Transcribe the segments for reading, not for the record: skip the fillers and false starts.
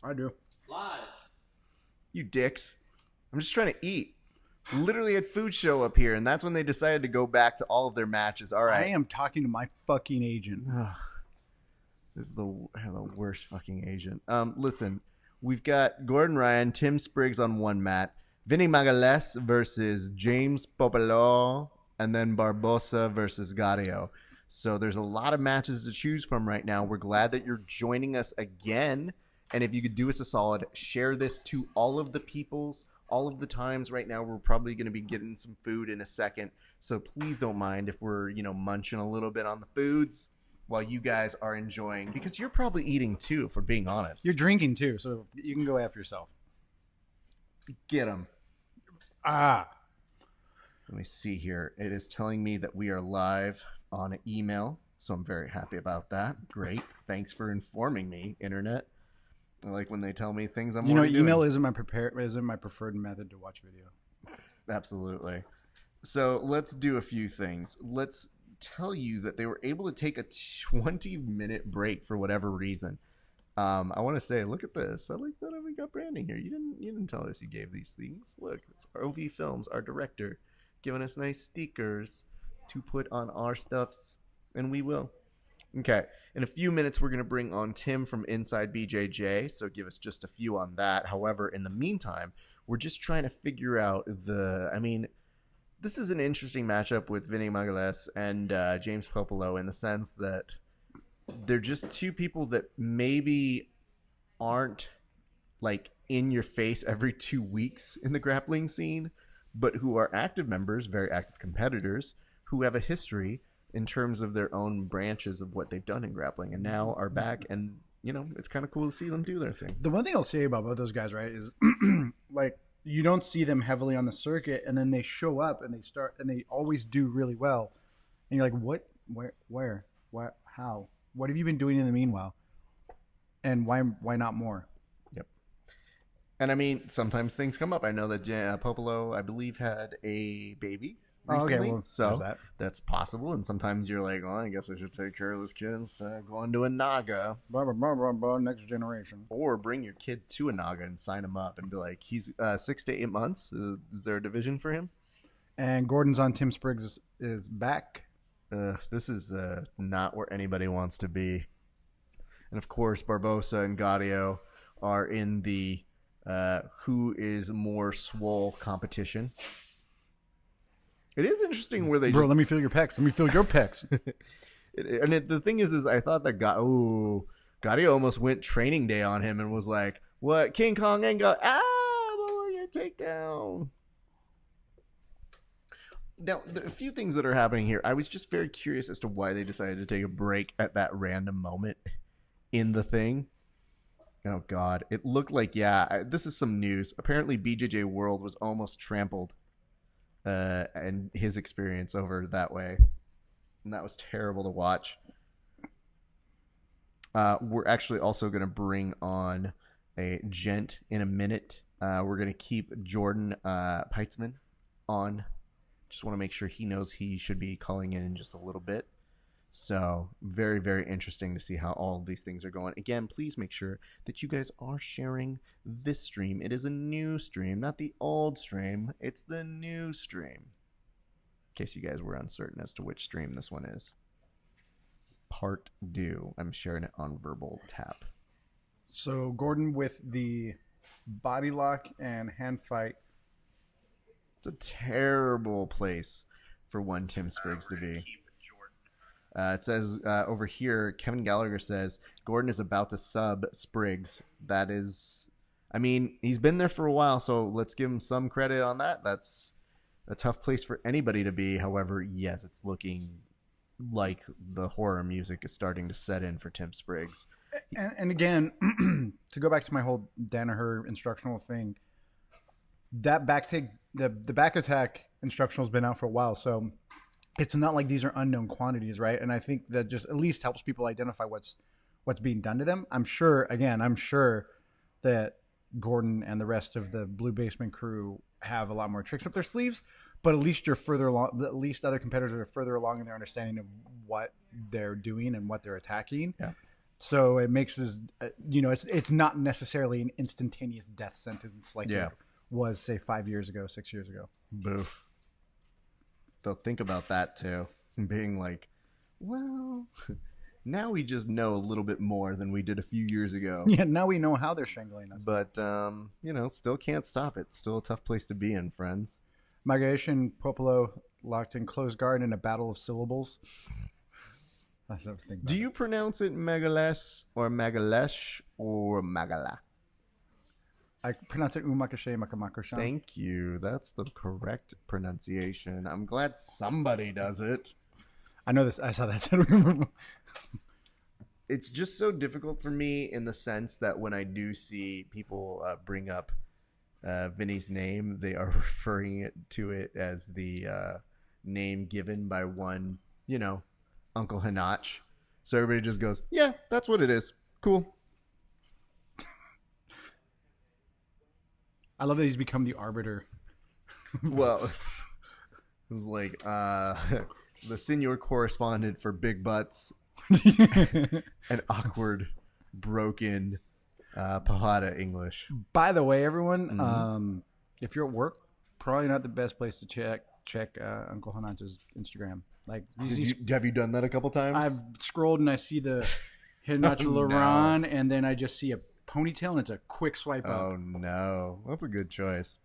I do. Live. You dicks. I'm just trying to eat. Literally had food show up here, and that's when they decided to go back to all of their matches. All right. I am talking to my fucking agent. Ugh. This is the worst fucking agent. Listen, we've got Gordon Ryan, Tim Spriggs on one mat, Vinny Magalhaes versus James Puopolo, and then Barbosa versus Garry. So there's a lot of matches to choose from right now. We're glad that you're joining us again. And if you could do us a solid, share this to all of the peoples, all of the times. Right now, we're probably going to be getting some food in a second. So please don't mind if we're, munching a little bit on the foods while you guys are enjoying. Because you're probably eating too, if we're being honest. You're drinking too, so you can go after yourself. Get them. Ah. Let me see here. It is telling me that we are live on email. So I'm very happy about that. Great. Thanks for informing me, Internet. I like when they tell me things I'm already doing. Email isn't my preferred method to watch video. Absolutely. So let's do a few things. Let's tell you that they were able to take a 20-minute break for whatever reason. I want to say, look at this. I like that we got branding here. You didn't tell us you gave these things. Look, it's OV Films, our director, giving us nice stickers to put on our stuffs, and we will. Okay, in a few minutes, we're going to bring on Tim from Inside BJJ, so give us just a few on that. However, in the meantime, we're just trying to figure out this is an interesting matchup with Vinny Magalhaes and James Puopolo in the sense that they're just two people that maybe aren't, like, in your face every 2 weeks in the grappling scene, but who are active members, very active competitors, who have a history in terms of their own branches of what they've done in grappling, and now are back, and it's kind of cool to see them do their thing. The one thing I'll say about both those guys, right, is like you don't see them heavily on the circuit, and then they show up and they always do really well, and you're like, what, where, what, how, what have you been doing in the meanwhile, and why not more? Yep. And sometimes things come up. I know that Puopolo, I believe, had a baby recently, okay, well, so that's possible. And sometimes you're like, I guess I should take care of this kid instead of going to a Naga. Blah, blah, blah, blah, blah, next generation. Or bring your kid to a Naga and sign him up and be like, he's 6 to 8 months. Is there a division for him? And Gordon's on Tim Spriggs is back. This is not where anybody wants to be. And of course, Barbosa and Garry are in the who is more swole competition. It is interesting where they let me feel your pecs. Let me feel your pecs. The thing is I thought that Garry almost went training day on him and was like, what, King Kong, and go, we'll get takedown. Now, there are a few things that are happening here. I was just very curious as to why they decided to take a break at that random moment in the thing. Oh, God. It looked like, this is some news. Apparently, BJJ World was almost trampled. And his experience over that way. And that was terrible to watch. We're actually also going to bring on a gent in a minute. We're going to keep Jordan Peitzman on. Just want to make sure he knows he should be calling in just a little bit. So very, very interesting to see how all of these things are going. Again, please make sure that you guys are sharing this stream. It is a new stream, not the old stream. It's the new stream. In case you guys were uncertain as to which stream this one is. Part due. I'm sharing it on verbal tap. So Gordon with the body lock and hand fight. It's a terrible place for one Tim Spriggs to be. It says over here, Kevin Gallagher says, Gordon is about to sub Spriggs. That is, he's been there for a while, so let's give him some credit on that. That's a tough place for anybody to be. However, yes, it's looking like the horror music is starting to set in for Tim Spriggs. And again, to go back to my whole Danaher instructional thing, that back take, the back attack instructional has been out for a while, so it's not like these are unknown quantities, right? And I think that just at least helps people identify what's being done to them. I'm sure that Gordon and the rest of the Blue Basement crew have a lot more tricks up their sleeves, but at least you're further along. At least other competitors are further along in their understanding of what they're doing and what they're attacking. Yeah. So it makes this, it's not necessarily an instantaneous death sentence like it was, say, 5 years ago, 6 years ago. Boof. They'll think about that too, being like, well, now we just know a little bit more than we did a few years ago. Yeah, now we know how they're strangling us. But, still can't stop it. Still a tough place to be in, friends. Magalhaes and Puopolo locked in close guard in a battle of syllables. That's what I was thinking about. Do you pronounce it Magalhaes or Magalhaes or Magala? I pronounce it Umakashe Makamakoshan. Thank you. That's the correct pronunciation. I'm glad somebody does it. I know this. I saw that. It's just so difficult for me in the sense that when I do see people bring up Vinny's name, they are referring to it as the name given by one, Uncle Renatch. So everybody just goes, yeah, that's what it is. Cool. I love that he's become the arbiter. Well, it was like the senior correspondent for Big Butts and awkward, broken Pahada English. By the way, everyone, if you're at work, probably not the best place to check Uncle Renatch's Instagram. Like, have you done that a couple times? I've scrolled and I see the Renatch Laurent, and then I just see a ponytail, and it's a quick swipe up. Oh no, that's a good choice.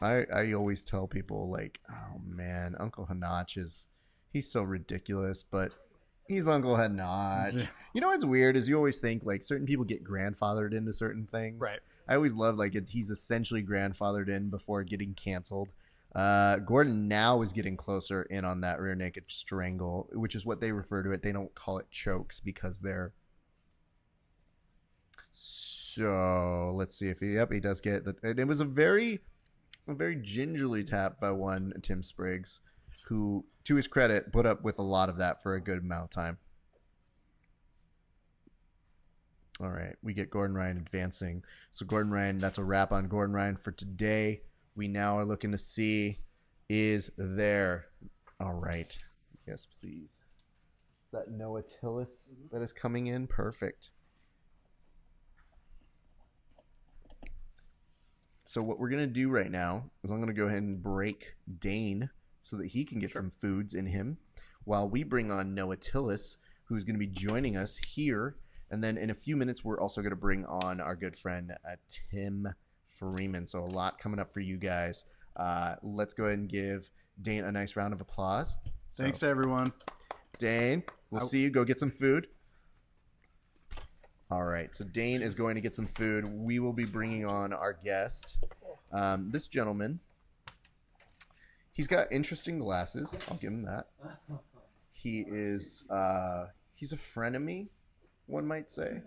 I always tell people, like, oh man, Uncle Renatch he's so ridiculous, but he's Uncle Renatch. You know what's weird is you always think like certain people get grandfathered into certain things. Right. I always love like he's essentially grandfathered in before getting canceled. Gordon now is getting closer in on that rear naked strangle, which is what they refer to it. They don't call it chokes because they're. So let's see if he does get that. It was a very gingerly tap by one Tim Spriggs, who, to his credit, put up with a lot of that for a good amount of time. All right, we get Gordon Ryan advancing. So Gordon Ryan, that's a wrap on Gordon Ryan for today. We now are looking to see, is there? All right, yes, please. Is that Noah Tillis that is coming in? Perfect. So what we're going to do right now is I'm going to go ahead and break Dane so that he can get some foods in him while we bring on Noah Tillis, who's going to be joining us here. And then in a few minutes, we're also going to bring on our good friend, Tim Freeman. So a lot coming up for you guys. Let's go ahead and give Dane a nice round of applause. Thanks, everyone. Dane, we'll see you. Go get some food. All right, so Dane is going to get some food. We will be bringing on our guest. This gentleman, he's got interesting glasses. I'll give him that. He is, he's a frenemy, one might say.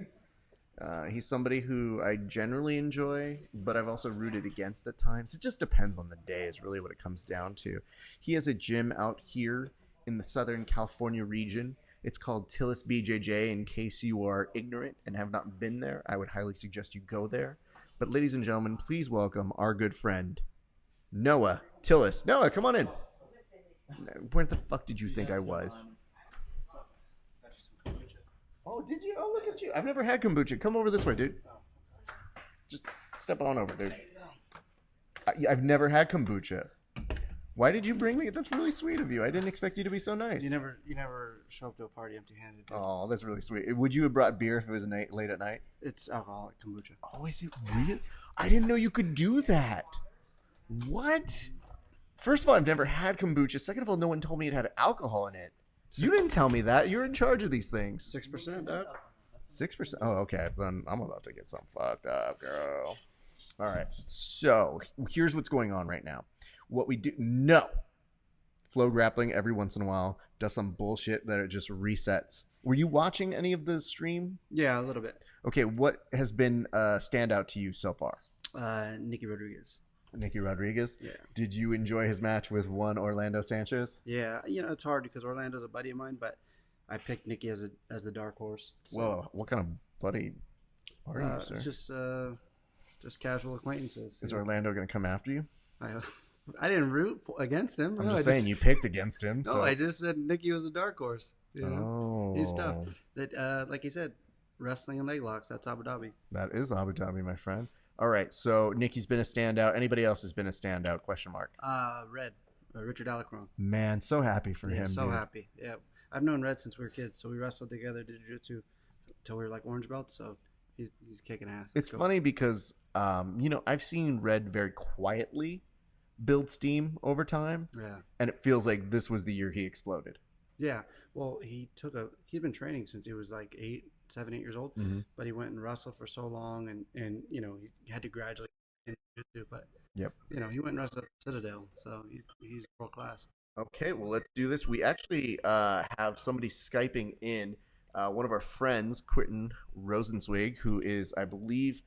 He's somebody who I generally enjoy, but I've also rooted against at times. It just depends on the day is really what it comes down to. He has a gym out here in the Southern California region. It's called TILLIS BJJ. In case you are ignorant and have not been there, I would highly suggest you go there. But ladies and gentlemen, please welcome our good friend, Noah Tillis. Noah, come on in. Where the fuck did you think I was? Oh, did you? Oh, look at you. I've never had kombucha. Come over this way, dude. Just step on over, dude. I've never had kombucha. Why did you bring me? That's really sweet of you. I didn't expect you to be so nice. You never show up to a party empty-handed. Oh, that's really sweet. Would you have brought beer if it was late at night? It's alcoholic kombucha. Oh, is it real? I didn't know you could do that. What? First of all, I've never had kombucha. Second of all, no one told me it had alcohol in it. You didn't tell me that. You're in charge of these things. 6%, Doug. 6%? Oh, okay. Then I'm about to get something fucked up, girl. All right. So here's what's going on right now. What we do, no. Flow grappling every once in a while does some bullshit that it just resets. Were you watching any of the stream? Yeah, a little bit. Okay, what has been a standout to you so far? Nicky Rodriguez. Nicky Rodriguez? Yeah. Did you enjoy his match with one Orlando Sanchez? Yeah, it's hard because Orlando's a buddy of mine, but I picked Nicky as the dark horse. So. Whoa, what kind of buddy are you, sir? Just casual acquaintances. Is Orlando going to come after you? I didn't root against him. I'm just saying you picked against him. No, I just said Nicky was a dark horse. Oh, He's tough. That, like you said, wrestling and leg locks. That's Abu Dhabi. That is Abu Dhabi, my friend. All right, so Nicky's been a standout. Anybody else has been a standout? Question mark. Red, Richard Alacron. Man, so happy for him. So dude. happy. Yeah, I've known Red since we were kids. So we wrestled together, did jiu-jitsu until we were like orange belts. So he's kicking ass. It's funny because I've seen Red very quietly build steam over time. Yeah. And it feels like this was the year he exploded. Yeah. Well, he'd been training since he was like 7, 8 years old, but he went and wrestled for so long, and he had to gradually into jiu-jitsu, but yep. He went and wrestled at Citadel, so he's world class. Okay, well, let's do this. We actually have somebody Skyping in, one of our friends, Quentin Rosenzweig, who is, I believe,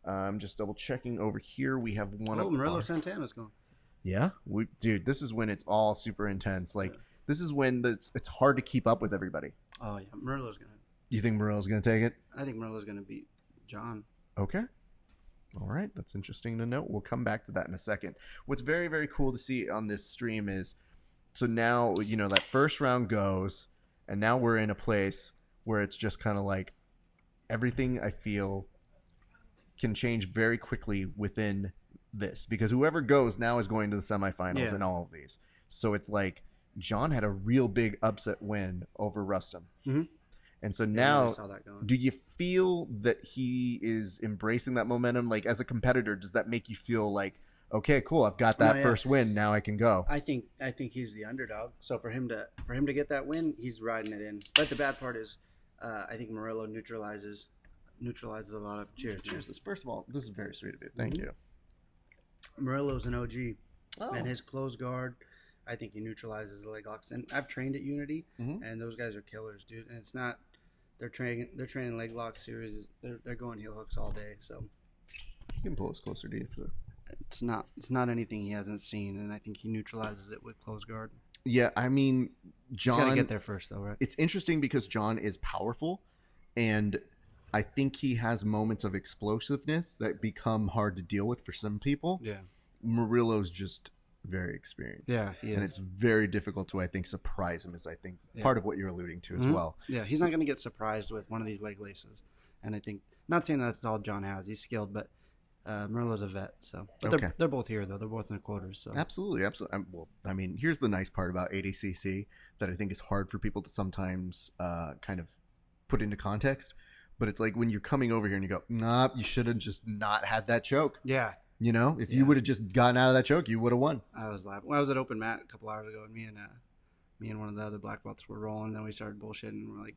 I'm just double checking over here. We have one of Murillo Santana's going. Yeah, dude, this is when it's all super intense. Like, this is when it's hard to keep up with everybody. Oh yeah, Murillo's gonna. You think Murillo's gonna take it? I think Murillo's gonna beat John. Okay. All right, that's interesting to know. We'll come back to that in a second. What's very, very cool to see on this stream is, so now, that first round goes, and now we're in a place where it's just kind of like everything I feel can change very quickly within this, because whoever goes now is going to the semifinals in all of these. So it's like John had a real big upset win over Rustam. Mm-hmm. And so now, saw that going. Do you feel that he is embracing that momentum? Like, as a competitor, does that make you feel like, okay, cool, I've got that first win, now I can go? I think he's the underdog. So for him to get that win, he's riding it in. But the bad part is, I think Murillo neutralizes a lot of. Cheers. First of all, this is very sweet of you. Thank you. Murillo's an OG, and his close guard, I think he neutralizes the leg locks. And I've trained at Unity, and those guys are killers, dude. And it's not. They're training leg lock series. They're going heel hooks all day. So you can pull us closer, dude. It's not anything he hasn't seen, and I think he neutralizes it with close guard. Yeah, I mean, John. He's got to get there first, though, right? It's interesting because John is powerful, and I think he has moments of explosiveness that become hard to deal with for some people. Yeah, Murillo's just very experienced. Yeah, he is. And it's very difficult to, I think, surprise him, is I think part of what you're alluding to as well. Yeah, he's not going to get surprised with one of these leg laces. And I think, not saying that's all John has, he's skilled, but Murillo's a vet. So they're both here, though. They're both in the quarters. So Absolutely. Well, I mean, here's the nice part about ADCC that I think is hard for people to sometimes kind of put into context. But it's like when you're coming over here and you go, nah, you should have just not had that choke. Yeah. If you would have just gotten out of that choke, you would have won. I was laughing. Well, I was at open mat a couple hours ago, and me and one of the other black belts were rolling. And then we started bullshitting. And we're like,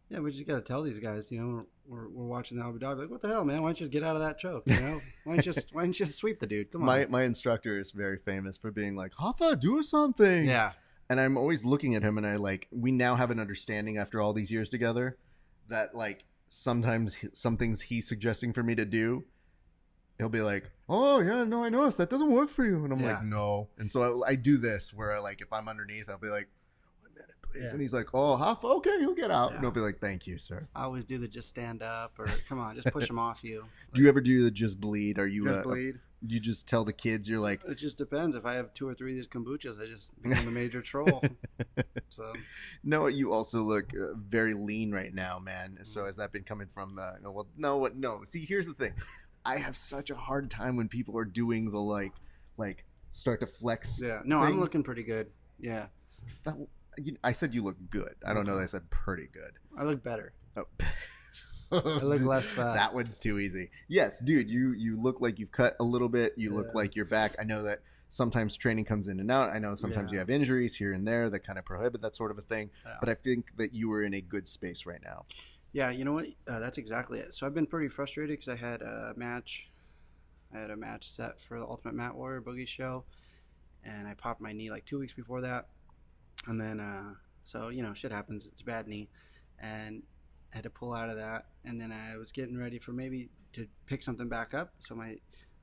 yeah, we just got to tell these guys, we're watching the Abu Dhabi. Like, what the hell, man? Why don't you just get out of that choke? Why don't you just sweep the dude? Come on. My instructor is very famous for being like, Hafa, do something. Yeah. And I'm always looking at him, and we now have an understanding after all these years together that sometimes some things he's suggesting for me to do, he'll be like, oh yeah, no, I noticed that doesn't work for you, and I'm like, no. And so I do this where if I'm underneath, I'll be like, 1 minute please, and he's like, oh, half, okay, he'll get out, and I'll be like, thank you, sir. I always do the just stand up, or come on, just push him off you. Do you ever do the just bleed? Are you just bleed? You just tell the kids, you're like, it just depends. If I have 2 or 3 of these kombuchas, I just become a major troll. So no, you also look very lean right now, man. So has that been coming from no, see, here's the thing, I have such a hard time when people are doing the like start to flex. Yeah, no, thing. I'm looking pretty good. Yeah, I said you look good. I don't know that I said pretty good. I look better. Oh. I look less fat. That one's too easy. Yes, dude, you look like you've cut a little bit. You look like you're back. I know that sometimes training comes in and out. I know sometimes you have injuries here and there that kind of prohibit that sort of a thing. Yeah. But I think that you were in a good space right now. Yeah, you know what? That's exactly it. So I've been pretty frustrated because I had a match set for the Ultimate Mat Warrior Boogie show, and I popped my knee 2 weeks before that, and then so shit happens. It's a bad knee, and I had to pull out of that, and then I was getting ready for maybe to pick something back up. So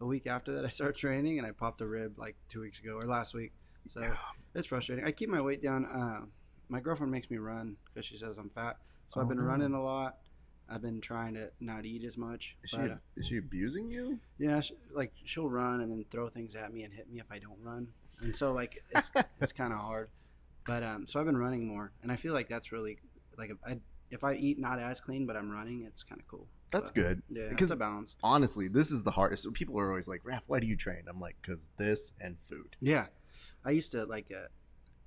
a week after that, I started training, and I popped a rib 2 weeks ago or last week. So it's frustrating. I keep my weight down. My girlfriend makes me run because she says I'm fat. So I've been running a lot. I've been trying to not eat as much. Is she abusing you? Yeah, she'll run and then throw things at me and hit me if I don't run. And so it's kind of hard. But so I've been running more, and I feel like that's really like if I eat not as clean, but I'm running, it's kind of cool. That's But, good. Yeah, Because it's a balance. honestly, this is the hardest. People are always like, Raph, why do you train? I'm like, because this and food. Yeah, I used to like,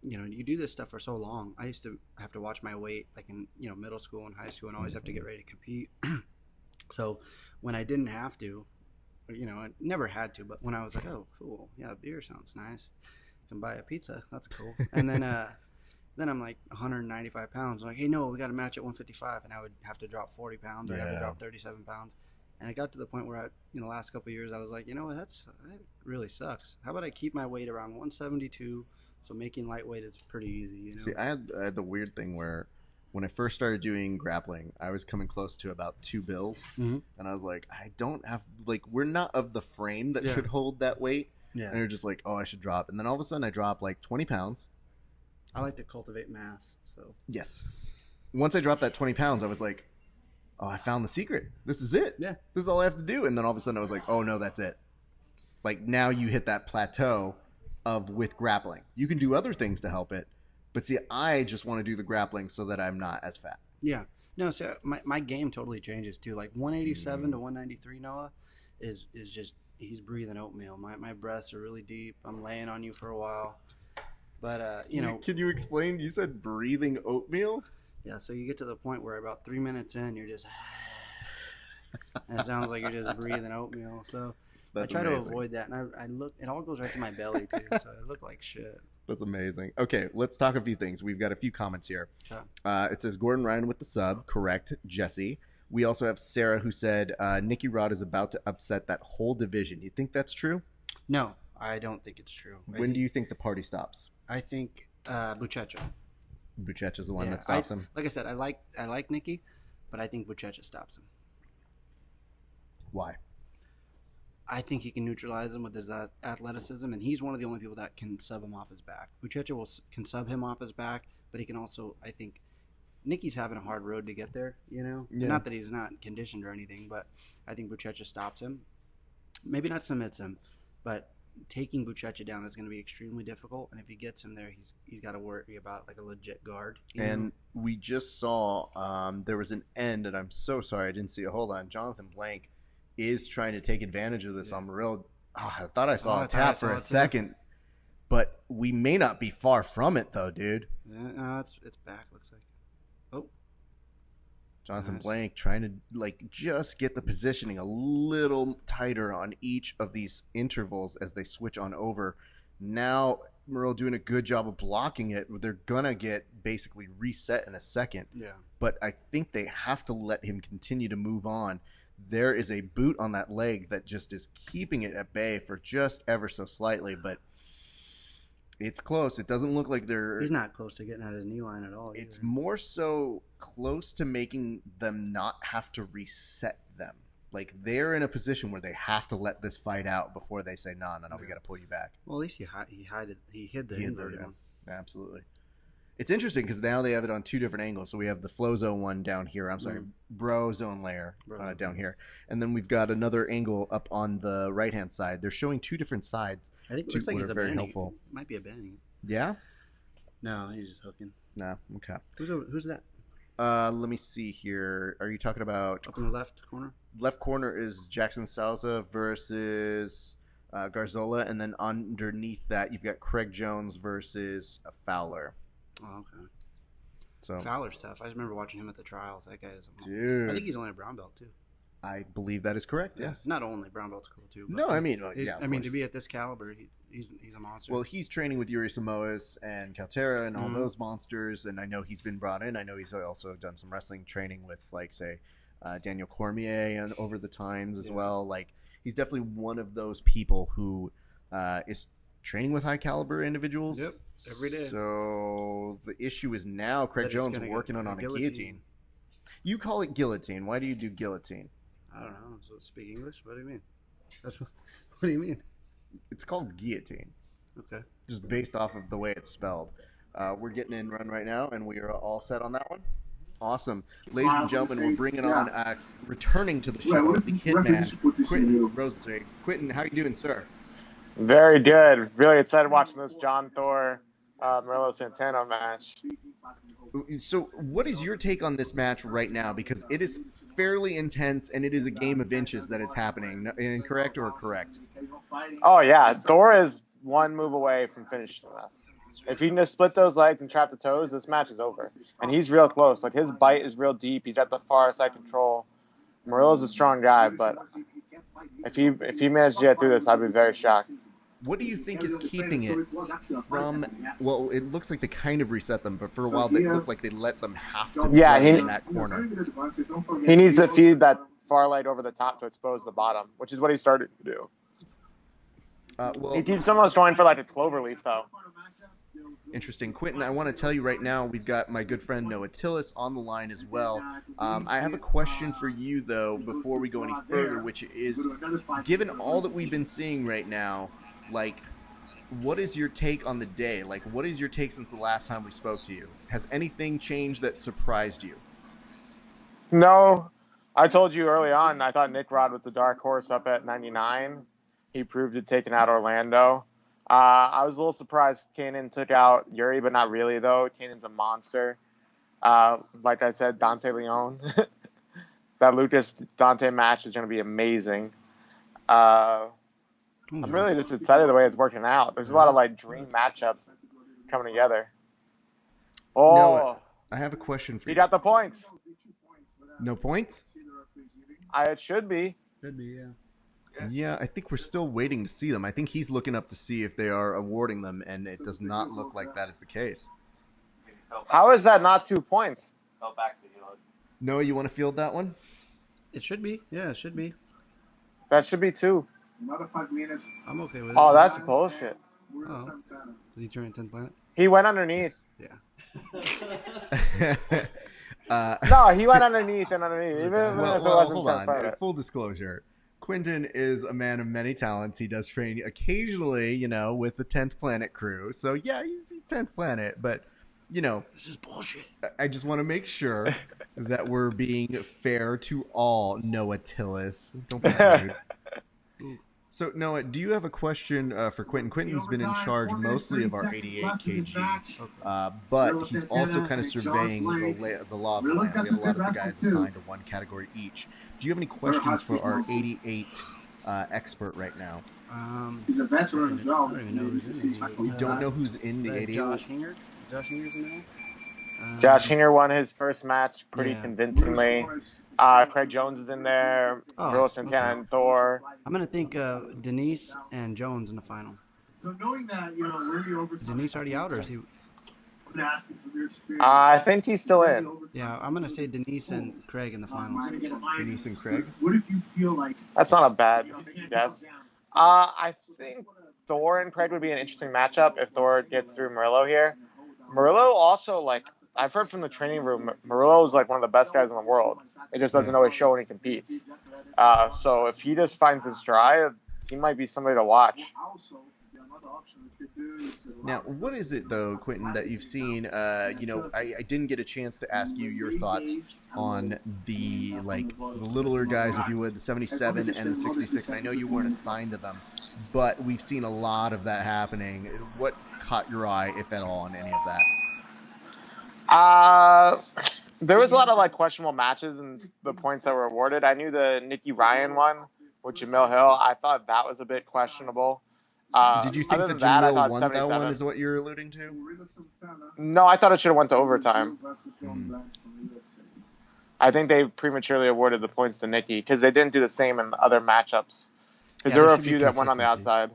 you do this stuff for so long. I used to have to watch my weight, like in middle school and high school, and always have to get ready to compete. So when I didn't have to, I never had to, but when I was like, oh, cool, yeah, beer sounds nice. I can buy a pizza. That's cool. And then then I'm like 195 pounds. I'm like, hey, no, we got to match at 155, and I would have to drop 40 pounds. Or I have to drop 37 pounds. And it got to the point where the last couple of years, I was like, that really sucks. How about I keep my weight around 172? So making lightweight is pretty easy. See, I had the weird thing where when I first started doing grappling, I was coming close to about 2 bills. Mm-hmm. And I was like, I don't have, we're not of the frame that Yeah. should hold that weight. Yeah. And you're just like, oh, I should drop. And then all of a sudden I dropped like 20 pounds. I like to cultivate mass. So Yes. Once I dropped that 20 pounds, I was like, oh, I found the secret. This is it. Yeah. This is all I have to do. And then all of a sudden I was like, oh, no, that's it. Like now you hit that plateau of with grappling. You can do other things to help it. But see, I just want to do the grappling so that I'm not as fat. yeah. No, so my game totally changes too. Like 187 to 193, Noah, is just he's breathing oatmeal. My breaths are really deep. I'm laying on you for a while. But Can you explain? You said breathing oatmeal? yeah, so you get to the point where about 3 minutes in, you're just and it sounds like you're just breathing oatmeal. So That's I try amazing. to avoid that, and I look. It all goes right to my belly too, so I look like shit. That's amazing. Okay, let's talk a few things. We've got a few comments here. Sure. It says Gordon Ryan with the sub. Correct, Jesse. We also have Sarah who said Nicky Rod is about to upset that whole division. You think that's true? No, I don't think it's true. When do you think the party stops? I think Buchecha. Buchecha is the one Yeah, that stops him. Like I said, I like Nicky, but I think Buchecha stops him. Why? I think he can neutralize him with his athleticism, and he's one of the only people that can sub him off his back. Buchecha can sub him off his back, but he can also, I think, Nicky's having a hard road to get there, Yeah. Not that he's not conditioned or anything, but I think Buchecha stops him. Maybe not submits him, but taking Buchecha down is going to be extremely difficult, and if he gets him there, he's got to worry about like a legit guard. And we just saw there was an end, and I'm so sorry I didn't see it. Hold on. Jonathan Blank is trying to take advantage of this. I'm real. I thought I saw a tap for a second, but we may not be far from it though, dude. No, it's back. Looks like. Oh, Jonathan Nice. Blank trying to just get the positioning a little tighter on each of these intervals as they switch on over. Now Murrell doing a good job of blocking it. They're gonna get basically reset in a second. yeah. But I think they have to let him continue to move on. There is a boot on that leg that just is keeping it at bay for just ever so slightly, but it's close. It doesn't look like they're... He's not close to getting at his knee line at all. It's either. more so close to making them not have to reset them. Like, they're in a position where they have to let this fight out before they say, no, we got to pull you back. Well, at least he hid the inverted one. Absolutely. It's interesting because now they have it on 2 different angles. So we have the flow zone one down here. I'm sorry, bro zone layer down here. And then we've got another angle up on the right-hand side. They're showing 2 different sides. I think it looks like he's very abandoning. helpful. Might be abandoning. Yeah? No, he's just hooking. No. Okay. Who's that? Let me see here. Are you talking about Up in the left corner? left corner is Jackson Salza versus Garzola, and then underneath that you've got Craig Jones versus Fowler. Oh, okay. So Fowler's tough. I just remember watching him at the trials. That guy is. dude, I think he's only a brown belt too. I believe that is correct. Yes. Not only brown belt's cool too. But No, I mean, he's- yeah. I mean, to be at this caliber, he's a monster. Well, he's training with Yuri Samoas and Caltera and all Mhm. those monsters, and I know he's been brought in. I know he's also done some wrestling training with, like, say, Daniel Cormier and over the times as well. Like, he's definitely one of those people who is training with high caliber individuals. Yep, every day. So the issue is now Craig That it's Jones gonna working get on a guillotine. You call it guillotine. Why do you do guillotine? I don't know. So speak English? What do you mean? What do you mean? It's called guillotine. Okay. Just based off of the way it's spelled. We're getting in run right now, and we are all set on that one. Awesome. Ladies and gentlemen, we're bringing on, returning to the show, the Hitman, Quentin Rozenzweig. Quentin, how you doing, sir? Very good. Really excited watching this John Thor Morello Santana match. So, what is your take on this match right now? Because it is fairly intense, and it is a game of inches that is happening. Incorrect or correct? Oh yeah, Thor is one move away from finishing this. If he can just split those legs and trap the toes, this match is over. And he's real close. Like his bite is real deep. He's at the far side control. Murillo's a strong guy, but if he managed to get through this, I'd be very shocked. What do you think is keeping it from? Well, it looks like they kind of reset them, but for a while they looked like they let them have to play in that corner. He needs to feed that far light over the top to expose the bottom, which is what he started to do. He keeps almost going for like a cloverleaf, though. Interesting. Quentin, I want to tell you right now, we've got my good friend Noah TILLIS on the line as well. I have a question for you, though, before we go any further, which is, given all that we've been seeing right now, like, what is your take on the day? Like, what is your take since the last time we spoke to you? Has anything changed that surprised you? No. I told you early on, I thought Nick Rod was the dark horse up at 99. He proved it taking out Orlando. I was a little surprised Kanan took out Yuri, but not really, though. Kanan's a monster. Like I said, Dante Leon. That Lucas-Dante match is going to be amazing. I'm really just excited the way it's working out. There's a lot of, like, dream matchups coming together. Oh, no, I have a question for you. He got the points. No points? It should be. Should be, yeah. Yeah, I think we're still waiting to see them. I think he's looking up to see if they are awarding them, and it does not look like that is the case. How is that not 2 points? Noah, you want to field that one? It should be. Yeah, it should be. That should be 2. Another 5 minutes. I'm okay with it. Oh, that's bullshit. Oh. Is he turning 10th planet? He went underneath. Yeah. No, he went underneath and underneath. Even well, if it wasn't hold 10th on. planet. Full disclosure. Quentin is a man of many talents. He does train occasionally, with the 10th Planet crew. So, yeah, he's 10th Planet. But, this is bullshit. I just want to make sure that we're being fair to all Noah TILLIS. Don't be rude. So, Noah, do you have a question for Quentin? Quentin's been in charge mostly of our 88 kg, but he's also kind of surveying the law of the land. We have a lot of the guys assigned to one category each. Do you have any questions for our 88 expert right now? He's a veteran as well. I don't even know who's in You don't know who's in the 88? Josh Hinger? Josh Hinger's in there? Josh Hinger won his first match pretty convincingly. Craig Jones is in there. Rose Santana and Thor. I'm going to think Denise and Jones in the final. So knowing that, where you're over Denise already out, or is he? I think he's still in. Yeah, I'm going to say Denise and Craig in the final. Denise and Craig? What if you feel like That's not a bad guess. I think Thor and Craig would be an interesting matchup if Thor gets through Murillo here. Murillo also, like, I've heard from the training room, Murillo is like one of the best guys in the world. It just doesn't always show when he competes. So if he just finds his stride, he might be somebody to watch. Now, what is it, though, Quentin, that you've seen? I didn't get a chance to ask you your thoughts on the littler guys, if you would, the 77 and the 66. And I know you weren't assigned to them, but we've seen a lot of that happening. What caught your eye, if at all, on any of that? There was a lot of questionable matches and the points that were awarded. I knew the Nicky Ryan one with Jamil Hill. I thought that was a bit questionable. Did you think that Jamil won that one? Is what you're alluding to? No, I thought it should have went to overtime. I think they prematurely awarded the points to Nicky because they didn't do the same in other matchups. Because there were a few that went on the outside.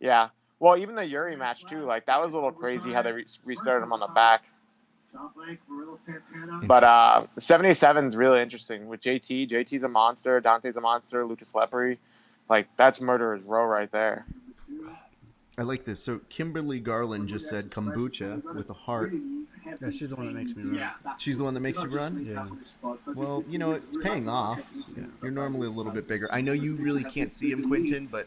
Yeah. Well, even the Yuri match too. That was a little crazy how they restarted him on the back. But 77's really interesting with JT. JT's a monster. Dante's a monster. Lucas Lepre. That's murderer's row right there. I like this. So Kimberly Garland just said kombucha with a heart. Yeah, she's the one that makes me run. She's the one that makes you run? Yeah. Well, it's paying off. Yeah. You're normally a little bit bigger. I know you really can't see him, Quentin, but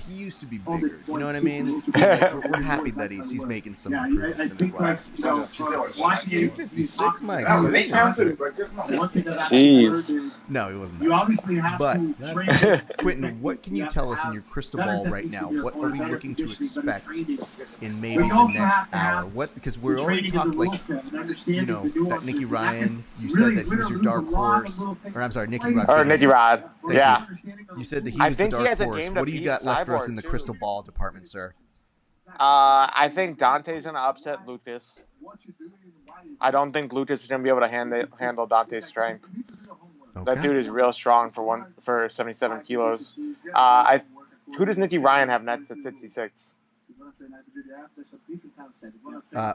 He used to be bigger. You know what I mean? So, like, we're happy that he's making some improvements in his life. 256, my goodness. Jeez. No, he wasn't. You That. obviously have But to train. Quentin, what can you tell us in your crystal ball right now? What are we looking to expect in maybe We the also next have to have hour? What, because we're the already training of talked the like, rule set and you understanding know, the that nuances. Nicky And Ryan. You really, said that he was your lose a dark lot of horse, little things. or I'm sorry, Nicky Rod. Or Nicky Rod. Thank Yeah. You said that he I was the think he dark has a horse. game What to do you beat got left for us Cyborg, in the too. crystal ball department, sir? I think Dante's gonna upset Lucas. I don't think Lucas is gonna be able to handle Dante's strength. That Okay. dude is real strong for 77 kilos. Who does Nicky Ryan have next at 66?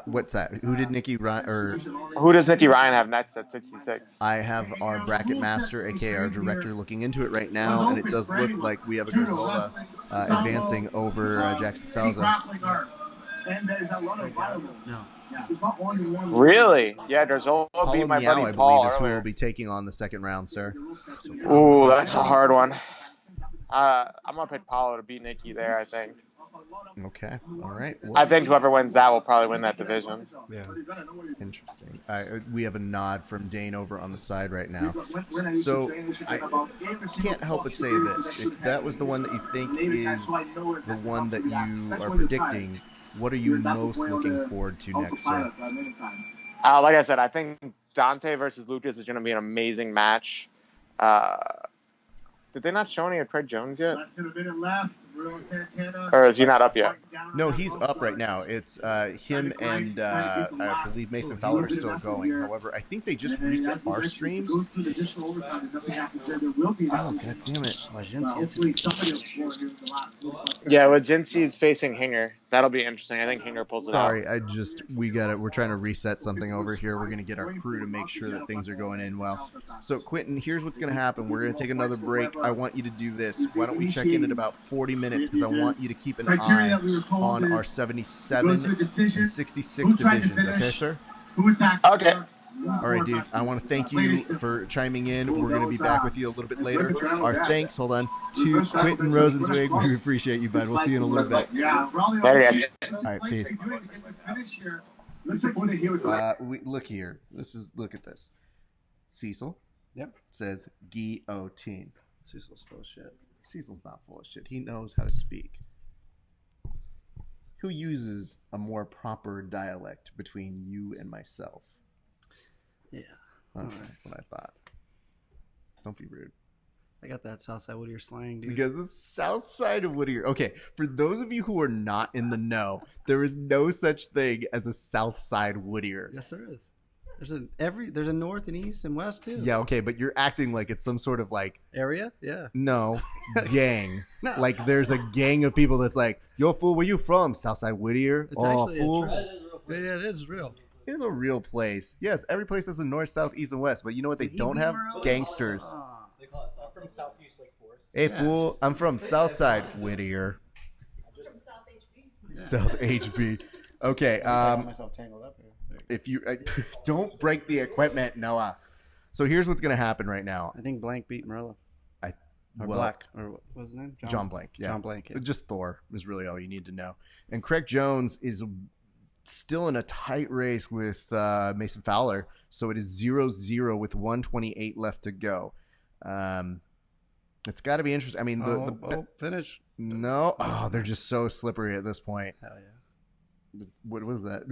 What's that? Who did Nicky Ryan or? Who does Nicky Ryan have next at 66? I have our bracket master, aka our director, looking into it right now, and it does look like we have a Griselda advancing over Jackson Salza. No. Really? Yeah, Griselda beat Paulo my Miao, buddy I Paul believe, is who earlier. will be taking on the second round, sir. Ooh, that's a hard one. I'm gonna pick Paulo to beat Nicky there. I think. Okay. All right. Well, I think whoever wins that will probably win that division. yeah. Interesting. We have a nod from Dane over on the side right now. So I can't help but say this: if that was the one that you think is the one that you are predicting, what are you most looking forward to next, sir? Like I said, I think Dante versus Lucas is going to be an amazing match. Did they not show any of Craig Jones yet? Less than a minute left. Or is he not up yet? No, he's up right now. It's him and I believe Mason Fowler are still going. However, I think they just reset our stream. Oh, god damn it. Yeah, with Jincy is facing Hinger. That'll be interesting. I think Hinger pulls it out. Sorry, we're trying to reset something over here. We're going to get our crew to make sure that things are going in well. So, Quentin, here's what's going to happen. We're going to take another break. I want you to do this. Why don't we check in at about 40 minutes, because I want you to keep an eye on our 77 and 66 divisions. Okay, sir? Okay. All right, dude. I want to thank you for chiming in. We're going to be back with you a little bit later. Our thanks, hold on, to Quentin Rosenzweig. We appreciate you, bud. We'll see you in a little bit. Later, guys. All right, peace. Look here. Look at this. Cecil. Yep. Says Gui-a-tine. Cecil's full of shit. Cecil's not full of shit. He knows how to speak. Who uses a more proper dialect between you and myself? Yeah. Okay, that's what I thought. Don't be rude. I got that Southside Whittier slang, dude. Because the Southside of Whittier. Okay, for those of you who are not in the know, there is no such thing as a Southside Whittier. Yes, there is. There's a north and east and west too. Yeah, okay, but you're acting like it's some sort of like Area? Yeah. no gang. No. Like there's a gang of people that's like, yo, fool, where you from? Southside Whittier? It's Oh, actually fool. Yeah, it is real. It's a real place. Yes, every place has a north, south, east, and west. But you know what they don't have? Gangsters. They call it South. I'm from Southeast Lake Forest. Hey, fool, I'm from Southside Whittier. South HB. Okay. myself tangled up here. If you don't break the equipment, Noah. So here's what's gonna happen right now. I think Blank beat Marilla. Or Well, Black. Or what was his name? John Blank. Yeah. John Blank. Yeah. Just Thor is really all you need to know. And Craig Jones is still in a tight race with Mason Fowler. So it is 0-0 with 128 left to go. It's got to be interesting. I mean, finish. No. Oh, they're just so slippery at this point. Hell yeah. What was that?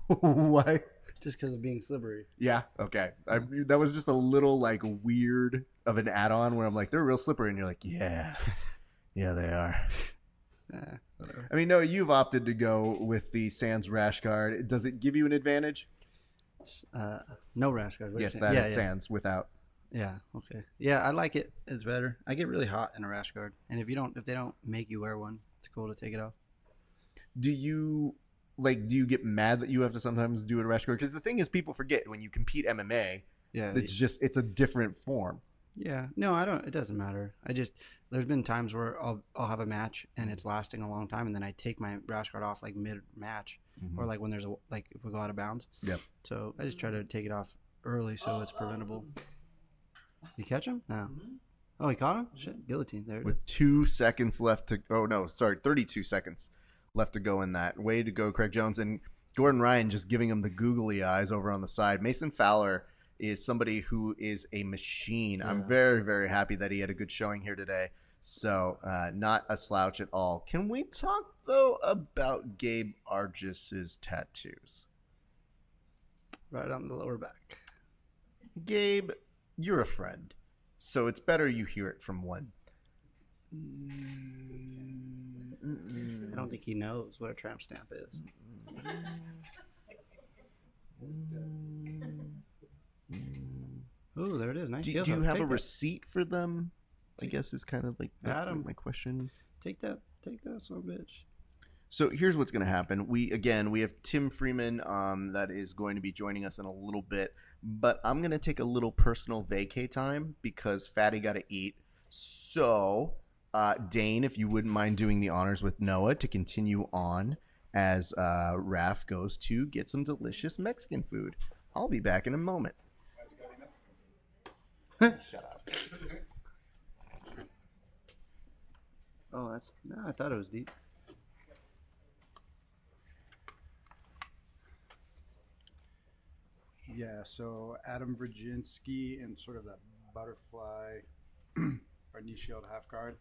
Why? Just because of being slippery. Yeah. Okay. That was just a little like weird of an add-on where I'm like, they're real slippery, and you're like, yeah, yeah, they are. Whatever. I mean, no, you've opted to go with the Sans rash guard. Does it give you an advantage? No rash guard. Yes, that is Sans without. Yeah. Okay. Yeah, I like it. It's better. I get really hot in a rash guard, and if they don't make you wear one, it's cool to take it off. Do you get mad that you have to sometimes do a rash guard? Because the thing is, people forget when you compete MMA. Yeah. It's a different form. Yeah. No, I don't. It doesn't matter. There's been times where I'll have a match and it's lasting a long time, and then I take my rash guard off like mid match, or like when there's if we go out of bounds. Yep. So I just try to take it off early so it's preventable. You catch him? No. Oh, he caught him? Shit, guillotine. There it is. with 2 seconds left to. Oh no, sorry, 32 seconds left to go in that. Way to go, Craig Jones, and Gordon Ryan just giving him the googly eyes over on the side. Mason Fowler is somebody who is a machine. I'm very, very happy that he had a good showing here today. So not a slouch at all. Can we talk though about Gabe Argis's tattoos? Right on the lower back. Gabe, you're a friend, so it's better you hear it from one. I don't think he knows what a tramp stamp is. Oh, there it is. Nice. Do you have a receipt for them? I guess is kind of like Adam, my question. Take that, son of a bitch. So here's what's going to happen. We have Tim Freeman that is going to be joining us in a little bit, but I'm going to take a little personal vacay time because Fatty got to eat. So Dane, if you wouldn't mind doing the honors with Noah to continue on as Raph goes to get some delicious Mexican food. I'll be back in a moment. Shut up. Oh, I thought it was deep. Yeah, so Adam Virginski and sort of that butterfly or knee shield half guard.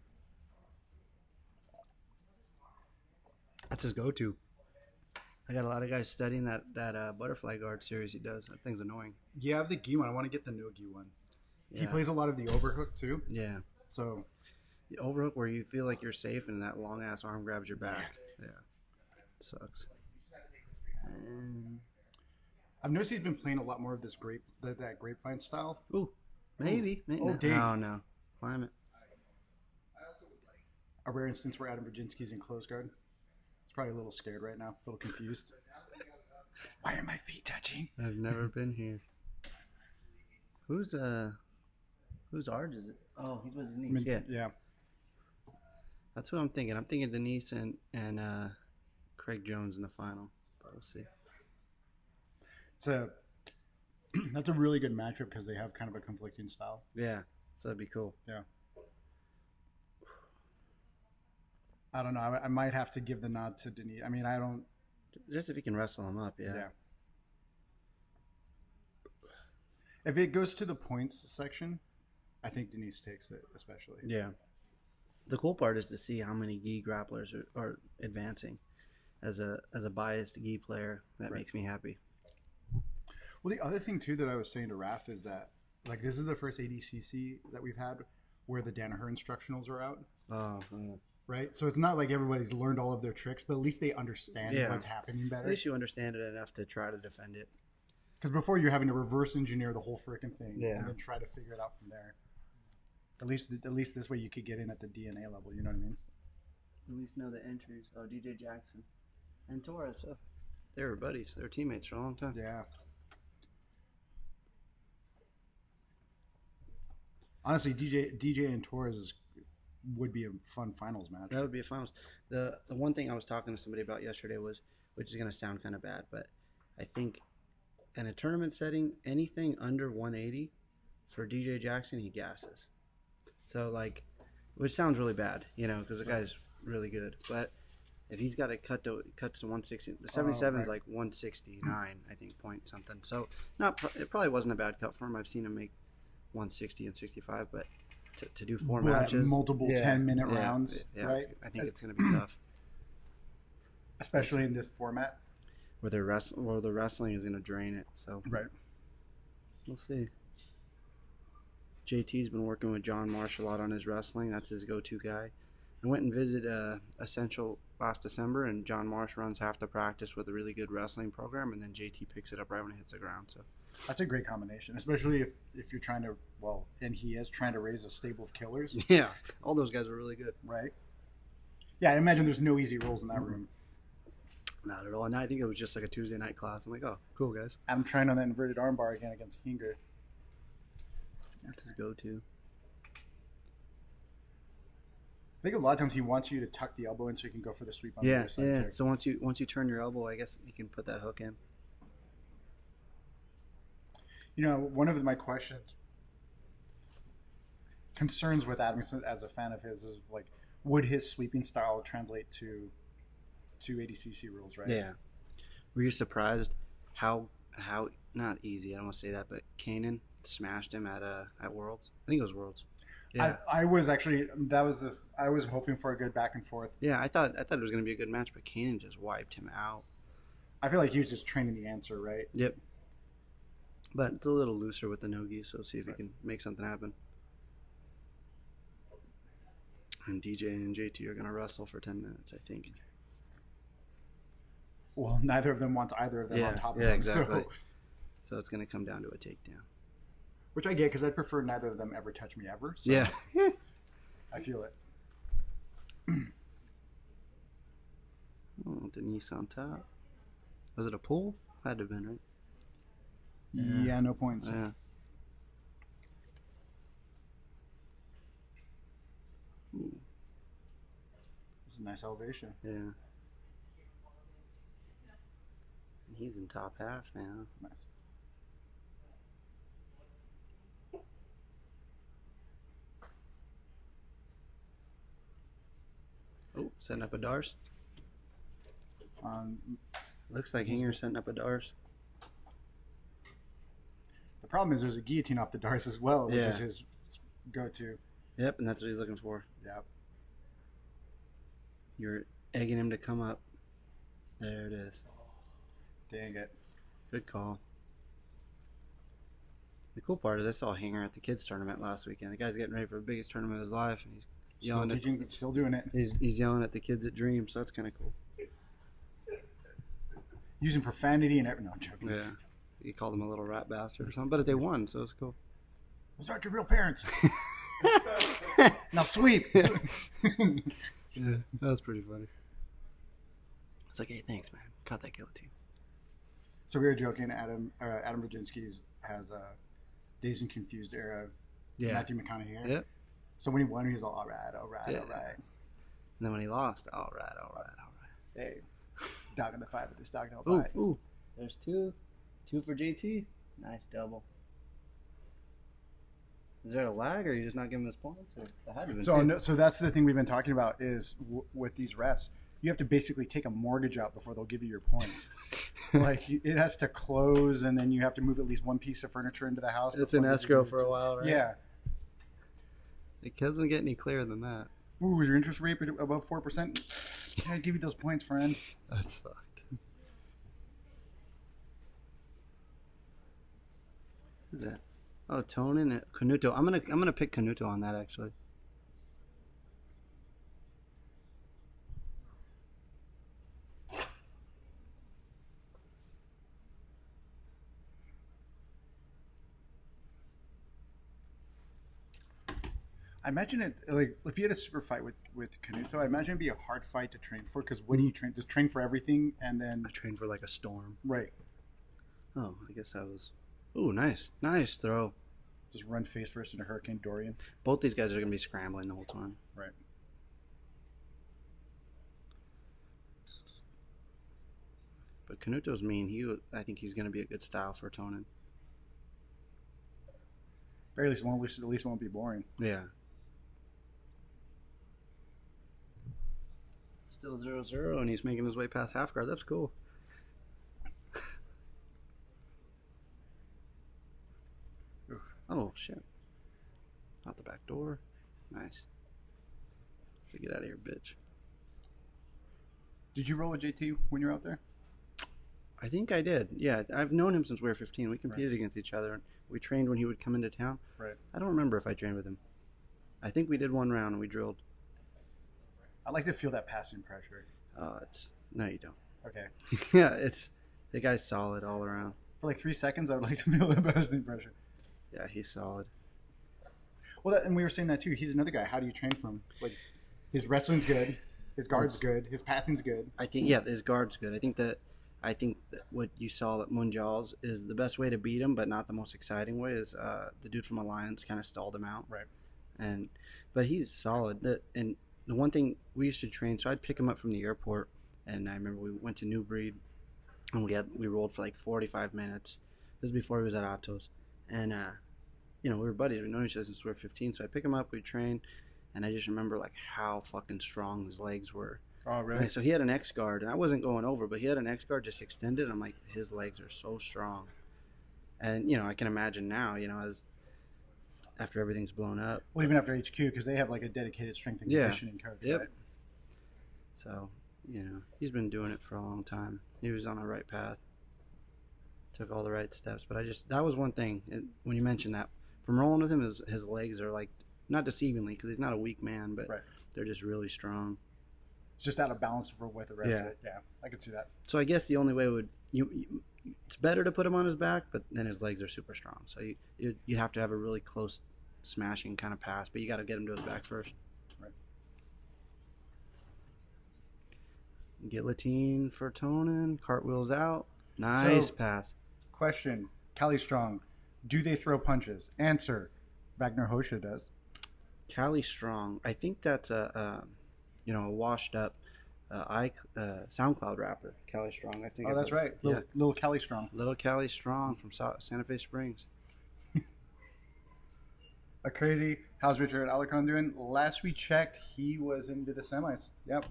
That's his go-to. I got a lot of guys studying that butterfly guard series he does. That thing's annoying. Yeah, I have the gi one. I want to get the no gi one. Yeah. He plays a lot of the overhook too. Yeah. So the overhook where you feel like you're safe and that long ass arm grabs your back. Yeah. It sucks. I've noticed he's been playing a lot more of this that grapevine style. Ooh, maybe. Oh, Dane. No. Climb it. A rare instance where Adam Virginski's in close guard. He's probably a little scared right now, a little confused. Why are my feet touching? I've never been here. Who's Arj is it? Oh, he's with Denise. Yeah. That's what I'm thinking. I'm thinking Denise and Craig Jones in the final. But we'll see. That's a really good matchup because they have kind of a conflicting style. Yeah, so that'd be cool. Yeah. I don't know. I might have to give the nod to Denise. I mean, I don't. Just if you can wrestle him up, yeah. If it goes to the points section, I think Denise takes it, especially. Yeah. The cool part is to see how many gi grapplers are advancing. As a biased gi player, that makes me happy. Well, the other thing too that I was saying to Raph is that like this is the first ADCC that we've had where the Danaher instructionals are out. Oh. Right, so it's not like everybody's learned all of their tricks, but at least they understand what's happening better. At least you understand it enough to try to defend it. Because before you're having to reverse engineer the whole freaking thing and then try to figure it out from there. At least this way you could get in at the DNA level. You know what I mean? At least know the entries. Oh, DJ Jackson and Torres. Oh, they were buddies. They were teammates for a long time. Yeah. Honestly, DJ and Torres would be a fun finals match. That would be a finals. The one thing I was talking to somebody about yesterday was, which is going to sound kind of bad, but I think in a tournament setting, anything under 180 for DJ Jackson, he gasses. So like, which sounds really bad, because the guy's really good. But if he's got to cut to 160, the 77 is like 169, I think, point something. So it probably wasn't a bad cut for him. I've seen him make 160 and 65, but to do four matches, multiple 10-minute rounds, right? I think it's going to be tough, especially in this format where the wrestling is going to drain it. So we'll see. JT's been working with John Marsh a lot on his wrestling. That's his go-to guy. I went and visited Essential last December, and John Marsh runs half the practice with a really good wrestling program, and then JT picks it up right when it hits the ground. So that's a great combination, especially if you're trying to, and he is trying to raise a stable of killers. Yeah, all those guys are really good. Right. Yeah, I imagine there's no easy rules in that room. Not at all. And I think it was just like a Tuesday night class. I'm like, oh, cool, guys. I'm trying on that inverted armbar again against Hinger. That's his go-to. I think a lot of times he wants you to tuck the elbow in so you can go for the sweep on the other side. Yeah. So once you turn your elbow, I guess you can put that hook in. One of my questions concerns with Adamson as a fan of his is like, would his sweeping style translate to ADCC rules, right? Yeah. Were you surprised how not easy? I don't want to say that, but Kanan smashed him at Worlds. I think it was Worlds. Yeah. I was actually I was hoping for a good back and forth. Yeah, I thought it was going to be a good match, but Kanan just wiped him out. I feel like he was just training the answer, right? Yep. But it's a little looser with the no-gi, so see if he can make something happen. And DJ and JT are going to wrestle for 10 minutes, I think. Well, neither of them wants either of them on top of them. Exactly. So it's going to come down to a takedown. Which I get, because I'd prefer neither of them ever touch me ever. So Yeah. I feel it. Oh, Denise on top. Was it a pull? Had to have been, right? Yeah, no points. Yeah. Ooh, It's a nice elevation. yeah. And he's in top half now. Nice. Oh, setting up a Dars. Um, Looks like Hinger's setting up a Dars. the problem is there's a guillotine off the Dars as well, which Yeah. is his go-to. Yep, and that's what he's looking for. Yeah. You're egging him to come up. There it is. Dang it. Good call. The cool part is I saw Hinger at the kids tournament last weekend. The guy's getting ready for the biggest tournament of his life, and he's Still yelling teaching, but still doing it. he's yelling at the kids at Dream, so that's kind of cool. Using profanity and everything. No, I'm joking. Yeah, he called them a little rat bastard or something, but they won, so it's cool. Those aren't your real parents. Now sweep. Yeah, that was pretty funny. It's like, hey, thanks, man. Caught that guillotine. So we were joking. Adam Virginski has a Dazed and Confused era. Yeah. Matthew McConaughey here. Yep. So when he won, he was all right, all right, Yeah. all right. And then when he lost, all right. Hey, dog in the fight, but this dog don't Ooh, bite. ooh. There's two. Two for JT. Nice double. Is there a lag, or are you just not giving us points? Or that had to have been So, two. no, so that's the thing we've been talking about is with these refs, you have to basically take a mortgage out before they'll give you your points. Like it has to close, and then you have to move at least one piece of furniture into the house. It's before in they escrow give you for a while, right? Yeah. It doesn't get any clearer than that. Ooh, is your interest rate above 4%? Can't give you those points, friend. That's fucked. Who's that? Oh, Tonon and Canuto. I'm gonna pick Canuto on that actually. I imagine it like if you had a super fight with Canuto, I imagine it'd be a hard fight to train for because what do you train? Just train for everything and then I trained for like a storm. right, Oh, I guess that was. Ooh, nice throw. just run face first into Hurricane Dorian. Both these guys are gonna be scrambling the whole time. Right. But Canuto's mean. I think he's gonna be a good style for Tonon. Very least one. At least won't be boring. Yeah. Still 0-0, and he's making his way past half guard. That's cool. Oh, shit. Out the back door. Nice. So get out of here, bitch. Did you roll with JT when you were out there? I think I did. Yeah, I've known him since we were 15. We competed against each other. We trained when he would come into town. Right. I don't remember if I trained with him. I think we did one round and we drilled. I like to feel that passing pressure. No, you don't. Okay. Yeah, the guy's solid all around. For like 3 seconds, I would like to feel that passing pressure. Yeah, he's solid. Well, and we were saying that too. He's another guy. How do you train for him? Like, his wrestling's good, his guard's good, his passing's good. I think his guard's good. I think that what you saw at Mundial's is the best way to beat him, but not the most exciting way. Is the dude from Alliance kind of stalled him out. Right. But he's solid. And the one thing we used to train, so I'd pick him up from the airport, and I remember we went to New Breed, and we rolled for like 45 minutes. This is before he was at Atos, and we were buddies. We known each other since we were 15. So I pick him up, we train, and I just remember like how fucking strong his legs were. Oh, really? Like, so he had an X guard, and I wasn't going over, but he had an X guard just extended. I'm like, his legs are so strong. And I can imagine now, as after everything's blown up. Well, even after HQ, because they have like a dedicated strength and conditioning coach. Yep. Right? So, he's been doing it for a long time. He was on the right path. Took all the right steps. But that was one thing. When you mentioned that, from rolling with him, his legs are like, not deceivingly, because he's not a weak man, but they're just really strong. It's just out of balance for what the rest of it. Yeah, I could see that. So I guess the only way it's better to put him on his back, but then his legs are super strong. So you have to have a really close smashing kind of pass, but you got to get him to his back first. Right. Gill-a-tine for Tonon. Cartwheels out. Nice pass. Question: Cali Strong, do they throw punches? Answer: Wagner Hosha does. Cali Strong. I think that's a washed up SoundCloud rapper, Cali Strong. I think. Oh, that's right. Little Cali Strong. Little Cali Strong from Santa Fe Springs. A crazy. How's Richard Alarcon doing? Last we checked, he was into the semis. Yep.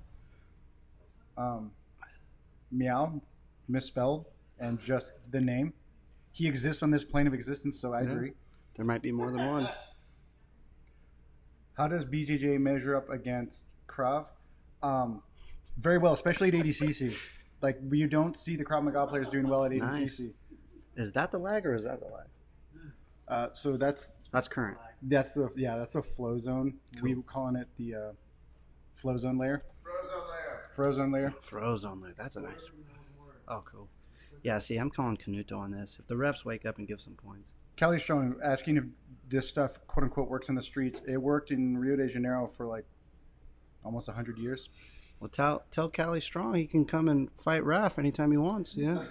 Meow, misspelled, and just the name. He exists on this plane of existence, so I agree. There might be more than one. How does BJJ measure up against Krav? Very well, especially at ADCC. Like, you don't see the Krav Maga players doing well at ADCC. Nice. Is that the lag or is that the lag? So that's current. that's the flow zone. Cool. We were calling it the flow zone layer. Frozen layer. Frozen layer. That's a nice. Oh, cool. Yeah. See, I'm calling Canuto on this. If the refs wake up and give some points. Cali Strong asking if this stuff, quote unquote, works in the streets. It worked in Rio de Janeiro for like almost 100 years. Well, tell Cali Strong he can come and fight Raph anytime he wants. Yeah.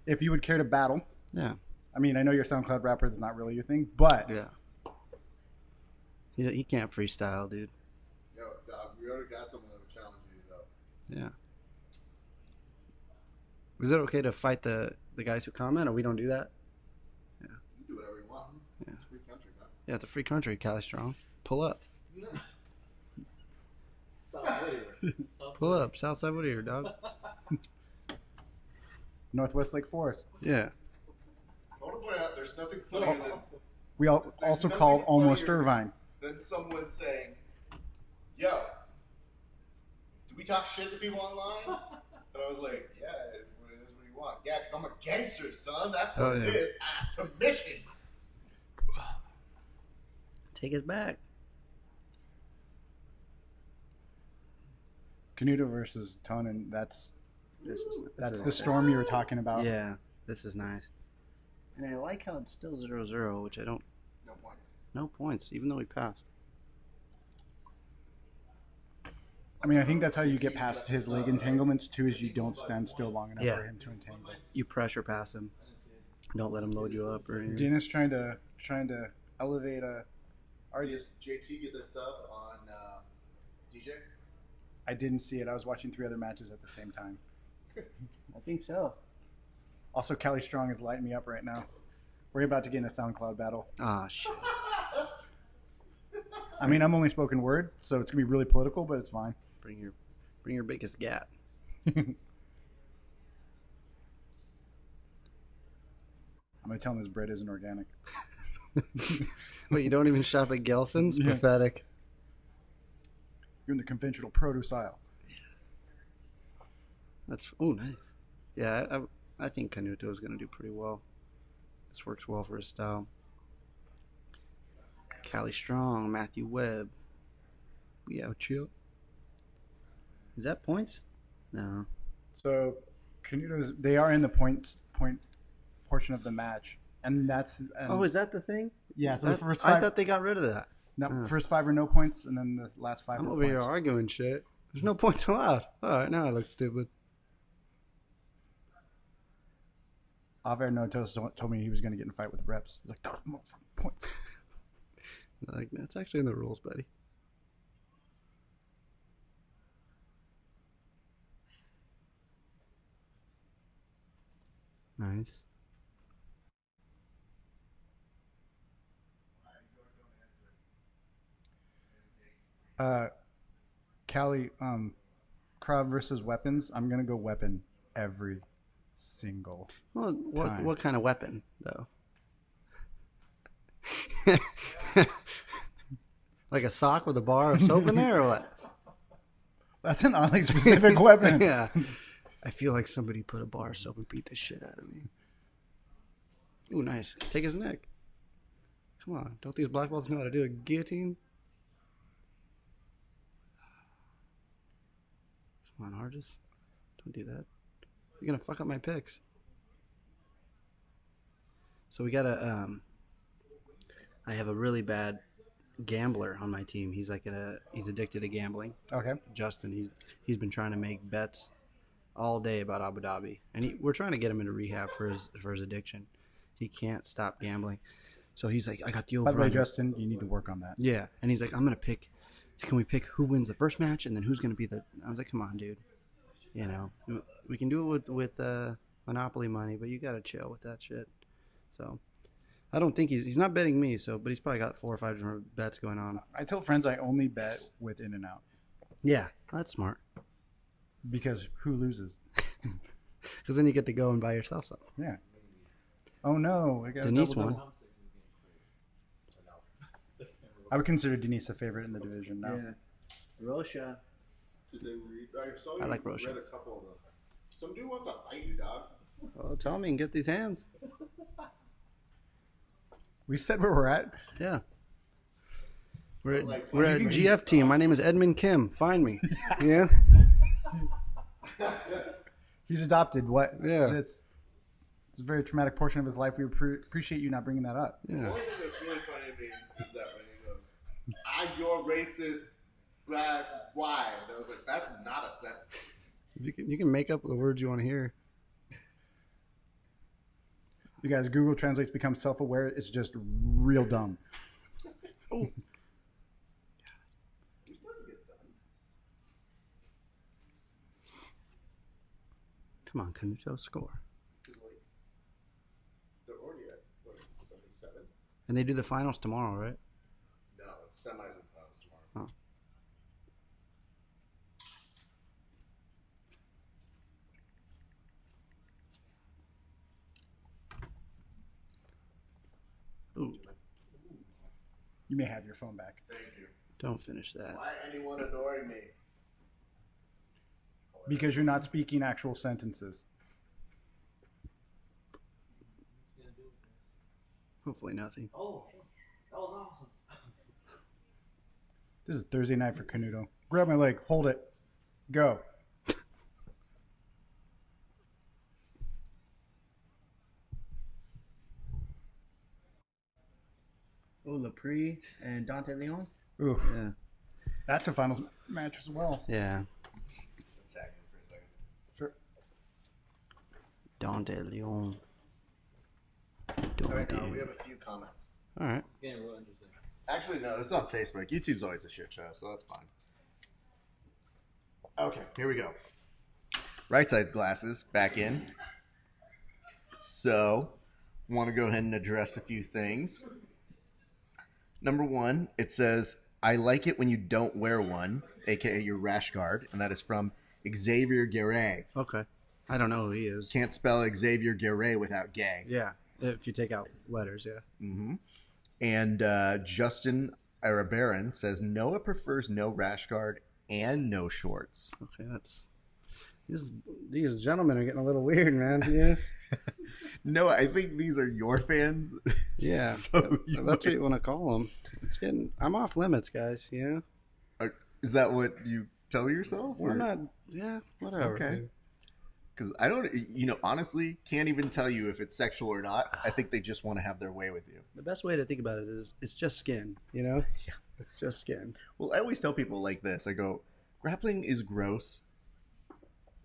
If you would care to battle. Yeah. I mean, I know your SoundCloud rapper is not really your thing, but yeah. He can't freestyle, dude. Yo, dog, we already got someone that would challenge you, though. Yeah. Is it okay to fight the guys who comment, or we don't do that? Yeah. You can do whatever you want. Yeah. It's a free country, man. Yeah, it's a free country, Cali Strong. Pull up. Pull up, Southside Whittier, dog. Northwest Lake Forest. Yeah. I want to point out there's nothing funnier than... We also called almost Irvine. Than someone saying, yo, do we talk shit to people online? And I was like, yeah, it is what you want. Yeah, because I'm a gangster, son. That's what it is. Ask permission. Take his back. Canuto versus Tonon. That's That's the storm you were talking about. Yeah, this is nice. And I like how it's still 0-0, which I don't... No points. No points, even though we passed. I mean, I think that's how you get past his leg entanglements, too, is you don't stand still long enough for him to entangle. You pressure pass him. Don't let him load you up or anything. Dana's trying to elevate a... Did JT get the sub on DJ? I didn't see it. I was watching 3 other matches at the same time. I think so. Also, Cali Strong is lighting me up right now. We're about to get in a SoundCloud battle. Ah, shit. I mean, I'm only spoken word, so it's going to be really political, but it's fine. Bring your biggest gat. I'm going to tell him his bread isn't organic. Wait, you don't even shop at Gelson's? Yeah. Pathetic. You're in the conventional produce aisle. That's nice. Yeah, I think Canuto is going to do pretty well. This works well for his style. Cali Strong, Matthew Webb. We out chill. Is that points? No. So, they are in the point portion of the match, and that's. Is that the thing? Yeah. So the first 5. I thought they got rid of that. No, first 5 are no points, and then the last 5 I'm are over points. here arguing shit. There's no points allowed. All right, now I look stupid. Aver Notos told me he was going to get in a fight with reps. He's like, "Those more points." Like, that's actually in the rules, buddy. Nice. Callie, Krav versus weapons. I'm gonna go weapon every single. Well, time. what kind of weapon though? Like a sock with a bar of soap in there, or what? That's an oddly specific weapon. Yeah. I feel like somebody put a bar of soap and beat the shit out of me. Ooh, nice. Take his neck. Come on. Don't these black belts know how to do a guillotine? Come on, Artis. Don't do that. You're going to fuck up my picks. So we got to... I have a really bad gambler on my team. He's like he's addicted to gambling. Okay. Justin, he's been trying to make bets all day about Abu Dhabi, and we're trying to get him into rehab for his addiction. He can't stop gambling, so he's like, I got the over. By the way, Justin, you need to work on that. Yeah, and he's like, I'm gonna pick. Can we pick who wins the first match, and then who's gonna be the? I was like, come on, dude. You know, we can do it with Monopoly money, but you gotta chill with that shit. So. I don't think he's not betting me, but he's probably got 4 or 5 different bets going on. I tell friends I only bet with In-N-Out. Yeah, that's smart. Because who loses? Because then you get to go and buy yourself something. Yeah. Oh no, I got Denise won. I would consider Denise a favorite in the division now. Yeah. Rosha. Did they read? I like Rosha. Read a couple of them. Some dude wants to fight you, dog. Well, tell me and get these hands. We said where we're at. Yeah. We're at GF team. My name is Edmund Kim. Find me. Yeah. He's adopted. What? Yeah. It's a very traumatic portion of his life. We appreciate you not bringing that up. Yeah. The only thing that's really funny to me is that when he goes, "I'm your racist black wife," I was like, "That's not a sentence." You can make up the words you want to hear. You guys, Google Translate's become self-aware. It's just real dumb. Oh. Come on, Canuto, score. Because like they're already at what, 77? And they do the finals tomorrow, right? No, it's semis and finals tomorrow. Oh. Ooh, You may have your phone back. Thank you. don't finish that. Why anyone annoying me? Because you're not speaking actual sentences. Hopefully nothing. Oh, that was awesome. This is Thursday night for Canuto. Grab my leg. Hold it. Go. Oh, Lepre and Dante Leon? Ooh, Yeah. that's a finals match as well. Yeah. Tag him for a second. Sure. Dante Leon. All right, Dante. now we have a few comments. All right. It's getting real interesting. Actually, no, it's on Facebook. YouTube's always a shit show, so that's fine. Okay, here we go. Right side glasses back in. So, want to go ahead and address a few things. Number one, it says, "I like it when you don't wear one," aka your rash guard, and that is from Xavier Garry. Okay. I don't know who he is. Can't spell Xavier Garry without gay. Yeah. If you take out letters, yeah. Mm-hmm. And Justin Arabaran says Noah prefers no rash guard and no shorts. Okay, that's these gentlemen are getting a little weird, man. Yeah. No, I think these are your fans. Yeah. So That's what you want to call them. I'm off limits, guys. You know. Is that what you tell yourself? We're not. Yeah. Whatever. Okay. dude. Because I don't, honestly, can't even tell you if it's sexual or not. I think they just want to have their way with you. The best way to think about it is it's just skin. You know. Yeah. It's just skin. Well, I always tell people like this. I go, grappling is gross.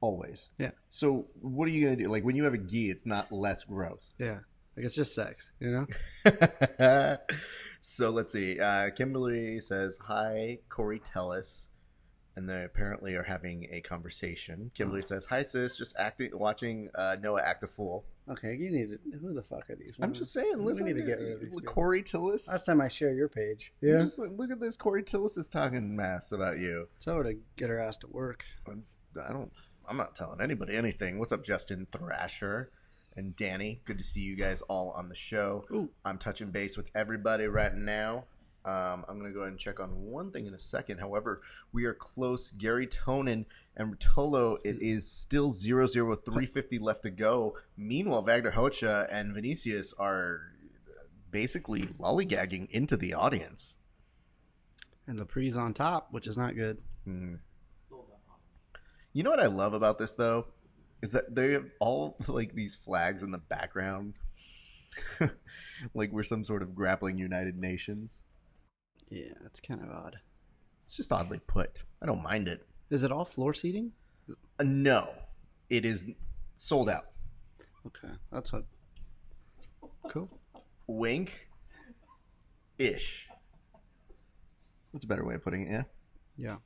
Always. Yeah. So what are you going to do? Like when you have a gi, it's not less gross. Yeah. Like it's just sex. You know. So let's see. Kimberly says, "Hi, Corey TILLIS." And they apparently are having a conversation. Kimberly says, "Hi sis, just watching Noah act a fool." Okay, you need to. Who the fuck are these? I'm just saying. Listen, we need to get rid of these people. Corey TILLIS. Last time I share your page. Yeah. Just look at this. Corey TILLIS is talking mass about you. Tell her to get her ass to work. I'm not telling anybody anything. What's up, Justin Thrasher and Danny? Good to see you guys all on the show. Ooh. I'm touching base with everybody right now. I'm going to go ahead and check on one thing in a second. However, we are close. Garry, Tonon, and Rotolo, it is still 0-0, 350 left to go. Meanwhile, Wagner Hocha and Vinicius are basically lollygagging into the audience. And Lepre's on top, which is not good. You know what I love about this, though? Is that they have all, like, these flags in the background. Like we're some sort of grappling United Nations. Yeah, that's kind of odd. It's just oddly put. I don't mind it. Is it all floor seating? No. It is sold out. Okay, that's what. Cool. Wink. Ish. That's a better way of putting it, yeah? Yeah.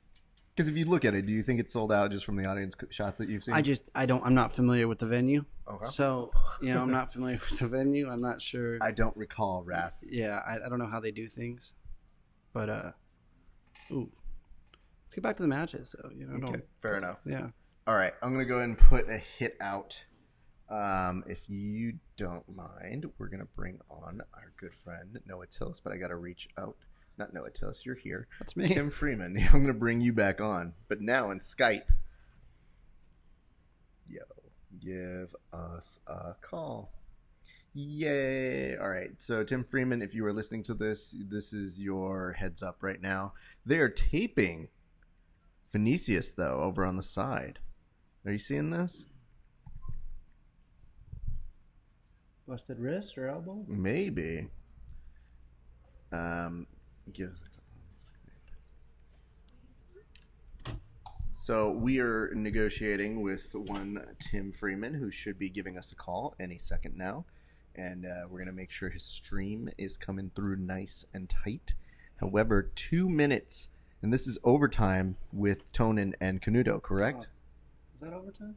Because if you look at it, do you think it's sold out just from the audience shots that you've seen? I'm not familiar with the venue. Okay. So, I'm not familiar with the venue. I'm not sure. I don't recall, Raph. Yeah, I don't know how they do things. But, let's get back to the matches. So, Okay, fair enough. Yeah. All right, I'm going to go ahead and put a hit out. If you don't mind, we're going to bring on our good friend, Noah TILLIS, but I got to reach out. Not Noah TILLIS, you're here. That's me. Tim Freeman. I'm going to bring you back on. But now in Skype, give us a call. Yay. All right. So, Tim Freeman, if you are listening to this, this is your heads up right now. They are taping Vinicius, though, over on the side. Are you seeing this? Busted wrist or elbow? Maybe. So we are negotiating with one Tim Freeman, who should be giving us a call any second now. And we're going to make sure his stream is coming through nice and tight. However, 2 minutes, and this is overtime with Tonon and Canuto, correct? Is that overtime?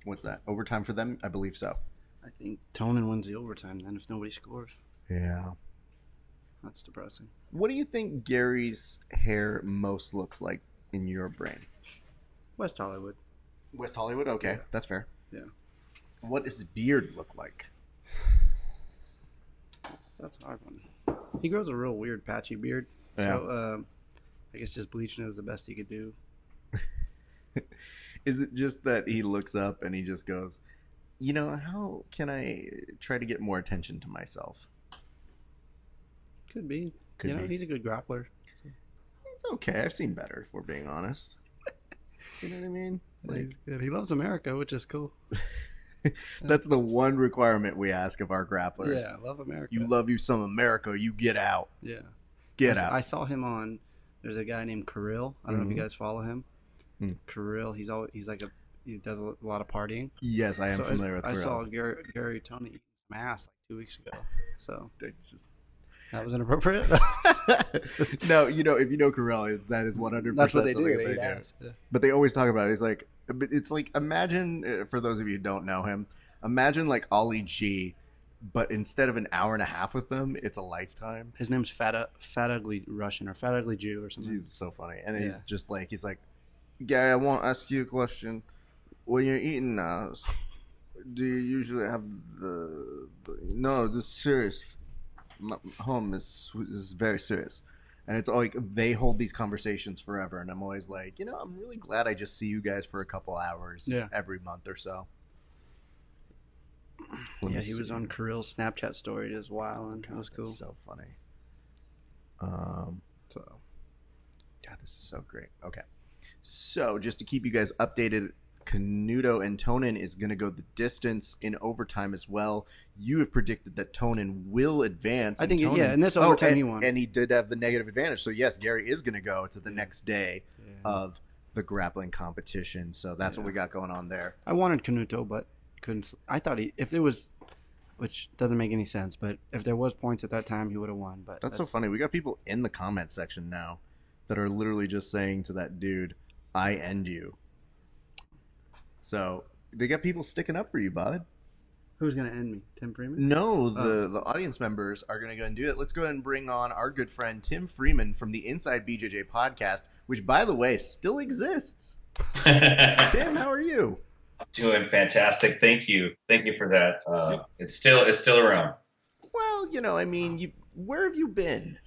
What's that? Overtime for them? I believe so. I think Tonon wins the overtime then if nobody scores. Yeah. That's depressing. What do you think Garry's hair most looks like in your brain? West Hollywood. West Hollywood? Okay, Yeah. that's fair. Yeah. What does his beard look like? That's a hard one. He grows a real weird patchy beard. Yeah. So, I guess just bleaching is the best he could do. Is it just that he looks up and he just goes, how can I try to get more attention to myself? Could be. Could be. He's a good grappler. It's okay. I've seen better, if we're being honest. You know what I mean? He's good. He loves America, which is cool. That's the one requirement we ask of our grapplers. Yeah, I love America. You love you some America, you get out. Yeah. Get out. I saw him on, there's a guy named Kirill. I don't know if you guys follow him. Kirill, he does a lot of partying. Yes, I am familiar with Kirill. I saw Gary Tony eat some ass like 2 weeks ago. So that was inappropriate. No, if you know Kirill, that is 100%. That's what they do. They They do. ass. Yeah. But they always talk about it. It's like imagine, for those of you who don't know him, imagine like Ollie G, but instead of an hour and a half with them, it's a lifetime. His name's Fat Ugly Russian or Fat Ugly Jew or something. He's so funny, and he's just like Gary, I want to ask you a question. When you're eating now, do you usually have no? This is serious. My home is very serious. And it's like they hold these conversations forever, and I'm always like, I'm really glad I just see you guys for a couple hours every month or so. He was on Kirill's Snapchat story just wilding. That was cool. So funny. God, this is so great. Okay, so just to keep you guys updated, Canuto and Tonon is going to go the distance in overtime as well. You have predicted that Tonon will advance. I think, in this overtime he won. And he did have the negative advantage. So, yes, Garry is going to go to the next day of the grappling competition. So that's what we got going on there. I wanted Canuto, but couldn't. I thought if it was, which doesn't make any sense, but if there was points at that time, he would have won. But that's so funny. We got people in the comment section now that are literally just saying to that dude, I end you. So they got people sticking up for you, bud. Who's gonna end me? Tim Freeman? No, the audience members are going to go and do it. Let's go ahead and bring on our good friend Tim Freeman from the Inside BJJ podcast, which, by the way, still exists. Tim, how are you? I'm doing fantastic. Thank you for that. It's still around. Well, I mean, where have you been?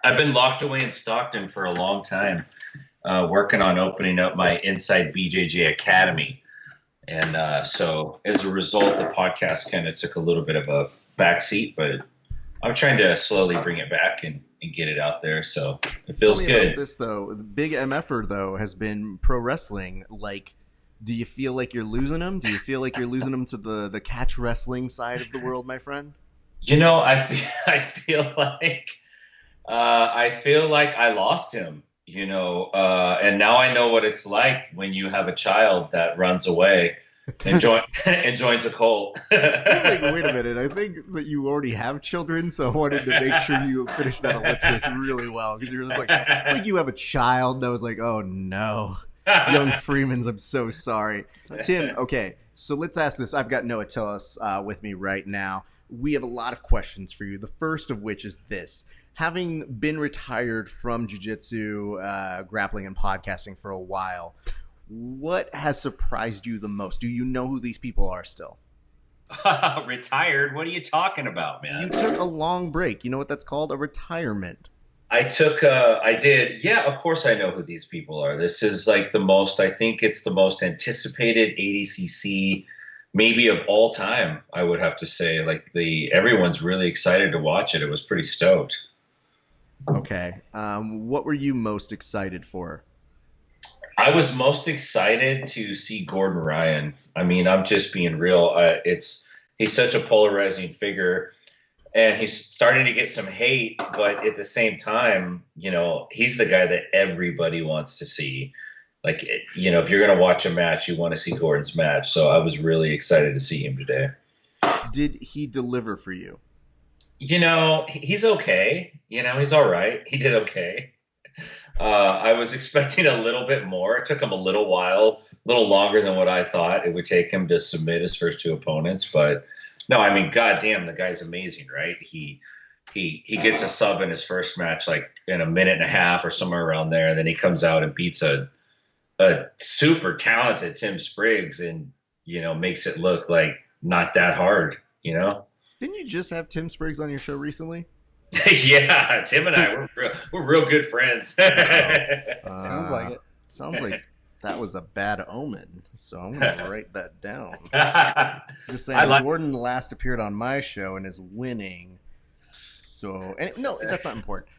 I've been locked away in Stockton for a long time, working on opening up my Inside BJJ Academy. And so as a result, the podcast kind of took a little bit of a backseat, but I'm trying to slowly bring it back and get it out there. So it feels Tell me good. about this, though. The big MFer, though, has been pro wrestling. Like, do you feel like you're losing them? Do you feel like you're losing them to the catch wrestling side of the world, my friend? I feel like I lost him. And now I know what it's like when you have a child that runs away and joins a cult. I was like, wait a minute. I think that you already have children, so I wanted to make sure you finish that ellipsis really well. Because you're just like, I think you have a child that was like, oh no. Young Freemans, I'm so sorry. Tim, okay, so let's ask this. I've got Noah TILLIS with me right now. We have a lot of questions for you. The first of which is this. Having been retired from jiu-jitsu, grappling, and podcasting for a while, what has surprised you the most? Do you know who these people are still? Retired? What are you talking about, man? You took a long break. You know what that's called? A retirement. I did. Yeah, of course I know who these people are. This is like I think it's the most anticipated ADCC maybe of all time, I would have to say. Like everyone's really excited to watch it. It was pretty stoked. Okay. What were you most excited for? I was most excited to see Gordon Ryan. I mean, I'm just being real. He's such a polarizing figure, and he's starting to get some hate, but at the same time, he's the guy that everybody wants to see. Like, if you're going to watch a match, you want to see Gordon's match. So I was really excited to see him today. Did he deliver for you? He's okay. He's all right. He did okay. I was expecting a little bit more. It took him a little while, a little longer than what I thought it would take him to submit his first two opponents. But no, I mean, goddamn, the guy's amazing, right? He gets a sub in his first match, like in a minute and a half or somewhere around there. And then he comes out and beats a super talented Tim Spriggs and, makes it look like not that hard, Didn't you just have Tim Spriggs on your show recently? Yeah, Tim and I, we're real good friends. Sounds like it. Sounds like that was a bad omen. So I'm going to write that down. Just saying, Gordon last appeared on my show and is winning. So, no, that's not important.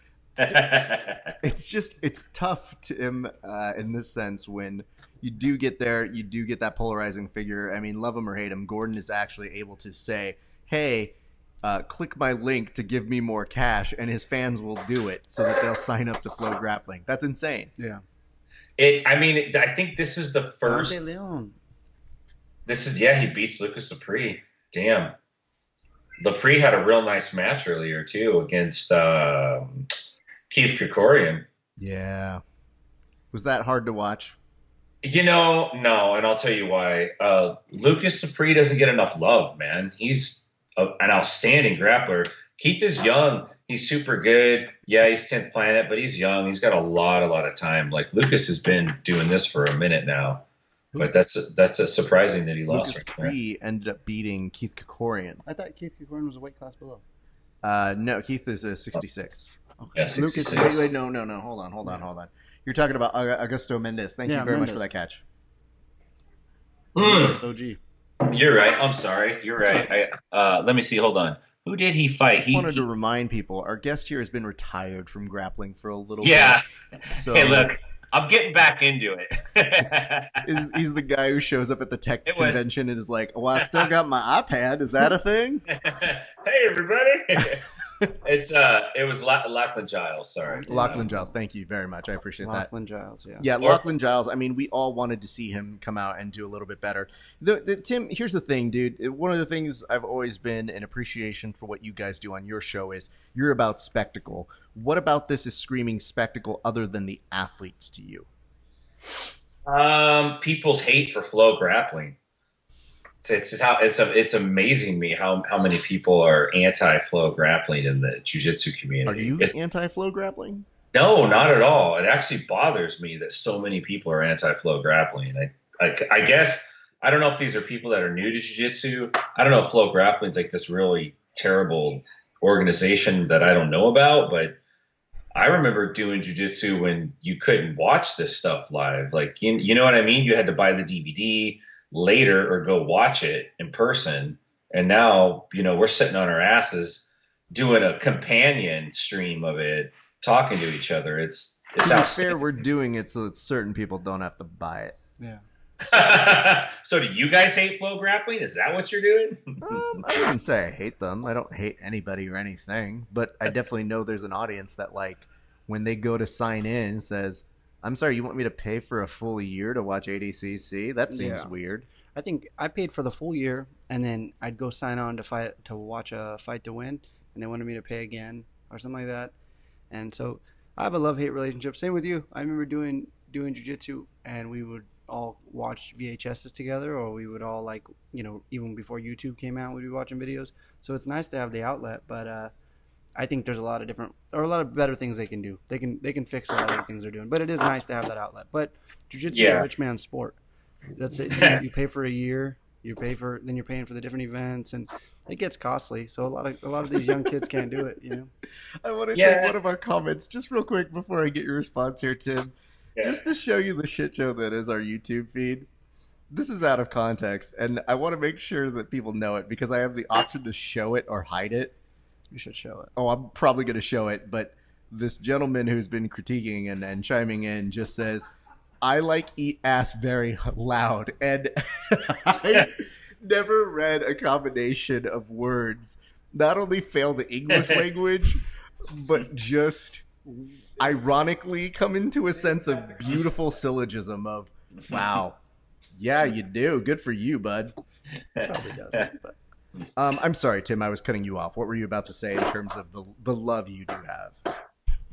It's tough to him in this sense when you do get there, you do get that polarizing figure. I mean, love him or hate him, Gordon is actually able to say, hey, click my link to give me more cash, and his fans will do it so that they'll sign up to Flow Grappling. That's insane. Yeah. I think this is the first. Dante Leon. He beats Lucas Lepre. Damn. Lepre had a real nice match earlier, too, against Keith Krikorian. Yeah. Was that hard to watch? No, and I'll tell you why. Lucas Lepre doesn't get enough love, man. He's an outstanding grappler. Keith is young. He's super good. Yeah, he's 10th planet, but he's young. He's got a lot of time. Like, Lucas has been doing this for a minute now. But that's a surprising that he lost. Lucas Lepre ended up beating Keith Krikorian. I thought Keith Krikorian was a weight class below. No, Keith is a 66. Okay. Yeah, 66. Lucas, wait, no. Hold on. You're talking about Augusto Mendes. Thank you very much for that catch. OG. You're right. I'm sorry. You're right. Let me see. Hold on. Who did he fight? I wanted to remind people, our guest here has been retired from grappling for a little bit. So, hey, look, I'm getting back into it. He's the guy who shows up at the tech convention and is like, well, I still got my iPad. Is that a thing? Hey, everybody. It was Lachlan Giles. Sorry, Lachlan Giles. Thank you very much. I appreciate that. Lachlan Giles. Yeah. Lachlan Giles. I mean, we all wanted to see him come out and do a little bit better. Tim, here's the thing, dude. One of the things I've always been an appreciation for what you guys do on your show is you're about spectacle. What about this is screaming spectacle other than the athletes to you? People's hate for flow grappling. It's amazing me how many people are anti-flow grappling in the jiu-jitsu community. Are you anti-flow grappling? No, not at all. It actually bothers me that so many people are anti-flow grappling. I guess I don't know if these are people that are new to jiu-jitsu. I don't know if flow grappling is like this really terrible organization that I don't know about, but I remember doing jiu-jitsu when you couldn't watch this stuff live. Like, you know what I mean? You had to buy the DVD later or go watch it in person. And now, we're sitting on our asses doing a companion stream of it, talking to each other. It's to be fair, we're doing it so that certain people don't have to buy it. Yeah. So do you guys hate flow grappling? Is that what you're doing? I wouldn't say I hate them. I don't hate anybody or anything, but I definitely know there's an audience that, like, when they go to sign in, says, I'm sorry, you want me to pay for a full year to watch ADCC? That seems weird. I think I paid for the full year, and then I'd go sign on to watch a fight to win, and they wanted me to pay again or something like that. And so I have a love-hate relationship. Same with you. I remember doing jiu-jitsu, and we would all watch VHSs together, or we would all, like, even before YouTube came out, we'd be watching videos. So it's nice to have the outlet, but I think there's a lot of better things they can do. They can fix a lot of the things they're doing, but it is nice to have that outlet. But jiu-jitsu is a rich man's sport. That's it. You pay for a year. Then you're paying for the different events, and it gets costly. So a lot of these young kids can't do it. I want to take one of our comments just real quick before I get your response here, Tim. Yeah. Just to show you the shit show that is our YouTube feed. This is out of context, and I want to make sure that people know it because I have the option to show it or hide it. You should show it. Oh, I'm probably going to show it, but this gentleman who's been critiquing and chiming in just says, I like eat ass very loud. And I never read a combination of words not only fail the English language, but just ironically come into a sense of beautiful syllogism of, wow, yeah, you do. Good for you, bud. Probably doesn't, but. I'm sorry, Tim, I was cutting you off. What were you about to say in terms of the love you do have?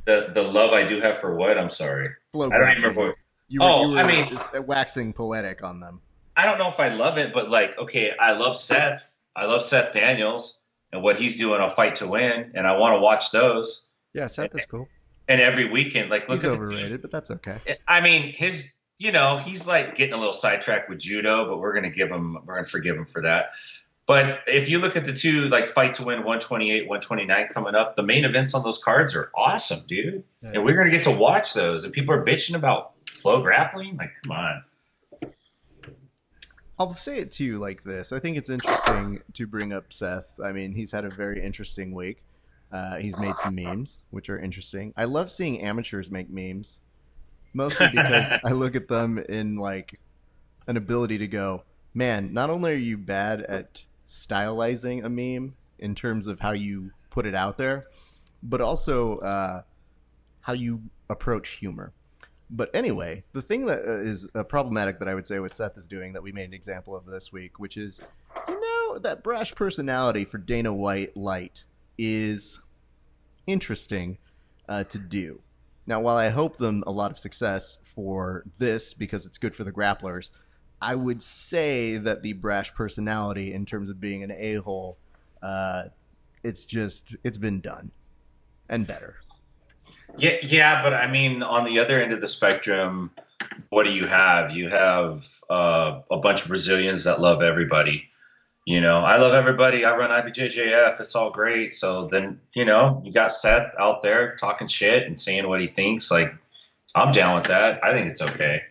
The love I do have for what? I'm sorry. Flow I don't even remember what. You were just waxing poetic on them. I don't know if I love it, but, like, okay, I love Seth. I love Seth Daniels and what he's doing on Fight to Win, and I want to watch those. Yeah, Seth is cool. And every weekend, like, look, he's overrated, but that's okay. I mean, he's like getting a little sidetracked with judo, but we're gonna forgive him for that. But if you look at the two, like, Fight to Win 128, 129 coming up, the main events on those cards are awesome, dude. Yeah. And we're going to get to watch those. And people are bitching about flow grappling. Like, come on. I'll say it to you like this. I think it's interesting to bring up Seth. I mean, he's had a very interesting week. He's made some memes, which are interesting. I love seeing amateurs make memes, mostly because I look at them in, like, an ability to go, man, not only are you bad at stylizing a meme in terms of how you put it out there, but also how you approach humor. But anyway, the thing that is problematic that I would say what Seth is doing that we made an example of this week, which is, that brash personality for Dana White light is interesting to do. Now, while I hope them a lot of success for this because it's good for the grapplers, I would say that the brash personality in terms of being an a-hole, it's been done and better. Yeah, but I mean, on the other end of the spectrum, what do you have? You have a bunch of Brazilians that love everybody. I love everybody. I run IBJJF. It's all great. So then, you got Seth out there talking shit and saying what he thinks. Like, I'm down with that. I think it's okay.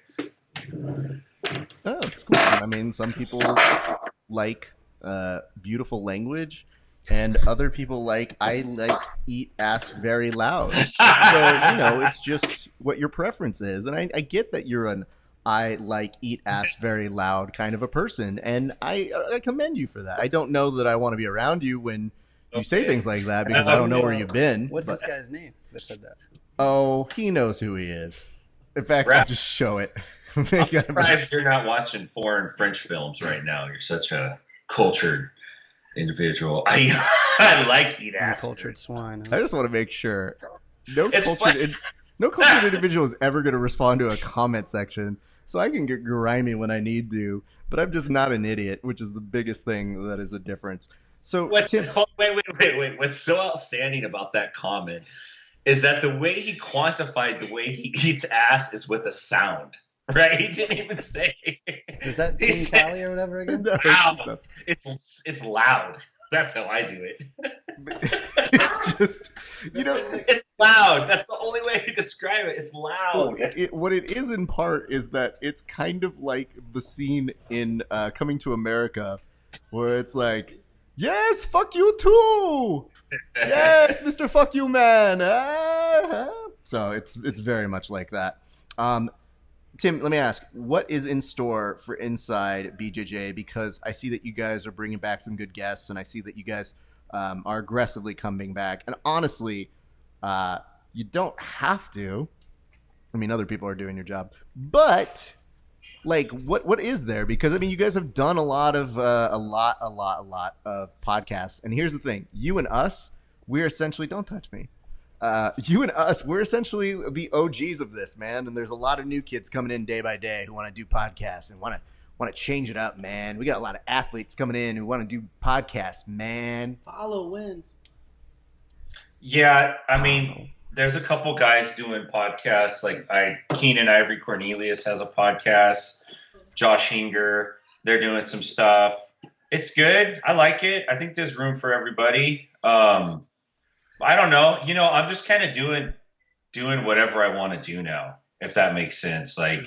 Oh, it's cool. I mean, some people like beautiful language, and other people I like eat ass very loud. So, it's just what your preference is. And I get that you're an I like eat ass very loud kind of a person, and I commend you for that. I don't know that I want to be around you when you say things like that because I don't know where you've been. What's this guy's name that said that? Oh, he knows who he is. In fact, I'll just show it. I'm surprised you're not watching foreign French films right now. You're such a cultured individual. I like eat ass. Cultured swine. I just want to make sure no cultured individual is ever going to respond to a comment section so I can get grimy when I need to, but I'm just not an idiot, which is the biggest thing that is a difference. So Tim, wait. What's so outstanding about that comment is that the way he quantified the way he eats ass is with a sound. Right? He didn't even say. Is that He King said- Cali or whatever again? Loud. It's loud. That's how I do it. it's just, It's loud. That's the only way to describe it. It's loud. what it is in part is that it's kind of like the scene in Coming to America where it's like, yes, fuck you too. Yes, Mr. Fuck You Man. So it's very much like that. Tim, let me ask, what is in store for Inside BJJ? Because I see that you guys are bringing back some good guests, and I see that you guys are aggressively coming back. And honestly, you don't have to. I mean, other people are doing your job. But, like, what is there? Because, I mean, you guys have done a lot of podcasts. And here's the thing. You and us, we're essentially, don't touch me. You and us, we're essentially the OGs of this, man. And there's a lot of new kids coming in day by day who want to do podcasts and want to change it up, man. We got a lot of athletes coming in who want to do podcasts, man. Follow wins. Yeah, I mean, there's a couple guys doing podcasts. Like Keenan Ivory Cornelius has a podcast. Josh Hinger, they're doing some stuff. It's good. I like it. I think there's room for everybody. I don't know. I'm just kind of doing whatever I want to do now, if that makes sense. Like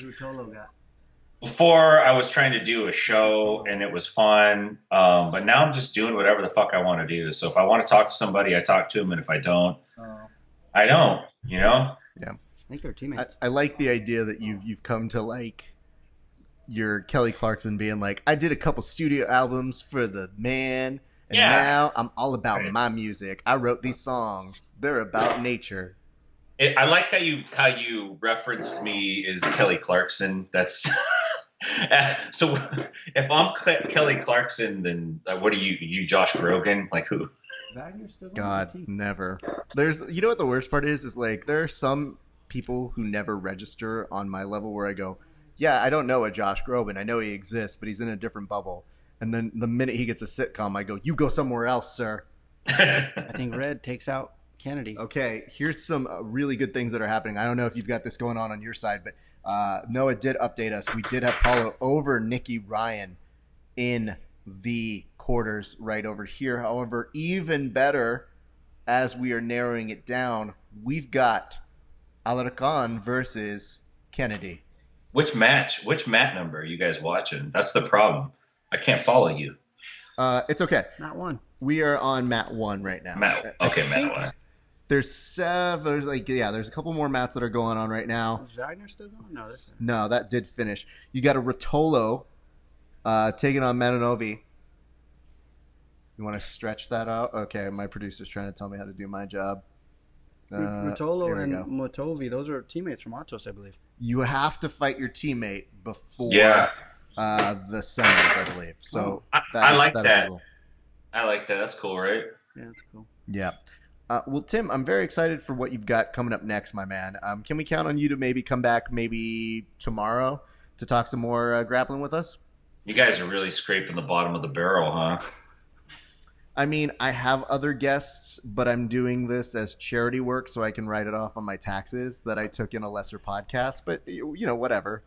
before, I was trying to do a show and it was fun, but now I'm just doing whatever the fuck I want to do. So if I want to talk to somebody, I talk to them, and if I don't, I don't. Yeah. I think they're teammates. I like the idea that you've come to like your Kelly Clarkson being like, I did a couple studio albums for the man. And now I'm all about my music. I wrote these songs. They're about nature. I like how you referenced me as Kelly Clarkson. That's so. If I'm Kelly Clarkson, then what are you? You Josh Grogan? Like who? God, never. You know what the worst part is? Is like there are some people who never register on my level where I go, yeah, I don't know a Josh Groban. I know he exists, but he's in a different bubble. And then the minute he gets a sitcom, I go, you go somewhere else, sir. I think Red takes out Kennedy. Okay, here's some really good things that are happening. I don't know if you've got this going on your side, but Noah did update us. We did have Paulo over Nikki Ryan in the quarters right over here. However, even better, as we are narrowing it down, we've got Alarcon versus Kennedy. Which mat number are you guys watching? That's the problem. I can't follow you. It's okay. Not one. We are on mat 1 right now. Mat 1. There's a couple more mats that are going on right now. Is Wagner still going? No, that did finish. You got a Rotolo taking on Mananovi. You want to stretch that out? Okay, my producer's trying to tell me how to do my job. Rotolo and Motovi, those are teammates from Atos, I believe. You have to fight your teammate before the semis, I believe. So I like that. I like that. That's cool, right? Yeah, that's cool. Yeah. Well, Tim, I'm very excited for what you've got coming up next, my man. Can we count on you to maybe come back maybe tomorrow to talk some more grappling with us? You guys are really scraping the bottom of the barrel, huh? I mean, I have other guests, but I'm doing this as charity work so I can write it off on my taxes that I took in a lesser podcast. But, whatever.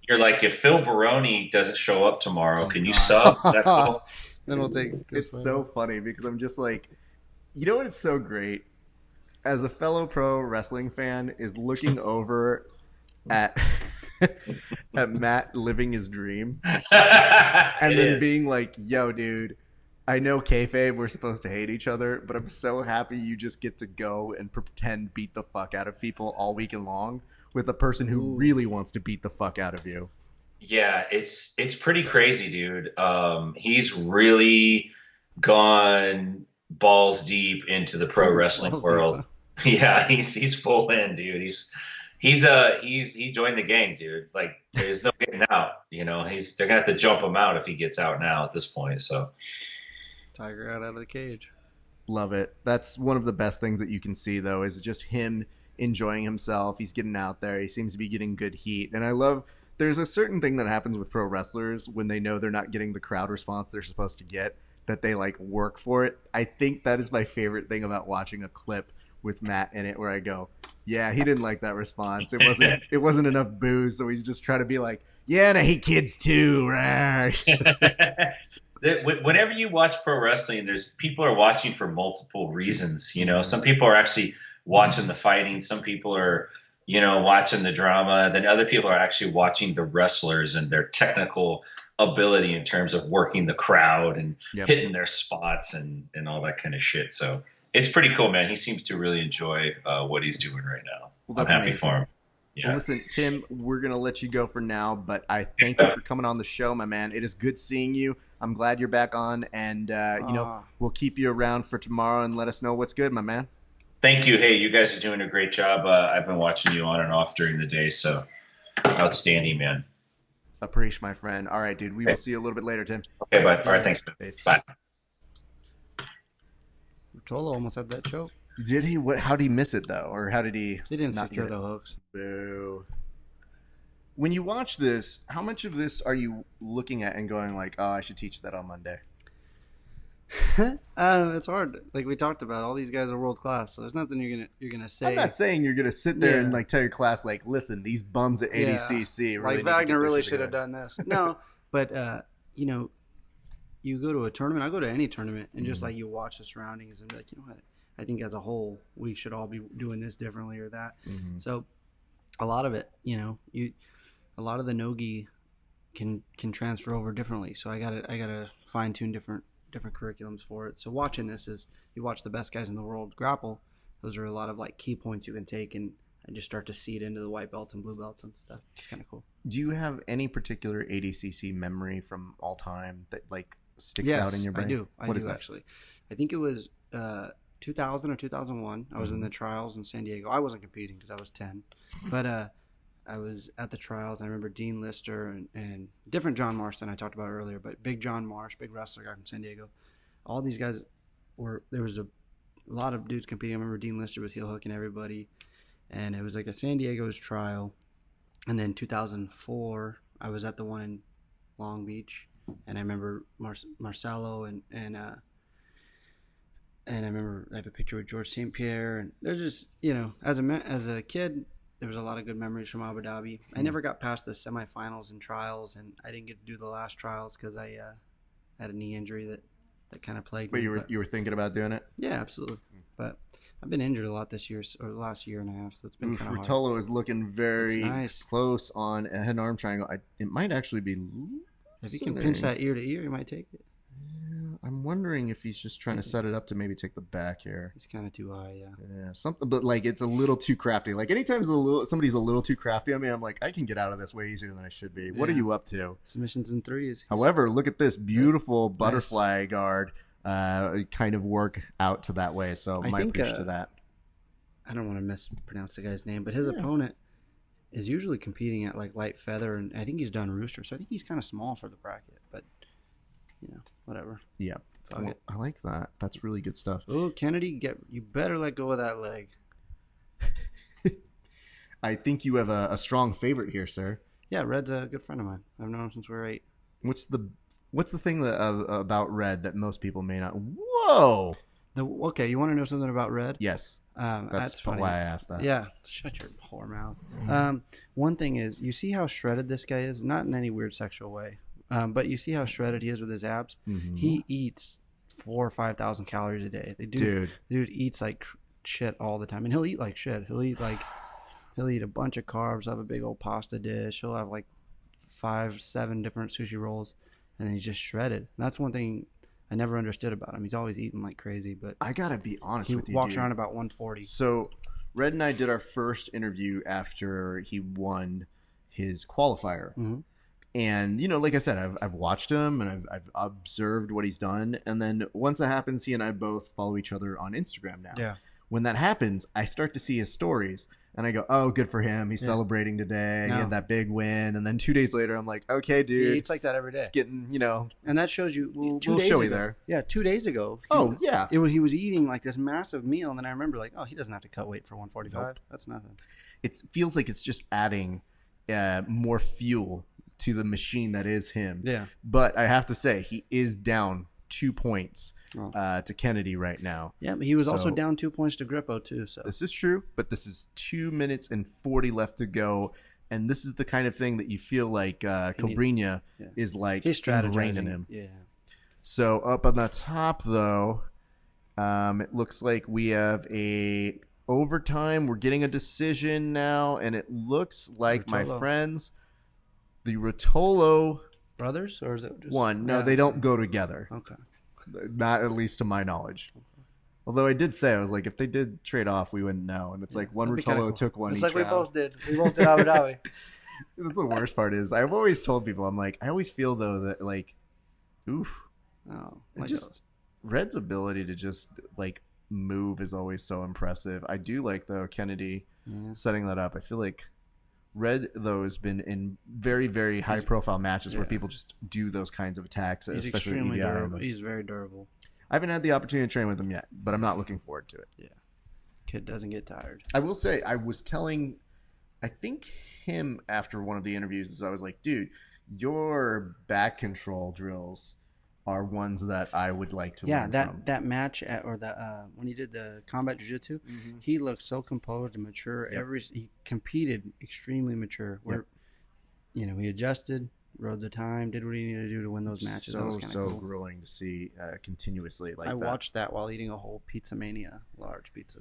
You're like, if Phil Baroni doesn't show up tomorrow, can you sub? Is that cool? Then we'll take it. It's so funny because I'm just like, you know what? It's so great. As a fellow pro wrestling fan, is looking over at Matt living his dream, and then being like, "Yo, dude, I know kayfabe, we're supposed to hate each other, but I'm so happy you just get to go and pretend beat the fuck out of people all weekend long with a person who really wants to beat the fuck out of you." Yeah, it's pretty crazy, dude. He's really gone balls deep into the pro wrestling world. Yeah, he's full in, dude. He joined the gang, dude. Like, there's no getting out. They're gonna have to jump him out if he gets out now at this point. So, Tiger out of the cage. Love it. That's one of the best things that you can see, though, is just him enjoying himself. He's getting out there. He seems to be getting good heat, and I love there's a certain thing that happens with pro wrestlers when they know they're not getting the crowd response they're supposed to get, that they like work for it. I think that is my favorite thing about watching a clip with Matt in it, where I go, yeah, he didn't like that response. It wasn't enough booze, so he's just trying to be like, yeah, and I hate kids too. Right? Whenever you watch pro wrestling, there's people are watching for multiple reasons. You know, some people are actually watching the fighting. Some people are, you know, watching the drama. Then other people are actually watching the wrestlers and their technical ability in terms of working the crowd and hitting their spots and all that kind of shit. So it's pretty cool, man. He seems to really enjoy what he's doing right now. Well, I'm happy for him. Yeah. Well, listen, Tim, we're going to let you go for now, but I thank you for coming on the show, my man. It is good seeing you. I'm glad you're back on, and, you know, we'll keep you around for tomorrow and let us know what's good, my man. Thank you. Hey, you guys are doing a great job. I've been watching you on and off during the day, so outstanding, man. Appreciate, my friend. All right, dude. We will see you a little bit later, Tim. Okay, bud. All right, thanks. Bye. Puopolo almost had that choke. Did he? How did he miss it though, or how did he? He didn't not secure get it? the hooks. Boo. When you watch this, how much of this are you looking at and going like, "Oh, I should teach that on Monday"? It's hard. Like we talked about, all these guys are world class, so there's nothing you're gonna say. I'm not saying you're gonna sit there and like tell your class like, "Listen, these bums at ADCC really like Wagner really should have done this." No, but you know, you go to a tournament. I go to any tournament, and just like you watch the surroundings and be like, you know what? I think as a whole, we should all be doing this differently or that. So, a lot of it, you know, a lot of the no-gi can transfer over differently. So I gotta fine tune different curriculums for it. So watching this is, you watch the best guys in the world grapple. Those are a lot of like key points you can take and just start to seed into the white belts and blue belts and stuff. It's kind of cool. Do you have any particular ADCC memory from all time that like sticks out in your brain? I do. What is that? Actually? I think it was 2000 or 2001. I was in the trials in San Diego. I wasn't competing because I was 10, but I was at the trials. I remember Dean Lister and different John Marston I talked about earlier, but big John Marsh, big wrestler guy from San Diego. All these guys there was a lot of dudes competing. I remember Dean Lister was heel hooking everybody, and it was like a San Diego's trial. And then 2004, I was at the one in Long Beach, and I remember Marcelo and I remember I have a picture with George St. Pierre, and there's just, you know, as a kid, there was a lot of good memories from Abu Dhabi. I never got past the semifinals and trials, and I didn't get to do the last trials because I had a knee injury that kind of plagued me. But you were thinking about doing it? Yeah, absolutely. But I've been injured a lot this year, or the last year and a half, so it's been kind of hard. Puopolo is looking very nice. close on a head and arm triangle. It might actually be. If he can pinch that ear to ear, he might take it. I'm wondering if he's just trying to set it up to maybe take the back here. He's kind of too high, Yeah, something, but like it's a little too crafty. Like anytime somebody's a little too crafty on me, I'm like, I can get out of this way easier than I should be. What are you up to? Submissions in threes. However, look at this beautiful butterfly guard. Kind of work out to that way. So I might appreciate to that. I don't want to mispronounce the guy's name, but his opponent is usually competing at like light feather, and I think he's done rooster, so I think he's kind of small for the bracket, but you know, whatever. Yeah, I like that. That's really good stuff. Oh, Kennedy, you better let go of that leg. I think you have a strong favorite here, sir. Yeah, Red's a good friend of mine. I've known him since we were 8. What's the thing about Red that most people may not? Whoa. Okay, you want to know something about Red? Yes. That's funny. why I asked that. Yeah, shut your whore mouth. One thing is, you see how shredded this guy is? Not in any weird sexual way, but you see how shredded he is with his abs? He eats 4,000 or 5,000 calories a day. Dude eats like shit all the time, and he'll eat like shit. He'll eat a bunch of carbs, have a big old pasta dish. He'll have like 5-7 different sushi rolls, and then he's just shredded. And that's one thing I never understood about him. He's always eating like crazy, but I gotta be honest with you, he walks around about 140. So Red and I did our first interview after he won his qualifier. And, you know, like I said, I've watched him and I've observed what he's done. And then once that happens, he and I both follow each other on Instagram now. Yeah. When that happens, I start to see his stories and I go, oh, good for him. He's celebrating today. He had that big win. And then 2 days later, I'm like, okay, dude. He eats like that every day. It's getting, you know. And that shows you, we'll show you there. Yeah, 2 days ago. He was eating like this massive meal. And then I remember like, oh, he doesn't have to cut weight for 145. Nope. That's nothing. It feels like it's just adding more fuel to the machine that is him. Yeah. But I have to say, he is down 2 points Oh. to Kennedy right now. Yeah, but he was also So- down 2 points to Grippo too. So This is true, but this is 2 minutes and 40 left to go. And this is the kind of thing that you feel like Cobrinha yeah. is like he's ingrained strategizing. in him. Yeah. So up on the top, though, it looks like we have a overtime. We're getting a decision now, and it looks like, my Rotolo. friends, the Rotolo Brothers, or is it just one. No, Yeah, they so- don't go together. Okay. Not at least to my knowledge. Although I did say, I was like, if they did trade off, we wouldn't know. And it's like one That'd be kinda Rotolo cool. took one It's each like we round. both did. We both did Abu Dhabi. That's the worst part is I've always told people, I'm like, I always feel though that like, oof, Oh, it like just Red's ability to just like move is always so impressive. I do like though Kennedy yeah. setting that up. I feel like Red though has been in very very high profile matches where yeah. people just do those kinds of attacks, He's especially extremely EBI. durable. He's very durable. I haven't had the opportunity to train with him yet, but I'm not looking forward to it. Kid doesn't get tired. I will say, I was telling, I think him after one of the interviews, is I was like, dude, your back control drills are ones that I would like to Yeah, learn that from. that match when he did the combat jiu-jitsu, he looked so composed and mature. Yep. He competed extremely mature. Where, he adjusted, rode the time, did what he needed to do to win those matches. That was kinda So cool. grueling to see continuously like I that. watched that while eating a whole Pizza Mania large pizza.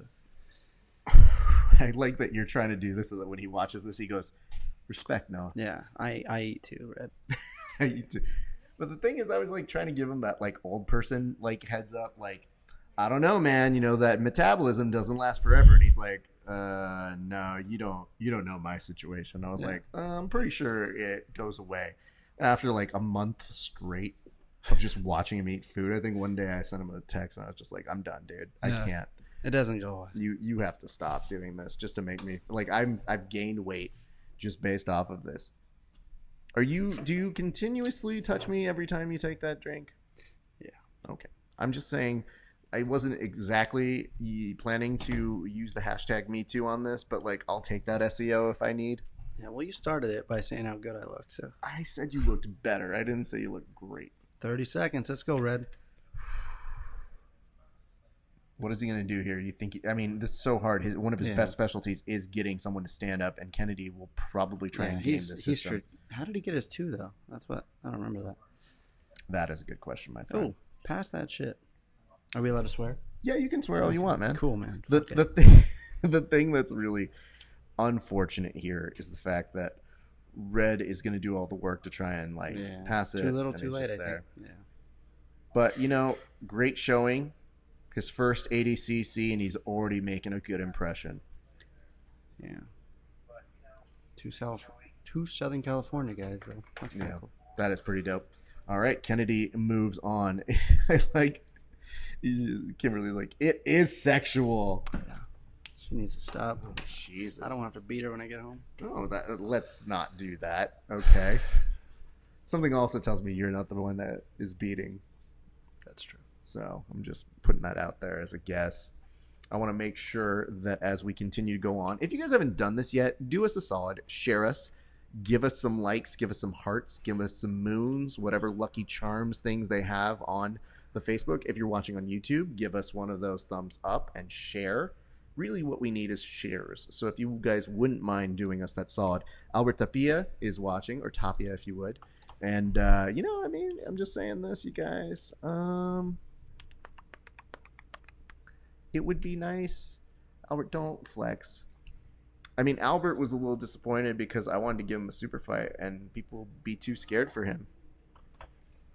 I like that you're trying to do this so that when he watches this, he goes, respect, Noah. Yeah, I eat too, Red. I eat too. But the thing is, I was like trying to give him that like old person like heads up, like, I don't know, man, that metabolism doesn't last forever. And he's like, no, you don't know my situation. I was like, I'm pretty sure it goes away. And after like a month straight of just watching him eat food, I think one day I sent him a text and I was just like, I'm done, dude. I Yeah. can't. It doesn't go away. You have to stop doing this just to make me like I've gained weight just based off of this. Do you continuously touch me every time you take that drink? Yeah. Okay. I'm just saying I wasn't exactly planning to use the hashtag #MeToo on this, but like I'll take that SEO if I need. Yeah, well, you started it by saying how good I look. So I said you looked better. I didn't say you looked great. 30 seconds. Let's go, Red. What is he going to do here? You think? I mean, this is so hard. One of his Yeah. best specialties is getting someone to stand up, and Kennedy will probably try and game this system. How did he get his 2 though? That's what I don't remember that. That is a good question, my friend. Oh, pass that shit. Are we allowed to swear? Yeah, you can swear all you want, man. Cool, man. The Fuck it. the thing, the thing that's really unfortunate here is the fact that Red is going to do all the work to try and like Yeah. pass it. Too little, and too it's late. I just there. think. Yeah. But great showing. His first ADCC, and he's already making a good impression. Yeah. Two Southern California guys, though. That's kind of Yeah. cool. That is pretty dope. All right, Kennedy moves on. I like Kimberly's like, it is sexual. She needs to stop. Jesus. I don't want to have to beat her when I get home. Oh, let's not do that. Okay. Something also tells me you're not the one that is beating. That's true. So I'm just putting that out there as a guess. I want to make sure that as we continue to go on, if you guys haven't done this yet, do us a solid. Share us. Give us some likes. Give us some hearts. Give us some moons. Whatever Lucky Charms things they have on the Facebook. If you're watching on YouTube, give us one of those thumbs up and share. Really what we need is shares. So if you guys wouldn't mind doing us that solid. Albert Tapia is watching, or Tapia if you would. And, I'm just saying this, you guys. It would be nice. Albert, don't flex. I mean, Albert was a little disappointed because I wanted to give him a super fight and people be too scared for him.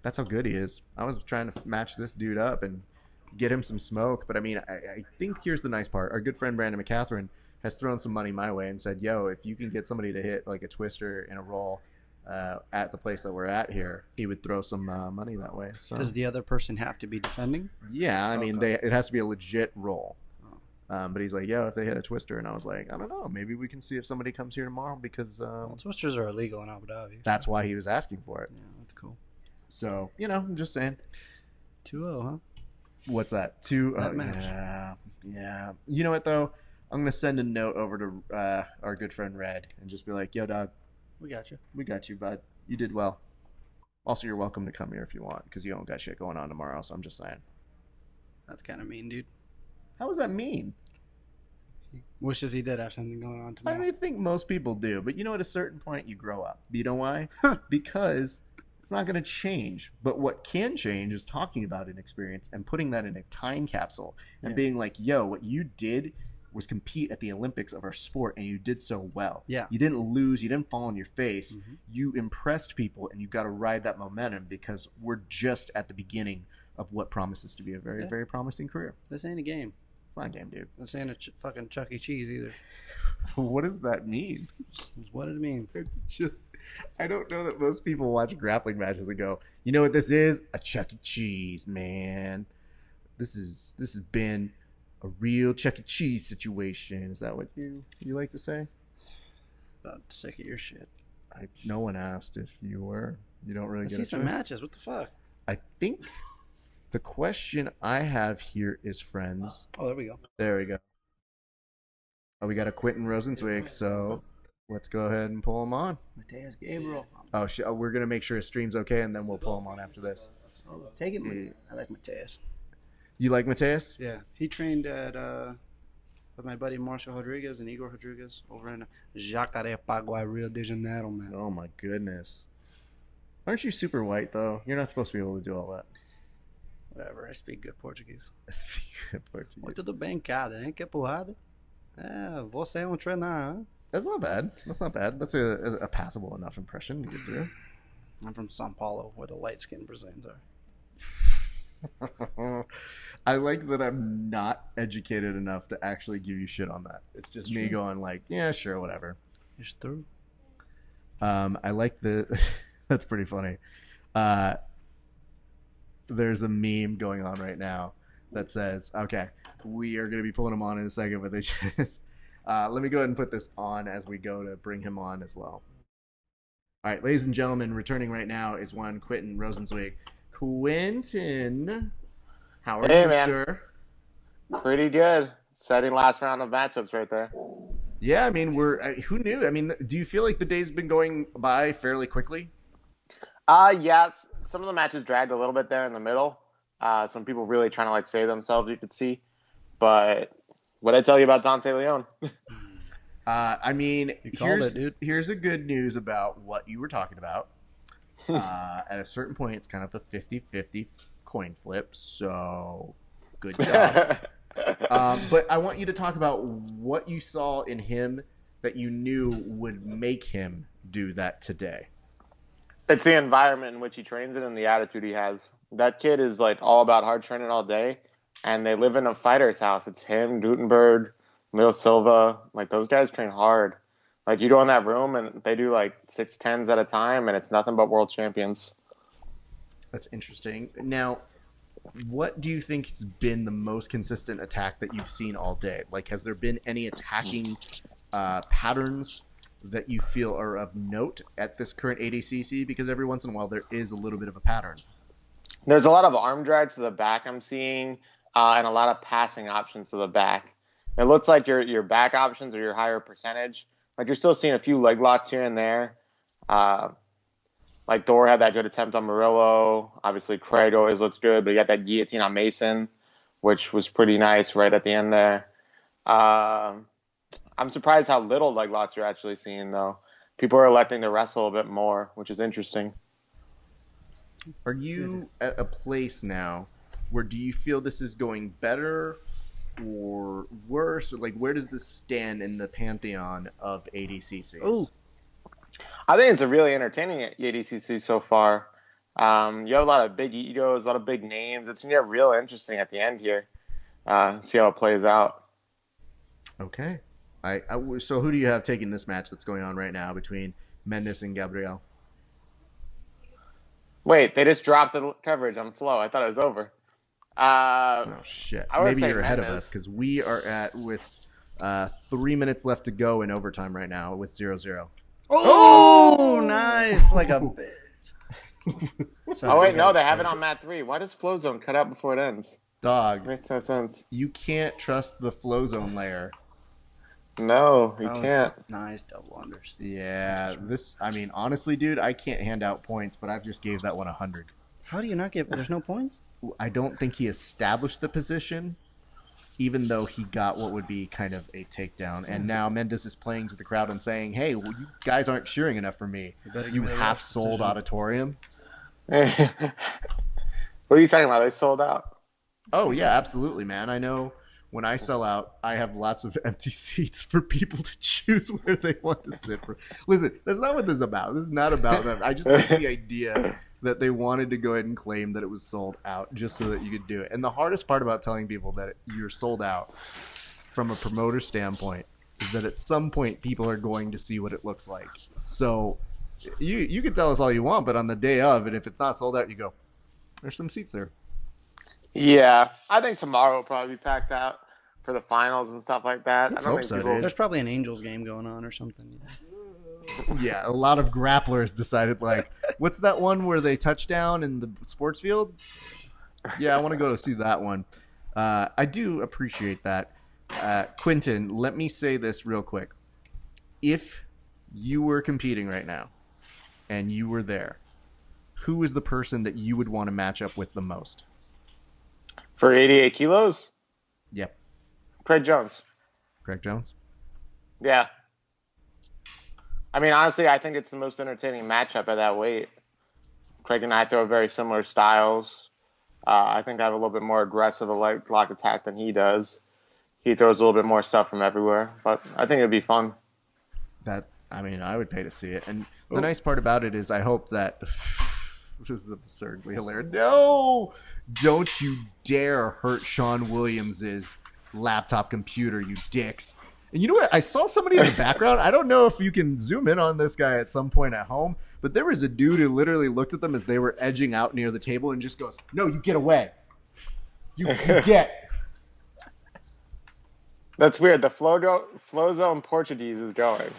That's how good he is. I was trying to match this dude up and get him some smoke. But I mean, I think here's the nice part. Our good friend Brandon McCatherine has thrown some money my way and said, yo, if you can get somebody to hit like a twister in a roll at the place that we're at here, he would throw some money that way. So Does the other person have to be defending? yeah, I mean, Okay. it has to be a legit roll. But he's like, yo, if they hit a twister. And I was like, I don't know. Maybe we can see if somebody comes here tomorrow because Well, twisters are illegal in Abu Dhabi. that's why he was asking for it. Yeah, that's cool. So, I'm just saying. 2-0, huh? What's that? That match. Yeah. You know what, though? I'm going to send a note over to our good friend Red and just be like, yo, dog, We got you. We got you, bud. You did well. Also, you're welcome to come here if you want, because you don't got shit going on tomorrow, so I'm just saying. That's kind of mean, dude. How does that mean? He wishes he did have something going on tomorrow. I think most people do, but you know, at a certain point, you grow up. You know why? Because it's not going to change. But what can change is talking about an experience and putting that in a time capsule and being like, yo, what you did was compete at the Olympics of our sport, and you did so well. Yeah. You didn't lose. You didn't fall on your face. You impressed people, and you got to ride that momentum, because we're just at the beginning of what promises to be a very, very promising career. This ain't a game. It's not a game, dude. This ain't a fucking Chuck E. Cheese either. What does that mean? It's what it means. It's just, I don't know that most people watch grappling matches and go, you know what this is? A Chuck E. Cheese, man. This has been a real Chuck E. Cheese situation. Is that what you like to say? About sick of your shit. No one asked if you were. You don't really Let's get see some matches. What the fuck? I think the question I have here is, friends. Oh, there we go. There we go. Oh, we got a Quentin Rosenzweig, so let's go ahead and pull him on. Mateus Gabriel. Oh, we're going to make sure his stream's okay, and then we'll pull him on after this. Oh, take it. I like Mateus. You like Mateus? Yeah. He trained at with my buddy Marshall Rodriguez and Igor Rodriguez over in Jacarepaguá, Rio de Janeiro, man. Oh, my goodness. Aren't you super white, though? You're not supposed to be able to do all that. Whatever. I speak good Portuguese. I speak good Portuguese. Oi, tudo bem, cara? Hein? Que porrada? Você é treinar, huh? That's not bad. That's not bad. That's a passable enough impression to get through. I'm from São Paulo, where the light-skinned Brazilians are. I like that I'm not educated enough to actually give you shit on that. It's just me going like, yeah, sure, whatever. It's true. I like the... That's pretty funny. There's a meme going on right now that says, okay, we are going to be pulling him on in a second, but they just... let me go ahead and put this on as we go to bring him on as well. All right, ladies and gentlemen, returning right now is one Quentin Rosenzweig. Quentin, how are you, man. sir? Pretty good. Setting last round of matchups right there. Yeah, I mean, who knew? I mean, do you feel like the day's been going by fairly quickly? Yes. Some of the matches dragged a little bit there in the middle. Some people really trying to like save themselves, you could see. But what'd I tell you about Dante Leon? I mean, dude. Here's a good news about what you were talking about. At a certain point, it's kind of a 50-50 coin flip, so good job. But I want you to talk about what you saw in him that you knew would make him do that today. It's the environment in which he trains in and the attitude he has. That kid is like all about hard training all day, and they live in a fighter's house. It's him, Gutenberg, Leo Silva. Like, those guys train hard. Like, you go in that room and they do like 6'10s at a time, and it's nothing but world champions. That's interesting. Now, what do you think has been the most consistent attack that you've seen all day? Like, has there been any attacking patterns that you feel are of note at this current ADCC? Because every once in a while there is a little bit of a pattern. There's a lot of arm drags to the back I'm seeing, and a lot of passing options to the back. It looks like your back options are your higher percentage. Like, you're still seeing a few leg locks here and there. Like, Thor had that good attempt on Murillo. Obviously, Craig always looks good, but he got that guillotine on Mason, which was pretty nice right at the end there. I'm surprised how little leg locks you're actually seeing, though. People are electing to wrestle a bit more, which is interesting. Are you at a place now where do you feel this is going better or worse? Or, like, where does this stand in the pantheon of ADCCs? Ooh. I think it's a really entertaining ADCC so far. You have a lot of big egos, a lot of big names. It's going to get real interesting at the end here. See how it plays out. Okay. So who do you have taking this match that's going on right now between Mendes and Gabriel? Wait, they just dropped the coverage on Flow. I thought it was over. Oh, shit. Maybe you're ahead of us because we are with 3 minutes left to go in overtime right now with 0-0. Oh, nice. Like a bitch. Oh, wait, no, they have it on mat 3. Why does Flow Zone cut out before it ends? Dog. Makes no sense. You can't trust the Flow Zone layer. No, you That was can't. nice double unders. Yeah, I mean, honestly, dude, I can't hand out points, but I've just gave that one 100. How do you not get? There's no points. I don't think he established the position, even though he got what would be kind of a takedown. And now Mendes is playing to the crowd and saying, hey, well, you guys aren't cheering enough for me. You half-sold auditorium. What are you talking about? They sold out. Oh, yeah, absolutely, man. I know when I sell out, I have lots of empty seats for people to choose where they want to sit. Listen, that's not what this is about. This is not about them. I just like the idea that they wanted to go ahead and claim that it was sold out just so that you could do it. And the hardest part about telling people that you're sold out from a promoter standpoint is that at some point people are going to see what it looks like. So you can tell us all you want, but on the day of, and if it's not sold out, you go, there's some seats there. Yeah, I think tomorrow will probably be packed out for the finals and stuff like that. Let's I don't hope think so, people. dude. There's probably an Angels game going on or something. Yeah, a lot of grapplers decided, like, what's that one where they touch down in the sports field? Yeah, I want to go to see that one. I do appreciate that. Quentin, let me say this real quick. If you were competing right now and you were there, who is the person that you would want to match up with the most? For 88 kilos? Yep. Craig Jones. Craig Jones? Yeah. I mean, honestly, I think it's the most entertaining matchup at that weight. Craig and I throw very similar styles. I think I have a little bit more aggressive a leg block attack than he does. He throws a little bit more stuff from everywhere, but I think it'd be fun. I would pay to see it. And the nice part about it is I hope that this is absurdly hilarious. No! Don't you dare hurt Sean Williams's laptop computer, you dicks. And you know what? I saw somebody in the background. I don't know if you can zoom in on this guy at some point at home, but there was a dude who literally looked at them as they were edging out near the table and just goes, no, you get away. You get. That's weird. The flow zone Portuguese is going.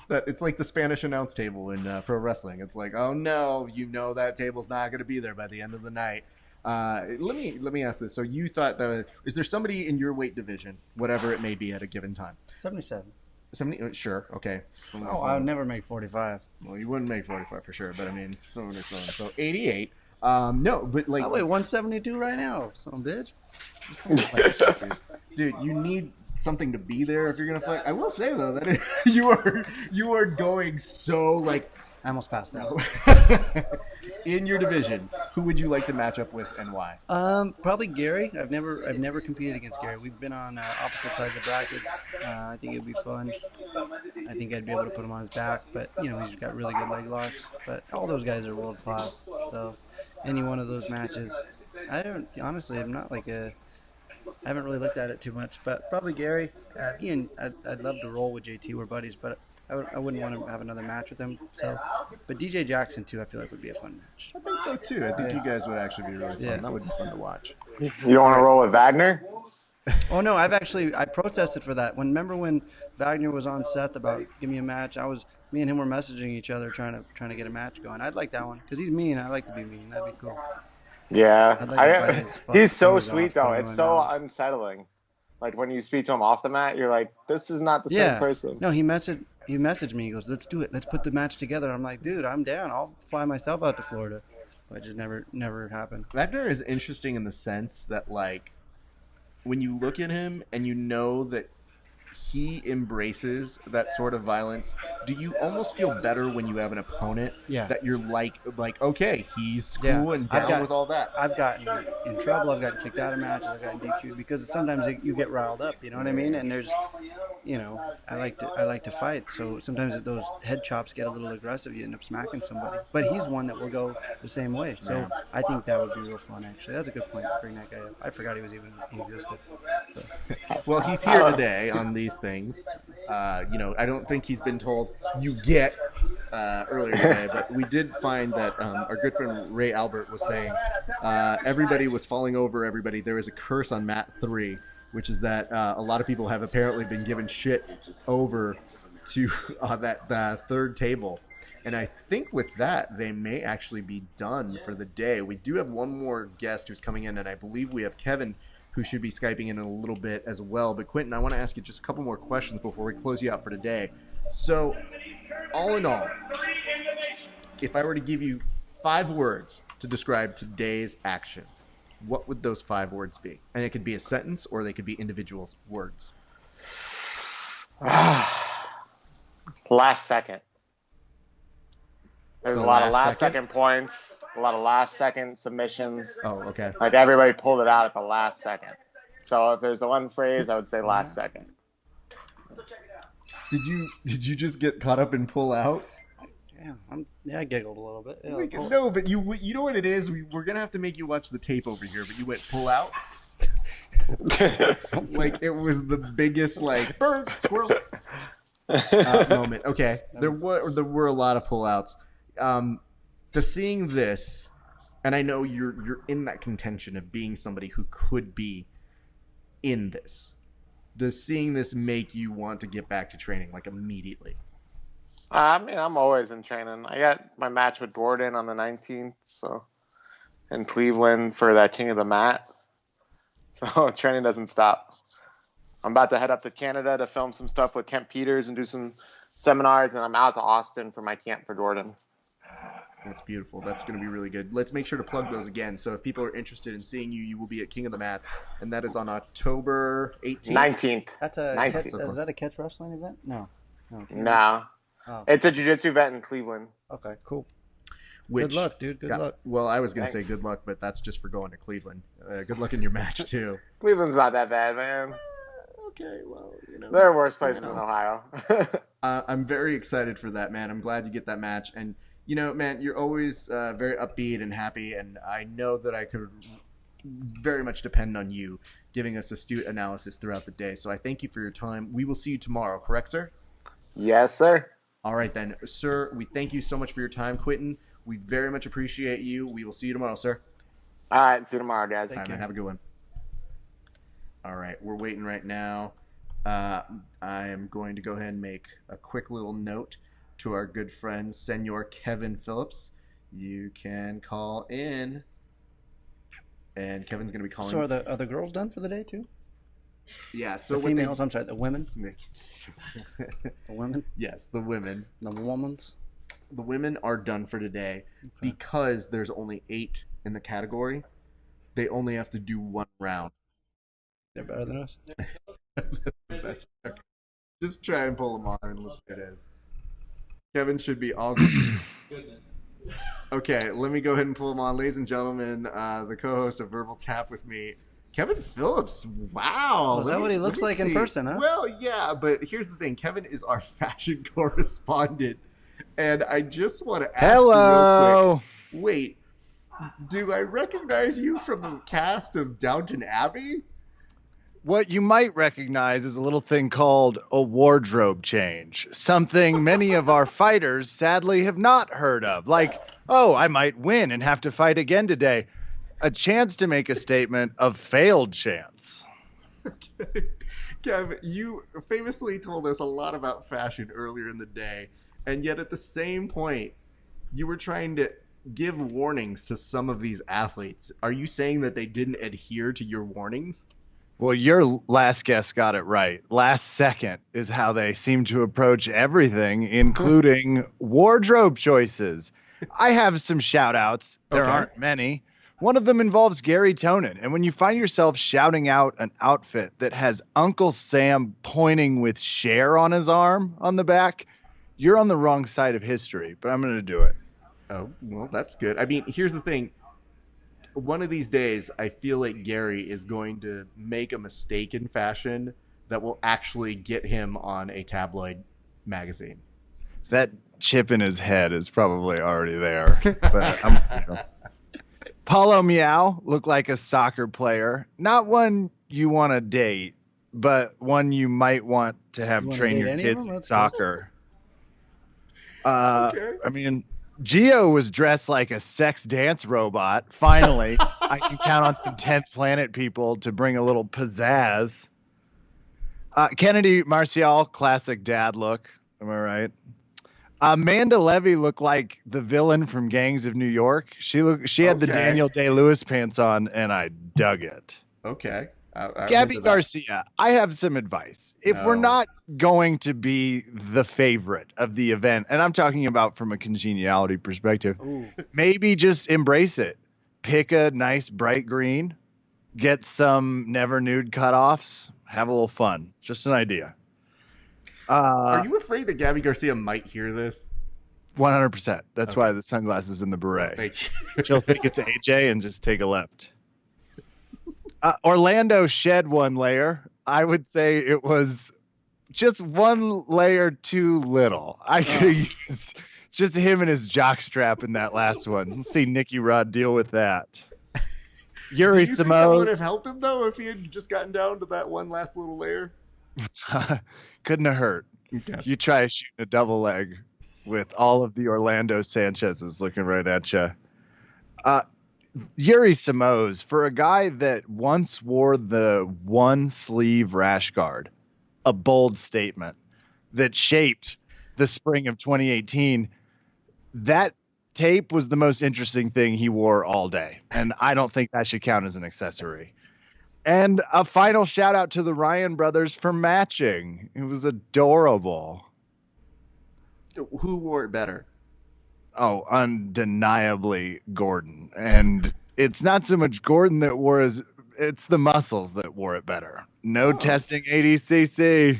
It's like the Spanish announce table in pro wrestling. It's like, oh no, you know that table's not going to be there by the end of the night. Let me ask this. So you thought that is there somebody in your weight division, whatever it may be at a given time? 77. 70? Sure, okay. Oh, I would never make 45. Well, you wouldn't make 45 for sure, but I mean, so on and so on. So 88. No, but like, I weigh 172 right now, son bitch. Dude, you need something to be there if you're gonna fight. I will say though that you are going so like. I almost passed out. In your division, who would you like to match up with and why? Probably Garry. I've never competed against Garry. We've been on opposite sides of brackets. I think it'd be fun. I think I'd be able to put him on his back, but he's got really good leg locks. But all those guys are world class. So any one of those matches, I'm not like I haven't really looked at it too much, but probably Garry. Ian, I'd love to roll with JT. We're buddies, but I wouldn't want to have another match with him. So, but DJ Jackson too, I feel like would be a fun match. I think so too. I think you guys would actually be really fun. Yeah. That would be fun to watch. You don't want to roll with Wagner? Oh no, I protested for that. Remember when Wagner was on Seth about give me a match? Me and him were messaging each other trying to get a match going. I'd like that one because he's mean. I like to be mean. That'd be cool. Yeah, I'd like to bite his he's so fingers sweet off, though. put him It's in so my mouth. unsettling. Like when you speak to him off the mat, you're like, this is not the same person. No, he messaged me. He goes, let's do it. Let's put the match together. I'm like, dude, I'm down. I'll fly myself out to Florida. But it just never happened. Wagner is interesting in the sense that, like, when you look at him and you know that he embraces that sort of violence, do you almost feel better when you have an opponent that you're like okay, he's cool and down with all that? I've gotten in trouble. I've gotten kicked out of matches. I've gotten DQ'd because sometimes you get riled up. You know what I mean? And there's, I like to fight. So sometimes those head chops get a little aggressive. You end up smacking somebody. But he's one that will go the same way. So I think that would be real fun. Actually, that's a good point to bring that guy up. I forgot he existed. So. Well, he's here today on these things. I don't think he's been told you get earlier today, but we did find that our good friend Ray Albert was saying everybody was falling over everybody. There was a curse on mat 3, which is that a lot of people have apparently been given shit over to that third table. And I think with that, they may actually be done for the day. We do have one more guest who's coming in, and I believe we have Kevin who should be Skyping in a little bit as well. But Quentin, I want to ask you just a couple more questions before we close you out for today. So, all in all, if I were to give you 5 words to describe today's action, what would those 5 words be? And it could be a sentence or they could be individual words. Last second. There's The a lot of last last second? second points, a lot of last second submissions. Oh, okay. Like everybody pulled it out at the last second. So if there's one phrase, I would say last second. Did you just get caught up in pull out? Yeah, I giggled a little bit. Yeah, No, but you know what it is? We're going to have to make you watch the tape over here, but you went pull out? Like it was the biggest like bird, squirrel moment. Okay, there were a lot of pullouts. To seeing this, and I know you're in that contention of being somebody who could be in this. Does seeing this make you want to get back to training like immediately? I mean, I'm always in training. I got my match with Gordon on the 19th, so in Cleveland for that King of the Mat. So training doesn't stop. I'm about to head up to Canada to film some stuff with Kent Peters and do some seminars, and I'm out to Austin for my camp for Gordon. That's beautiful. That's going to be really good. Let's make sure to plug those again. So if people are interested in seeing you, you will be at King of the Mats, and that is on October 18th? 19th. That's a 19th. is that a catch wrestling event? No. Okay. No. Oh, It's a jiu-jitsu event in Cleveland. okay, cool. Which, Good luck, dude. Good luck. Well, I was going to say Thanks. good luck, but that's just for going to Cleveland. Good luck in your match, too. Cleveland's not that bad, man. Okay, well, you know. There are worse places in Ohio. I'm very excited for that, man. I'm glad you get that match. And, you know, man, you're always very upbeat and happy, and I know that I could very much depend on you giving us astute analysis throughout the day. So I thank you for your time. We will see you tomorrow, correct, sir? Yes, sir. All right, then. Sir, we thank you so much for your time, Quentin. We very much appreciate you. We will see you tomorrow, sir. All right, see you tomorrow, guys. All right, man, have a good one. All right, we're waiting right now. I am going to go ahead and make a quick little note to our good friend, Senor Kevin Phillips. You can call in, and Kevin's going to be calling. So are the girls done for the day too? Yeah, so The what they- females, I'm sorry, the women. The women, Yes, the women. the womans. The women are done for today because there's only 8 in the category. They only have to do 1 round. They're better than us. That's okay. Just try and pull them on and let's see what it is. Kevin should be all good. Goodness. Okay, let me go ahead and pull them on. Ladies and gentlemen, the co-host of Verbal Tap with me, Kevin Phillips. Wow. Oh, is that what he looks let me like in see. person, huh? Well, yeah, but here's the thing. Kevin is our fashion correspondent. And I just want to ask you real quick. Wait, do I recognize you from the cast of Downton Abbey? What you might recognize is a little thing called a wardrobe change, something many of our fighters sadly have not heard of. Like, oh, I might win and have to fight again today. A chance to make a statement of failed chance. Okay. Kev, you famously told us a lot about fashion earlier in the day, and yet at the same point, you were trying to give warnings to some of these athletes. Are you saying that they didn't adhere to your warnings? Well, your last guest got it right. Last second is how they seem to approach everything, including wardrobe choices. I have some shout outs. There Okay. aren't many. One of them involves Garry Tonon. And when you find yourself shouting out an outfit that has Uncle Sam pointing with Cher on his arm on the back, you're on the wrong side of history, but I'm going to do it. Oh, well, that's good. I mean, here's the thing. One of these days, I feel like Garry is going to make a mistake in fashion that will actually get him on a tabloid magazine. That chip in his head is probably already there. But Paulo Meow looked like a soccer player. Not one you want to date, but one you might want to have You wanna train date your any of kids them? in That's soccer. Okay. I mean, Gio was dressed like a sex dance robot. Finally, I can count on some 10th Planet people to bring a little pizzazz. Kennedy Martial, classic dad look. Am I right? Amanda Levy looked like the villain from Gangs of New York. She had the Okay. Daniel Day-Lewis pants on, and I dug it. Okay. I Gabby remember that. Garcia, I have some advice. If we're No. not going to be the favorite of the event, and I'm talking about from a congeniality perspective, Ooh. maybe just embrace it. Pick a nice bright green, get some never nude cutoffs, have a little fun. Just an idea. Are you afraid that Gabby Garcia might hear this? 100%. That's Okay. why the sunglasses and the Well, beret. thank you. She'll think it's AJ and just take a left. Orlando shed one layer. I would say it was just one layer too little. I could have used just him and his jock strap in that last one. Let's see Nicky Rod deal with that. Yuri Do you think that would have Simone helped him though if he had just gotten down to that one last little layer? couldn't have hurt. Okay. You try shooting a double leg with all of the Orlando Sanchez's looking right at you. Yuri Simone, for a guy that once wore the one sleeve rash guard, a bold statement that shaped the spring of 2018, that tape was the most interesting thing he wore all day. And I don't think that should count as an accessory. And a final shout out to the Ryan brothers for matching. It was adorable. Who wore it better? Oh, undeniably Gordon. And it's not so much Gordon that wore his, it's the muscles that wore it better. No testing ADCC.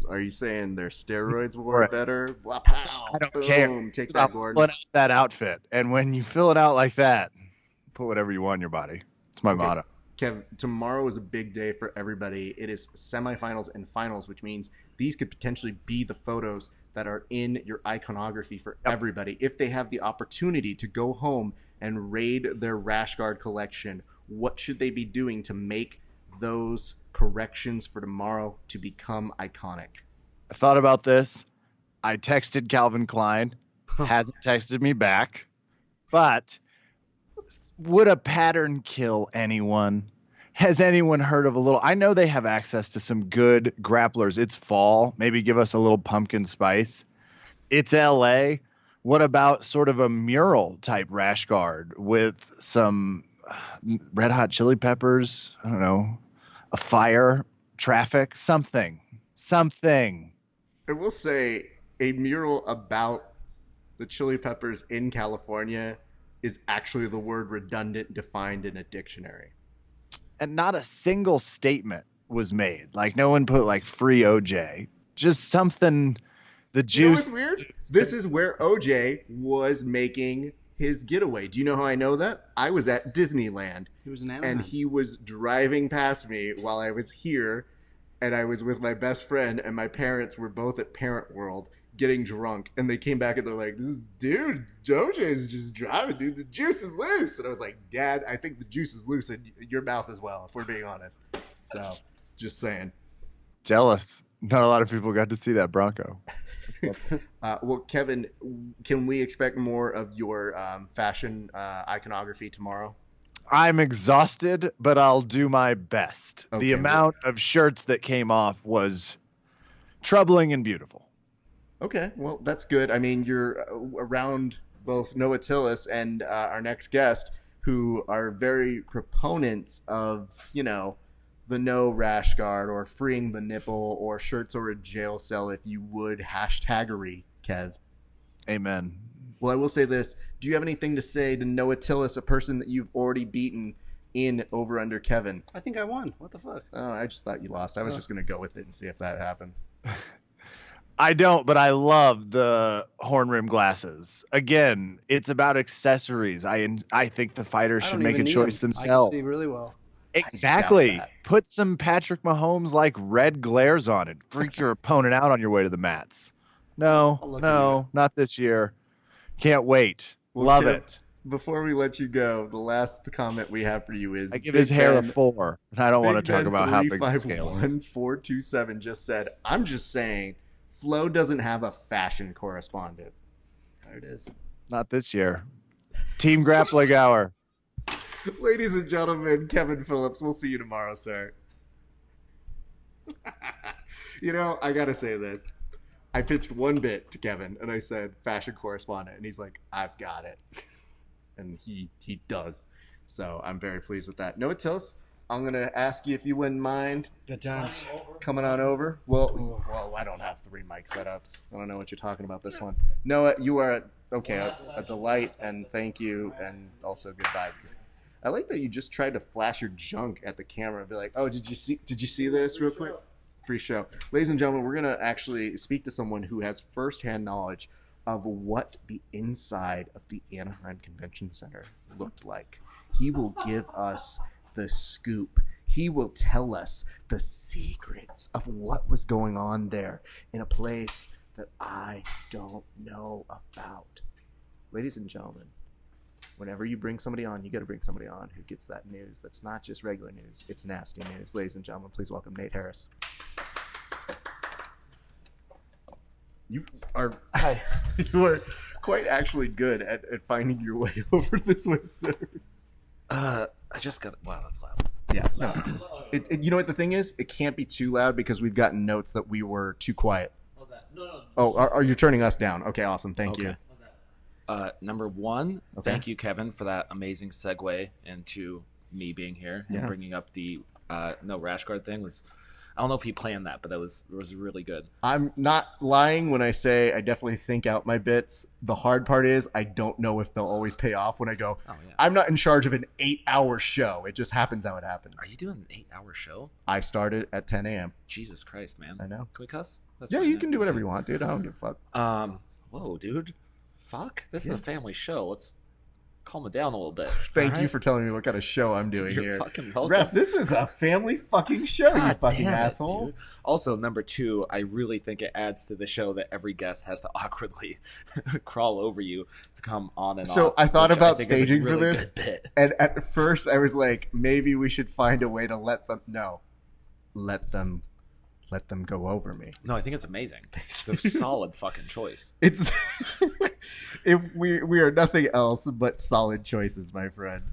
Are you saying their steroids wore Wore it it. better? Wow, pow, I don't boom, care. Take Stop that, Gordon. filling out that outfit. And when you fill it out like that, put whatever you want in your body. It's my motto. Kev, tomorrow is a big day for everybody. It is semifinals and finals, which means these could potentially be the photos that are in your iconography for everybody. If they have the opportunity to go home and raid their rash guard collection, what should they be doing to make those corrections for tomorrow to become iconic? I thought about this. I texted Calvin Klein. Hasn't texted me back. But would a pattern kill anyone? Has anyone heard of a little? I know they have access to some good grapplers. It's fall. Maybe give us a little pumpkin spice. It's LA. What about sort of a mural type rash guard with some red hot chili peppers? I don't know. A fire, traffic, something. I will say a mural about the chili peppers in California is actually the word redundant defined in a dictionary. And not a single statement was made. Like no one put like free OJ. Just something. The juice. You know what's weird? This is where OJ was making his getaway. Do you know how I know that? I was at Disneyland. He was an Anaheim. And he was driving past me while I was here, and I was with my best friend, and my parents were both at Parent World getting drunk, and they came back and they're like, this dude, OJ's just driving, dude, the juice is loose. And I was like, Dad, I think the juice is loose in your mouth as well, if we're being honest. So, just saying. Jealous. Not a lot of people got to see that Bronco. Well, Kevin, can we expect more of your fashion iconography tomorrow? I'm exhausted, but I'll do my best. Okay, The amount of shirts that came off was troubling and beautiful. Okay, well, that's good. I mean, you're around both Noah TILLIS and our next guest, who are very proponents of, you know, the no rash guard or freeing the nipple or shirts or a jail cell, if you would, hashtaggery, Kev. Amen. Well, I will say this. Do you have anything to say to Noah TILLIS, a person that you've already beaten in Over Under Kevin? I think I won. What the fuck? Oh, I just thought you lost. I was just going to go with it and see if that happened. I don't, but I love the horn rim glasses. Again, it's about accessories. I think the fighters I should don't make a even need choice them. themselves. I can see really well. Exactly. that. Put some Patrick Mahomes like red glares on it. Freak your opponent out on your way to the mats. I'll look into Not this year. Can't wait. Well, Love Kev, it. Before we let you go, the last comment we have for you is I give his hair a Ben- 4, and I don't want to talk about how big the scale is. 351-427 just said, I'm just saying, Flo doesn't have a fashion correspondent. There it is. Not this year. Team Grappling Hour. Ladies and gentlemen, Kevin Phillips, we'll see you tomorrow, sir. You know, I gotta say this. I pitched one bit to Kevin, and I said, fashion correspondent, and he's like, I've got it. And he does. So I'm very pleased with that. Noah TILLIS, I'm gonna ask you if you wouldn't mind Good times. coming on over. Well, I don't have 3 mic setups. I don't know what you're talking about this one. Noah, you are a delight, and thank you, and also goodbye. I like that you just tried to flash your junk at the camera and be like, "Oh, did you see this real quick?" Free show, ladies and gentlemen. We're gonna actually speak to someone who has firsthand knowledge of what the inside of the Anaheim Convention Center looked like. He will give us the scoop. He will tell us the secrets of what was going on there in a place that I don't know about. Ladies and gentlemen, whenever you bring somebody on, you got to bring somebody on who gets that news. That's not just regular news. It's nasty news. Ladies and gentlemen, please welcome Nate Harris. You are quite actually good at finding your way over this way, sir. I just got. Wow, that's loud. Yeah. No. You know what the thing is? It can't be too loud because we've gotten notes that we were too quiet. How's that? No. Oh, are you turning us down? Okay, awesome. Thank you. How's that? Number one, Okay. thank you, Kevin, for that amazing segue into me being here and Yeah. bringing up the no rash guard thing. I don't know if he planned that, but it was really good. I'm not lying when I say I definitely think out my bits. The hard part is I don't know if they'll always pay off when I go, Oh yeah. I'm not in charge of an 8-hour show. It just happens how it happens. Are you doing an 8-hour show? I started at 10 a.m. Jesus Christ, man. I know. Can we cuss? That's Yeah, fine, you can do whatever you want, dude. I don't give a fuck. Whoa, dude. Fuck. This Yeah. is a family show. Let's calm it down a little bit. Thank you alright? for telling me what kind of show I'm doing You're here. fucking welcome. Ref, this is a family fucking show, you God fucking damn it, asshole. dude. Also, number two, I really think it adds to the show that every guest has to awkwardly crawl over you to come on and off. So I thought which about think is a staging for really this. good bit. And at first I was like, maybe we should find a way to let them go over me. No, I think it's amazing. It's a solid fucking choice. It's if we are nothing else but solid choices, my friend.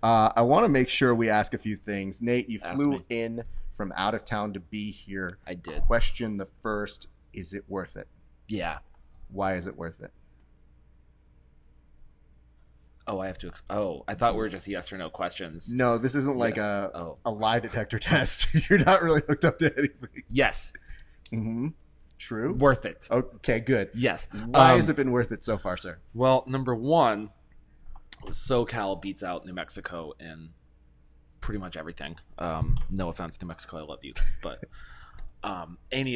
I want to make sure we ask a few things. Nate, you Ask flew me. in from out of town to be here. I did. Question the first: is it worth it? Yeah. Why is it worth it? Oh, I have to. I thought we were just yes or no questions. No, this isn't like Yes. a lie detector test. You're not really hooked up to anything. Yes. Mm-hmm. True. Worth it. Okay, good. Yes. Why has it been worth it so far, sir? Well, number one, SoCal beats out New Mexico in pretty much everything. No offense, New Mexico, I love you, but any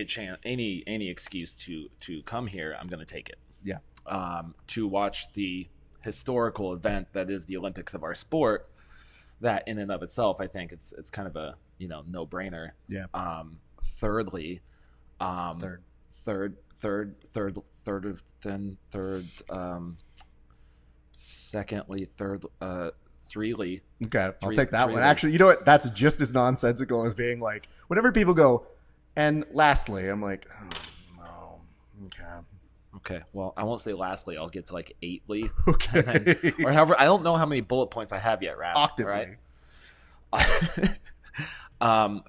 excuse to come here, I'm going to take it. Yeah. To watch the historical event that is the Olympics of our sport, that in and of itself, I think it's kind of a no brainer. Yeah. Thirdly, secondly, threely. Okay, I'll Three- take that three one. of them. Actually, you know what? That's just as nonsensical as being like, whenever people go, and lastly, I'm like, oh, no. Okay. Okay, well, I won't say lastly. I'll get to like eightly, Okay. or however. I don't know how many bullet points I have yet, Raph. Octavely. Right?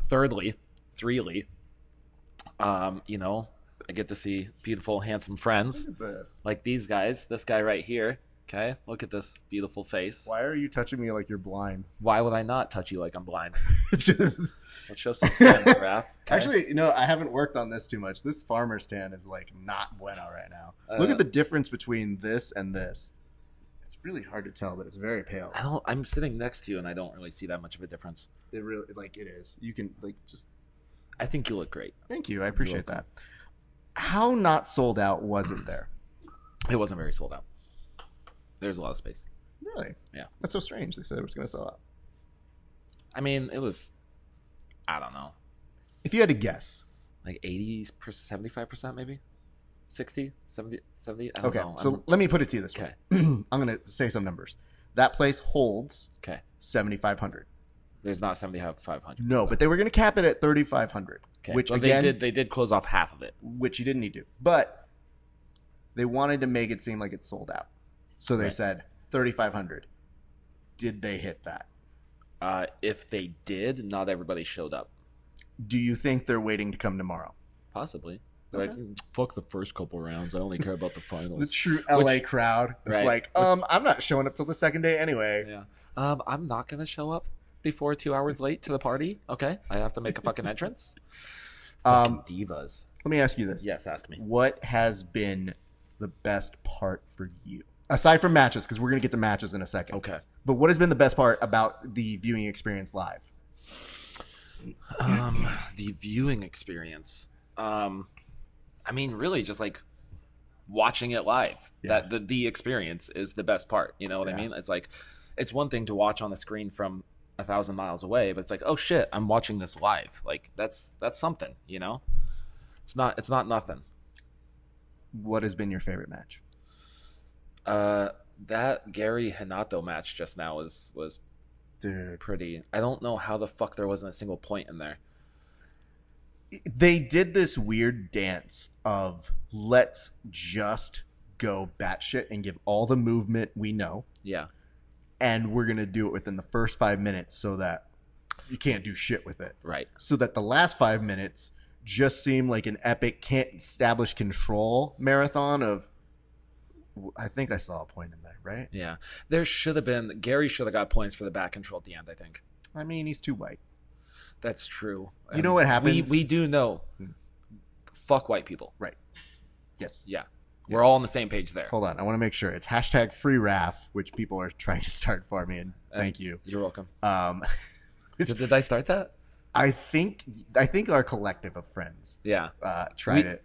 Thirdly, threely. I get to see beautiful, handsome friends Look at this. like these guys. This guy right here. Okay, look at this beautiful face. Why are you touching me like you're blind? Why would I not touch you like I'm blind? It's just... Let's show some skin, Raph. Okay? Actually, I haven't worked on this too much. This farmer's tan is like not bueno right now. Look Uh, at the difference between this and this. It's really hard to tell, but it's very pale. I'm sitting next to you, and I don't really see that much of a difference. It really, it is. You can just... I think you look great. Thank you. I appreciate that. How not sold out was it there? It wasn't very sold out. There's a lot of space. Really? Yeah. That's so strange. They said it was going to sell out. I mean, it was, I don't know, If you had to guess. like 80%, 75% maybe? 60, 70, 70? I don't Okay, know. so let me put it to you this way. I'm going to say some numbers. That place holds Okay. 7,500. There's not 7,500. No, but they were going to cap it at 3,500. Okay. Which, Well, again, they did close off half of it. which you didn't need to. But they wanted to make it seem like it's sold out. So they Right. said 3,500. Did they hit that? If they did, not everybody showed up. Do you think they're waiting to come tomorrow? Possibly. They're like, fuck the first couple rounds. I only care about the The finals. true LA crowd. It's Right. like, I'm not showing up till the second day anyway. Yeah. I'm not gonna show up. before 2 hours late to the party. Okay, I have to make a fucking entrance. Fucking divas. Let me ask you this. Yes, ask me. What has been the best part for you? Aside from matches, because we're going to get to matches in a second. Okay. But what has been the best part about the viewing experience live? The viewing experience. I mean, really just like watching it live. Yeah. That the experience is the best part. You know what I mean? It's like, it's one thing to watch on the screen from 1,000 miles away, but it's like, oh shit, I'm watching this live. Like that's something, you know? It's not nothing. What has been your favorite match? That Garry Renato match just now was Dude, pretty. I don't know how the fuck there wasn't a single point in there. they did this weird dance of let's just go batshit and give all the movement we know, Yeah. and we're gonna do it within the first 5 minutes so that you can't do shit with it. Right. So that the last 5 minutes just seem like an epic can't establish control marathon of. I think I saw a point in there, right? Yeah. There should have been. Garry should have got points for the back control at the end, I think. I mean, he's too white. That's true. You know what happens? We do know. Fuck white people. Right. Yes. Yeah. We're all on the same page there. Hold on. I want to make sure. It's hashtag free RAF, which people are trying to start for me, and thank you. You're welcome. Did I start that? I think our collective of friends Yeah. tried it.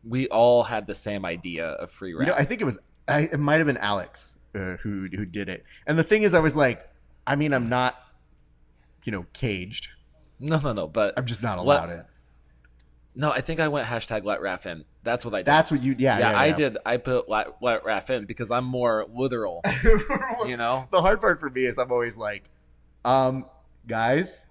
We all had the same idea of free rap. You know, I think it might have been Alex who did it. And the thing is, I was like, I mean, I'm not, caged. No. But I'm just not allowed it. No, I think I went hashtag let Raf in. That's what I did. That's what you, yeah. I did. I put let Raf in because I'm more literal. The hard part for me is I'm always like, guys,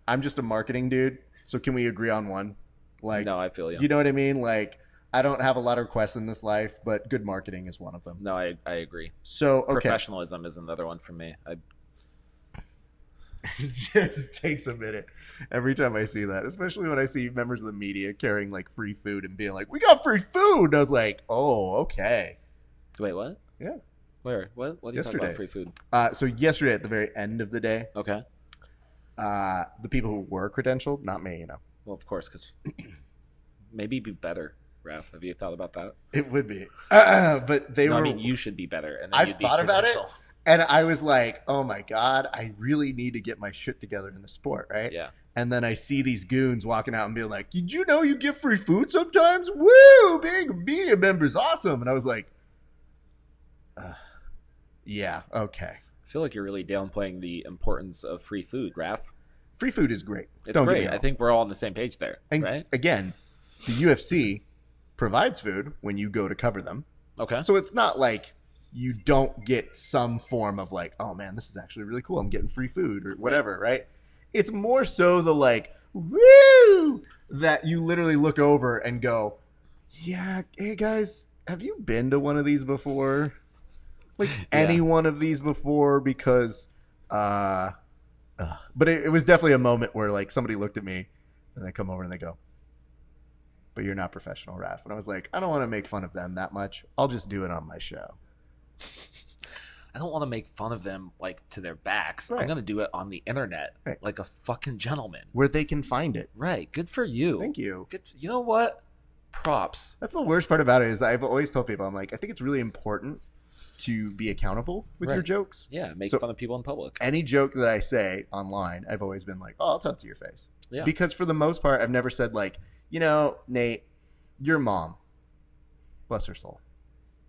I'm just a marketing dude. So can we agree on one? Like, no, I feel you. You know what I mean? Like, I don't have a lot of requests in this life, but good marketing is one of them. No, I agree. So, okay. Professionalism is another one for me. It just takes a minute every time I see that, especially when I see members of the media carrying like free food and being like, "We got free food." And I was like, "Oh, okay." Wait, what? Yeah. Where? What? What are you talking about? Free food? So yesterday at the very end of the day, okay. The people who were credentialed, not me, Well, of course, because maybe be better. Raf, have you thought about that? It would be, but they were. I mean, you should be better. And then I've thought about it. And I was like, oh my God, I really need to get my shit together in the sport, right? Yeah. And then I see these goons walking out and being like, did you know you get free food sometimes? Woo, being a media member is awesome. And I was like, yeah, okay. I feel like you're really downplaying the importance of free food, Raf. Free food is great. It's great. I think we're all on the same page there, and right? Again, the UFC provides food when you go to cover them. Okay. So it's not like you don't get some form of like, oh man, this is actually really cool. I'm getting free food or whatever, right? It's more so the like, woo, that you literally look over and go, yeah, hey guys, have you been to one of these before? Like any one of these before? Because, but it was definitely a moment where like somebody looked at me and they come over and they go, but you're not professional, Raf. And I was like, I don't want to make fun of them that much. I'll just do it on my show. I don't want to make fun of them like to their backs. Right. I'm going to do it on the internet like a fucking gentleman. Where they can find it. Right. Good for you. Thank you. Good. You know what? Props. That's the worst part about it is I've always told people, I'm like, I think it's really important to be accountable with your jokes. Yeah. Make fun of people in public. Any joke that I say online, I've always been like, oh, I'll tell it to your face. Yeah. Because for the most part, I've never said like, Nate, your mom, bless her soul.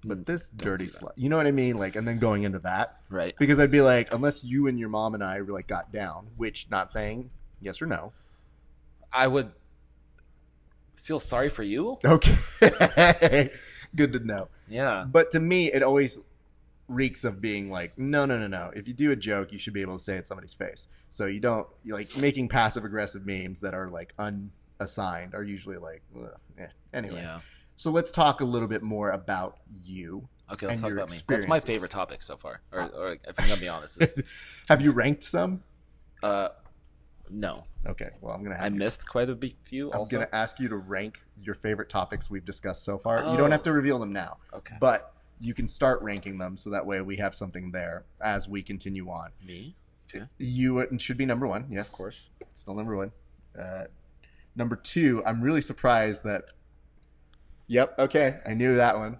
But this dirty slut, you know what I mean? Like, and then going into that, right? Because I'd be like, unless you and your mom and I like got down, which not saying yes or no, I would feel sorry for you. Okay, good to know. Yeah, but to me, it always reeks of being like, no. If you do a joke, you should be able to say it somebody's face. So you don't like making passive aggressive memes that are like unassigned are usually like, anyway. Yeah. So let's talk a little bit more about you. Okay, let's talk about me. That's my favorite topic so far. Or if I'm gonna be honest, have you ranked some? No. Okay, well I'm gonna. I missed quite a few. I'm also gonna ask you to rank your favorite topics we've discussed so far. You don't have to reveal them now. Okay. But you can start ranking them so that way we have something there as we continue on. Me? Okay. You should be number one. Yes, Of course. still number one. Number two, I'm really surprised that. Yep. Okay, I knew that one.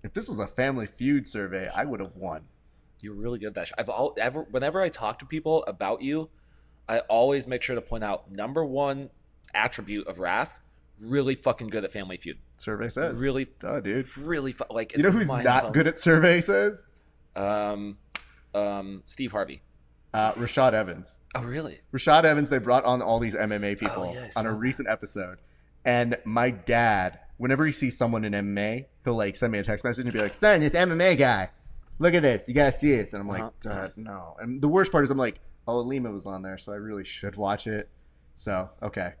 If this was a Family Feud survey, I would have won. You're really good at that. Whenever I talk to people about you, I always make sure to point out number one attribute of Raph, really fucking good at Family Feud. Survey says. Really, Dude. really like. You know who's not good at survey says? Steve Harvey. Rashad Evans. Oh, really? Rashad Evans, they brought on all these MMA people Oh, yeah, I on a saw recent episode. And my dad, whenever he sees someone in MMA, he'll like send me a text message and be like, son, this MMA guy. Look at this. You got to see this. And I'm like, Dad, no. And the worst part is I'm like, oh, Lima was on there, so I really should watch it. So, okay.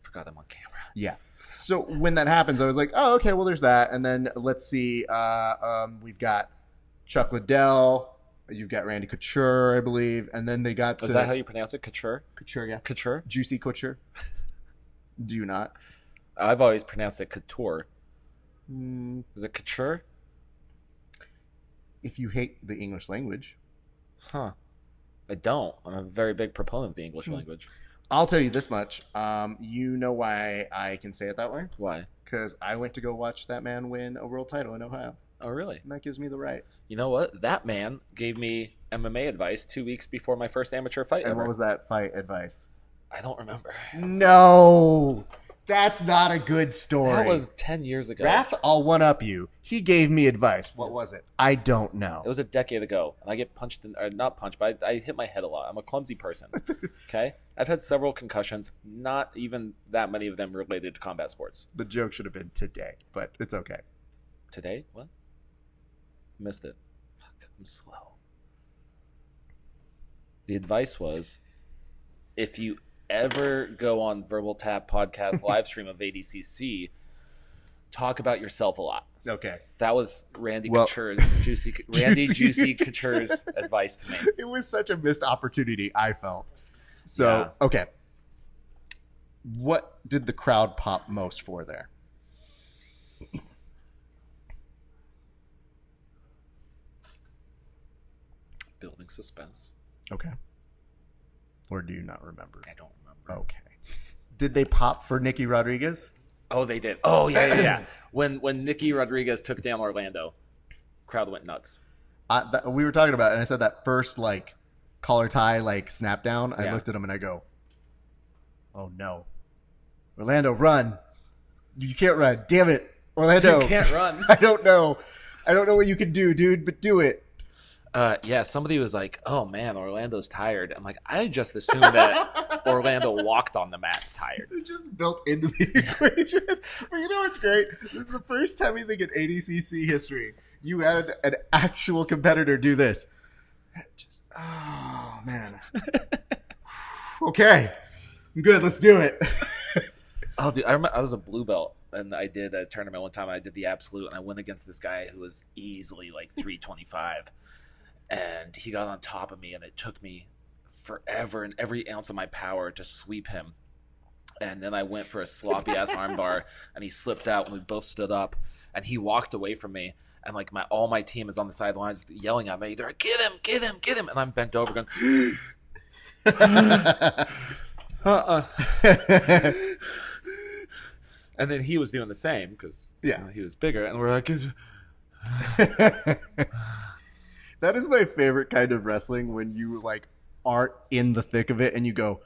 Forgot I'm on camera. Yeah. So when that happens, I was like, oh, okay, well, there's that. And then let's see. We've got Chuck Liddell. You've got Randy Couture, I believe. And then they got Is that how you pronounce it? Couture? Couture, yeah. Couture? Juicy Couture. Do you not? I've always pronounced it couture. Is it couture? If you hate the English language. Huh. I don't. I'm a very big proponent of the English language. I'll tell you this much. You know why I can say it that way? Why? Because I went to go watch that man win a world title in Ohio. Oh, really? And that gives me the right. You know what? That man gave me MMA advice 2 weeks before my first amateur fight And ever. what was that fight advice? I don't remember. No! That's not a good story. That was 10 years ago. Raph, I'll one-up you. He gave me advice. What was it? I don't know. It was a decade ago, and I get punched in, or not punched, but I hit my head a lot. I'm a clumsy person. Okay? I've had several concussions, not even that many of them related to combat sports. The joke should have been today, but it's okay. Today? What? Missed it. Fuck, I'm slow. The advice was, if you ever go on Verbal Tap podcast live stream of ADCC, talk about yourself a lot. Okay. That was Randy Juicy Couture's advice to me. It was such a missed opportunity, I felt. So, okay. What did the crowd pop most for there? Building suspense. Okay. Or do you not remember? I don't remember. Okay. Did they pop for Nicky Rodriguez? Oh, they did. Oh, yeah. When Nicky Rodriguez took down Orlando, crowd went nuts. We were talking about it, and I said that first, like, collar tie, like, snap down. I Yeah. looked at him and I go, oh, no. Orlando, run. You can't run. Damn it. Orlando. You can't run. I don't know. I don't know what you can do, dude, but do it. Yeah, somebody was like, oh, man, Orlando's tired. I'm like, I just assumed that Orlando walked on the mats tired. It just built into the equation. But you know what's great? This is the first time I think in ADCC history you had an actual competitor do this. Just, oh, man. Okay. I'm good. Let's do it. Oh, dude, I remember I was a blue belt, and I did a tournament one time. I did the absolute, and I went against this guy who was easily like 325. And he got on top of me, and it took me forever and every ounce of my power to sweep him. And then I went for a sloppy-ass armbar, and he slipped out, and we both stood up, and he walked away from me. And like all my team is on the sidelines yelling at me. They're like, get him, get him, get him. And I'm bent over going, And then he was doing the same because he was bigger. And we're like... That is my favorite kind of wrestling, when you like aren't in the thick of it and you go,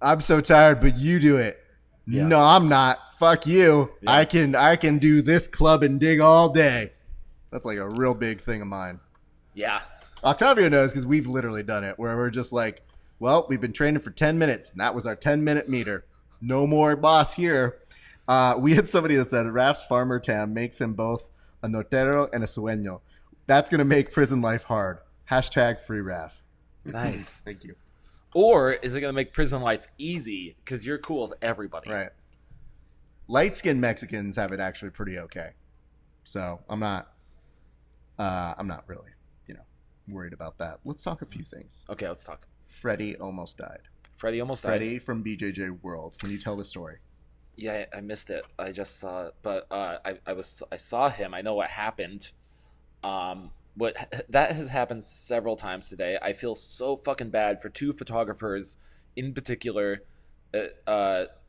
I'm so tired, but you do it. Yeah. No, I'm not. Fuck you. Yeah. I can do this club and dig all day. That's like a real big thing of mine. Yeah. Octavio knows because we've literally done it where we're just like, well, we've been training for 10 minutes and that was our 10-minute meter. No more boss here. We had somebody that said Raf's farmer tam makes him both a notero and a sueño. That's going to make prison life hard. Hashtag free Raf. Nice. Thank you. Or is it going to make prison life easy because you're cool with everybody? Right. Light-skinned Mexicans have it actually pretty okay. So I'm not really, worried about that. Let's talk a few things. Okay, let's talk. Freddie almost died. Freddie almost died. Freddie from BJJ World. Can you tell the story? Yeah, I missed it. I just saw it, but I saw him. I know what happened. that has happened several times today. I feel so fucking bad for 2 photographers in particular.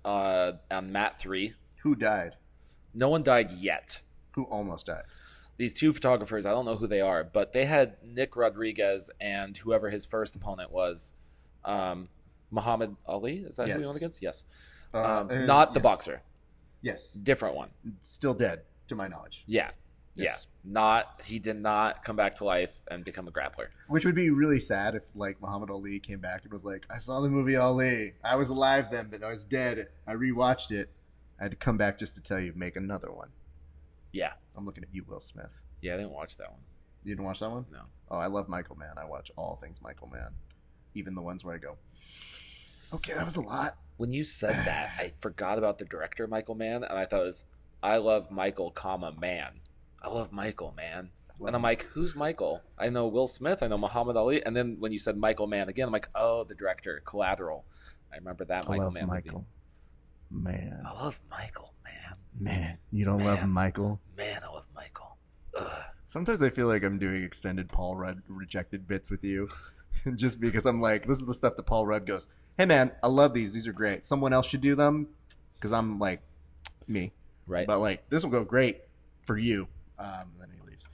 On mat 3, Who died? no one died yet. Who almost died? These 2 photographers, I don't know who they are, but they had Nick Rodriguez and whoever his first opponent was, Muhammad Ali. Is that who he went against? Yes. Not the boxer. Yes. Different one. Still dead, to my knowledge. Yeah. Yes. Yeah. He did not come back to life and become a grappler. Which would be really sad if, like, Muhammad Ali came back and was like, I saw the movie Ali. I was alive then, but I was dead. I rewatched it. I had to come back just to tell you, make another one. Yeah. I'm looking at you, Will Smith. Yeah, I didn't watch that one. You didn't watch that one? No. Oh, I love Michael Mann. I watch all things Michael Mann. Even the ones where I go, okay, that was a lot. When you said that, I forgot about the director, Michael Mann, and I thought it was, I love Michael, comma, Mann. I love Michael, man. And I'm like, who's Michael? I know Will Smith. I know Muhammad Ali. And then when you said Michael Mann again, I'm like, oh, the director, Collateral. I remember that Michael Mann movie. Man. I love Michael, man. Man. You don't love Michael? Man, I love Michael. Ugh. Sometimes I feel like I'm doing extended Paul Rudd rejected bits with you. Just because I'm like, this is the stuff that Paul Rudd goes, hey, man, I love these. These are great. Someone else should do them. Because I'm like, me. Right. But like, this will go great for you. Then he leaves.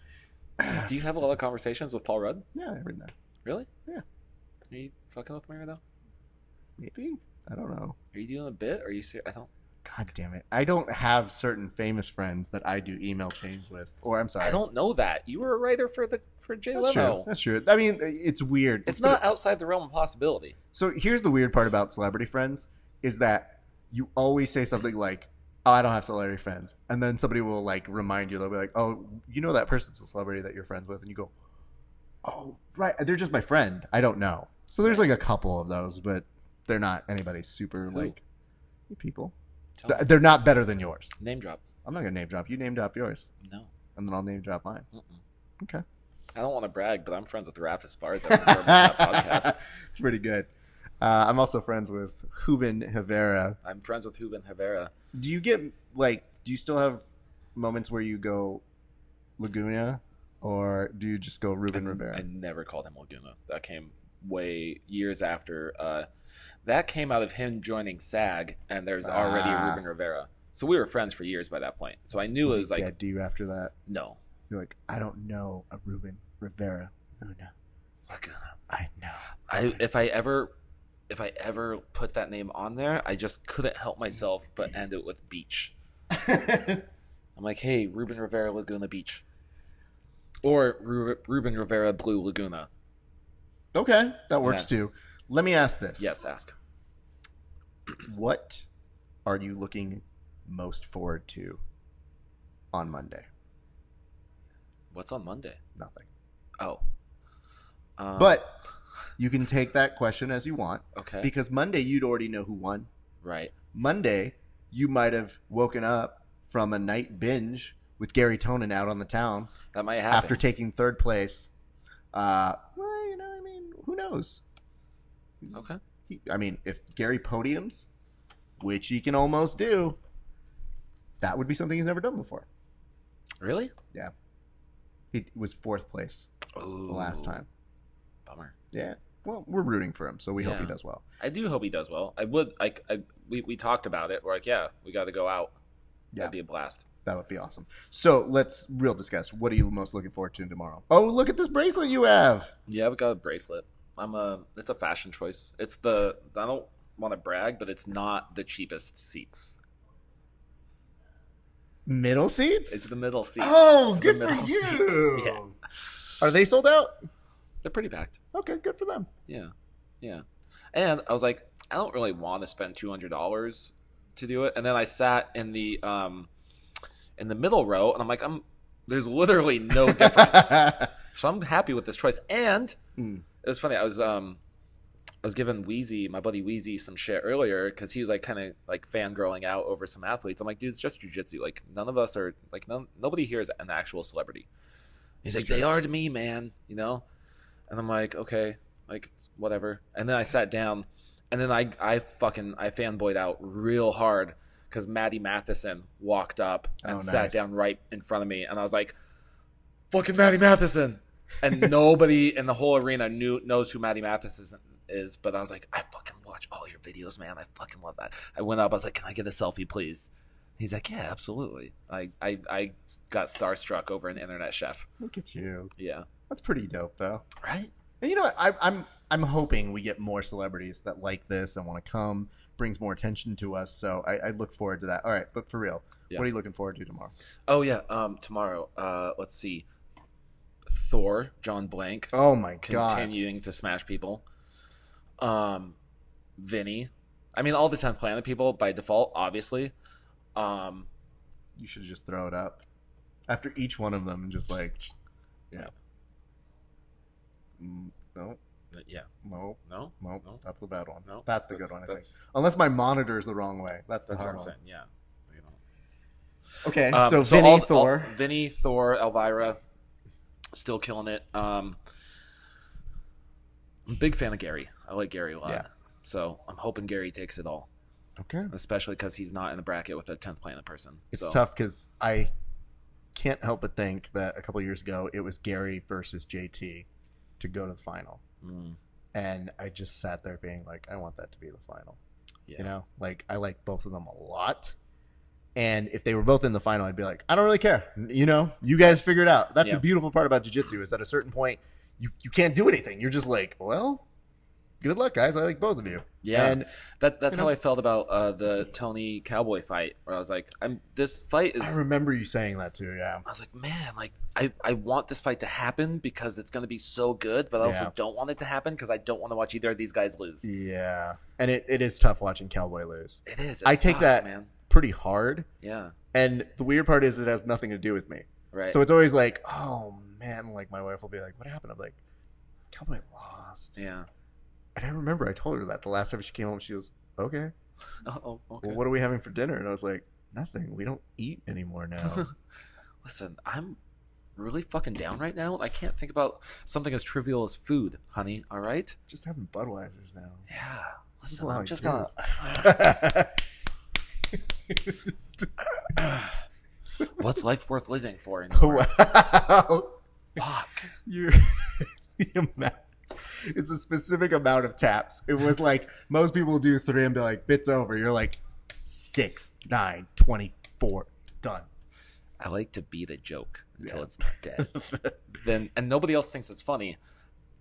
Do you have a lot of conversations with Paul Rudd? Yeah, every now. Really? Yeah. Are you fucking with me right now? Maybe. I don't know. Are you doing a bit? Or are you serious? I don't. God damn it. I don't have certain famous friends that I do email chains with. Or I'm sorry. I don't know that. You were a writer for Jay That's Leno. true. That's true. I mean, it's weird. It's not outside the realm of possibility. So here's the weird part about celebrity friends is that you always say something like, oh, I don't have celebrity friends. And then somebody will like remind you, they'll be like, oh, you know that person's a celebrity that you're friends with. And you go, oh, right. They're just my friend. I don't know. So there's like a couple of those, but they're not anybody super like people. They're not better than yours. Name drop. I'm not going to name drop. You name drop yours. No. And then I'll name drop mine. Okay. I don't want to brag, but I'm friends with Raph Esparza from that podcast. It's pretty good. I'm also friends with Ruben Rivera. I'm friends with Ruben Rivera. Do you get do you still have moments where you go Laguna, or do you just go Ruben Rivera? I never called him Laguna. That came way years after. That came out of him joining SAG, and there's already a Ruben Rivera. So we were friends for years by that point. So I knew it was like dead to you after that. No. You're like, I don't know a Ruben Rivera. Oh no, Laguna. I know. If I ever put that name on there, I just couldn't help myself but end it with beach. I'm like, hey, Ruben Rivera Laguna Beach, or Ruben Rivera Blue Laguna. Okay, that works too. Let me ask this. Yes, ask. What are you looking most forward to on Monday? What's on Monday? Nothing. Oh. But you can take that question as you want. Okay. Because Monday, you'd already know who won. Right. Monday, you might have woken up from a night binge with Garry Tonon out on the town. That might happen. After taking third place. Well, you know, I mean, who knows? Okay. If Garry podiums, which he can almost do, that would be something he's never done before. Really? Yeah. He was fourth place the last time. Bummer. Yeah. Well, we're rooting for him, so we hope he does well. I do hope he does well. I would we talked about it. We're like, yeah, we got to go out. Yeah. That'd be a blast. That would be awesome. So let's real discuss. What are you most looking forward to tomorrow? Oh, look at this bracelet you have. Yeah, I've got a bracelet. It's a fashion choice. I don't want to brag, but it's not the cheapest seats. Middle seats? It's the middle seats. Oh, good for you. Yeah. Are they sold out? They're pretty packed. Okay, good for them. Yeah. Yeah. And I was like, I don't really want to spend $200 to do it. And then I sat in the middle row, and I'm like, there's literally no difference. So I'm happy with this choice. And it was funny. I was giving Wheezy, my buddy Wheezy, some shit earlier because he was like kind of like fangirling out over some athletes. I'm like, dude, it's just jiu-jitsu. Like none of us are like nobody here is an actual celebrity. He's like, they are to me, man. You know. And I'm like, okay, like whatever. And then I sat down, and then I fanboyed out real hard because Maddie Matheson walked up and sat down right in front of me, and I was like, fucking Maddie Matheson. and nobody in the whole arena knows who Matty Matheson is. But I was like, I fucking watch all your videos, man. I fucking love that. I went up. I was like, can I get a selfie, please? He's like, yeah, absolutely. I got starstruck over an internet chef. Look at you. Yeah, that's pretty dope, though. Right? And you know what? I'm hoping we get more celebrities that like this and want to come. Brings more attention to us, so I look forward to that. All right, but for real, what are you looking forward to tomorrow? Oh yeah, tomorrow. Let's see. Thor, John Blank. Oh my god, continuing to smash people. Vinny. I mean, all the 10th Planet people by default, obviously. You should just throw it up after each one of them and just like, yeah. No. Yeah. No. That's the bad one. No. That's the good one, I think. Unless my monitor is the wrong way. That's the what hard I'm one. saying. Yeah. Okay, so Vinny, Thor. Vinny, Thor, Elvira, still killing it. I'm a big fan of Garry. I like Garry a lot. Yeah. So I'm hoping Garry takes it all. Okay. Especially because he's not in the bracket with a 10th Planet person. It's tough because I can't help but think that a couple years ago it was Garry versus JT to go to the final. And I just sat there being like, I want that to be the final. Yeah. You know, like I like both of them a lot. And if they were both in the final, I'd be like, I don't really care. You know, you guys figure it out. That's the beautiful part about jiu-jitsu is at a certain point, you can't do anything. You're just like, well, good luck, guys. I like both of you. Yeah, and that's how I felt about the Tony Cowboy fight, where I was like, this fight is. I remember you saying that too. Yeah, I was like, man, like I want this fight to happen because it's going to be so good, but I also don't want it to happen because I don't want to watch either of these guys lose. Yeah, and it is tough watching Cowboy lose. It is. I take that man. Pretty hard. Yeah, and the weird part is it has nothing to do with me. Right. So it's always like, oh man, like my wife will be like, what happened? I'm like, Cowboy lost. Yeah. And I remember I told her that the last time she came home, she goes, okay. Oh, okay. Well, what are we having for dinner? And I was like, nothing. We don't eat anymore now. Listen, I'm really fucking down right now. I can't think about something as trivial as food, honey. All right? Just having Budweisers now. Yeah. Listen, I'm just gonna... What's life worth living for anymore? Wow. Fuck. You're... It's a specific amount of taps. It was like most people do 3 and be like, bits over. You're like 6, 9, 24, done. I like to beat a joke until it's dead. And nobody else thinks it's funny,